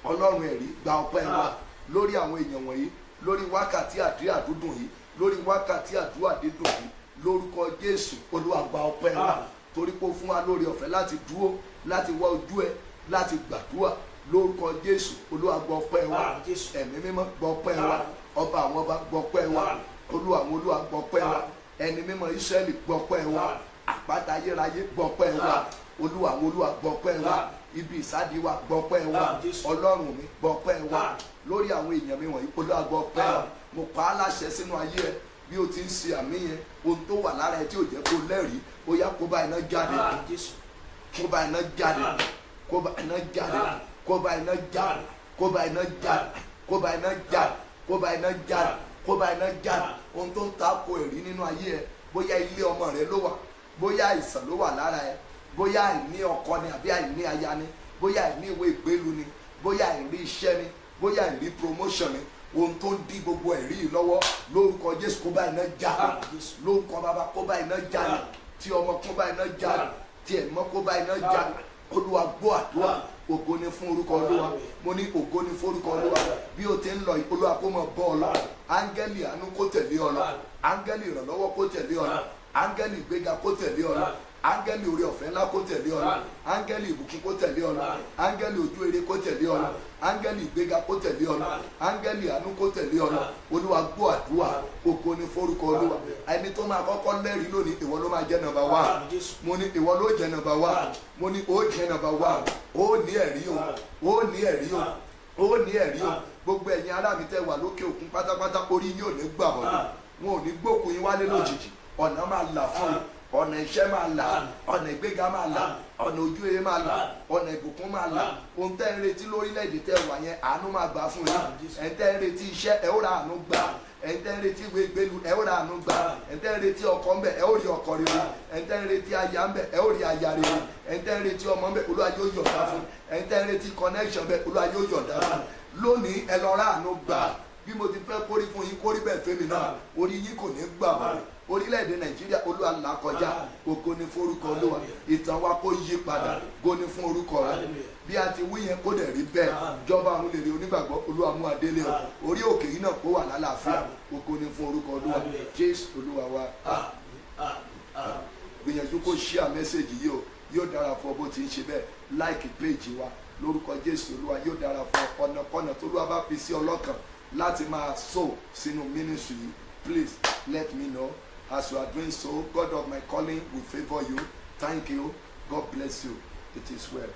Ọlọ́run ẹ̀rí gba ọpẹ́ wa. Lórí àwọn èèyàn wọ̀nyí, lórí wákàtí àdúrà dúdùn yìí, lórí wákàtí àdúrà dídùn yìí, lórúkọ Jésù Olúwa gba ọpẹ́ wa. Torí pé ó fún wa lórí ọ̀fẹ́ láti dúró, láti wá ojú ẹ, láti gbàdúrà. Lórúkọ Jésù Olúwa gba ọpẹ́ wa. Ẹ̀mí mímọ́ gba ọpẹ́ wa. Ọba àwọn ọba gba ọpẹ́ wa. Olúwa àwọn olúwa gba ọpẹ́ wa. Ẹni mímọ́ Ísírẹ́lì gba ọpẹ́ wa. Àpáta ayérayé gba ọpẹ́ wa. Olúwa àwọn olúwa gba ọpẹ́ wa. Ibi ìsádi wa gba ọpẹ́ wa. Ọlọ́run mi gba ọpẹ́ wa. Lórí àwọn èèyàn mi wọ̀nyí Olúwa gba ọpẹ́ wa. Mo pa á láṣẹ sínú ayé ẹ bí o ti ń ṣe àmì yẹn, ohun tó wà lára ẹ tí ò jẹ́ kó lẹ́rìí, ó yá kó bá iná jáde, kó bá iná jáde, kó bá iná jáde, kó bá iná jáde, kó bá iná jáde, kó bá iná jáde, kó bá iná jáde, kó bá iná jáde. Ohun tó ń ta ko ẹ̀rí nínú ayé ẹ, bóyá ilé ọmọ rẹ ló wà, bóyá àìsàn ló wà lára ẹ, bóyá àìní ọkọ ni àbí àìní aya ni, bóyá àìní ìwé ìgbélu ni, bóyá àìrí iṣẹ́ ni, bóyá àìrí promotion ni. Ohun tó ń dí gbogbo ẹ̀rí yìí lọ́wọ́ lórúkọ Jésù kó bá iná jáde, lórúkọ bàbá kó bá iná jáde, tí ọmọ kó bá iná jáde, tí ẹ̀mọ́ kó bá iná jáde. Olúwa gbọ́ àdúrà. Ògo ni fún orúkọ Olúwa. Mo ní ògo ni fún orúkọ Olúwa. Bí o ti ń lọ Olúwa kó mọ̀ bọ́ ọ lọ. Áńgẹ́lì àánú kó tẹ̀lé ọ lọ. Áńgẹ́lì ìrànlọ́wọ́ kó tẹ̀lé ọ lọ. Áńgẹ́lì ìgbéga kó tẹ̀lé ọ lọ. Áńgẹ́lì oore ọ̀fẹ́ ńlá kó tẹ̀lé ọ lọ. Áńgẹ́lì ìbùkún kó tẹ̀lé ọ lọ. Áńgẹ́lì ojú rere kó tẹ̀lé ọ lọ. Áńgẹ́lì ìgbéga kó tẹ̀lé ọ lọ. Áńgẹ́lì àánú kó tẹ̀lé ọ lọ. Olúwa gbọ́ àdúrà. Ògo ni forúkọ Olúwa. Ẹni tó máa kọ́kọ́ lẹ́rìí lónìí ìwọ ló máa jẹ́ number 1. Mo ní ìwọ ló jẹ́ number 1. Mo ní ó jẹ́ number 1. Ó ní ẹ̀rí o. Ó ní ẹ̀rí o. Ó ní ẹ̀rí o. Gbogbo ẹ̀yin ará mi tẹ́ wà lókè òkun pátápátá orí yín ò ní gbà bọ̀dọ̀. Wọn ò ní gbókùn yín wálé lójijì. Ọ̀nà máa là fún yín. Ọ̀nà iṣẹ́ máa là, ọ̀nà ìgbéga máa là, ọ̀nà ojú eré máa là, ọ̀nà ìbùkún máa là. Ohun tẹ́ ń retí lórílẹ̀‐èdè tẹ́ wà yẹn àánú máa gbà fún yín. Ẹ̀ ń tẹ́ ń retí iṣẹ́ ẹ̀ ó ra àánú gbà. Ẹ̀ ń tẹ́ ń retí ìwé ìgbélu ẹ̀ ó ra àánú gbà. Ẹ̀ ń tẹ́ ń retí ọkọ ńbẹ ẹ̀ ó rí ọkọ rere. Ẹ̀ ń tẹ́ ń retí aya ńbẹ ẹ̀ ó rí aya rere. Ẹ̀ ń tẹ́ ń retí ọmọ ńbẹ Olúwa yóò yọ̀ǹda fún. Ẹ̀ ń tẹ́ ń retí connection ńbẹ Olúwa yóò yọ̀ǹda fún. Lónìí ẹ lọ ra àánú gbà. bí mo ti fẹ́ kórí fún yín kórí bẹ́ẹ̀ fẹ́mi náà orí yín kò ní gbà wọ́n orílẹ̀-èdè nàìjíríà olúwa là kọjá ògo ni fún orúkọ olúwa ìtàn wa kó yí padà ògo ni fún orúkọ rẹ bí a ti wí yẹn kó dẹ̀ rí bẹ́ẹ̀ jọba àwọn olè rí onígbàgbọ́ olúwa mú adélé o orí òkè yìí náà kó wà lálàáfíà ògo ni fún orúkọ olúwa jésù olúwa wa gbìyànjú kó share mẹ́sẹ̀gì yìí o yóò dára fún ọ bó ti ń ṣe bẹ́ẹ̀ like page wa lórúkọ jésù olúwa yóò dára fún ọ ọ̀nàkọ́nà tó lúwa bá fi sí ọlọ́kàn láti máa sow sínú ministry yìí please let me know as you are doing so. God of my calling will favour you. Thank you. God bless you. It is well.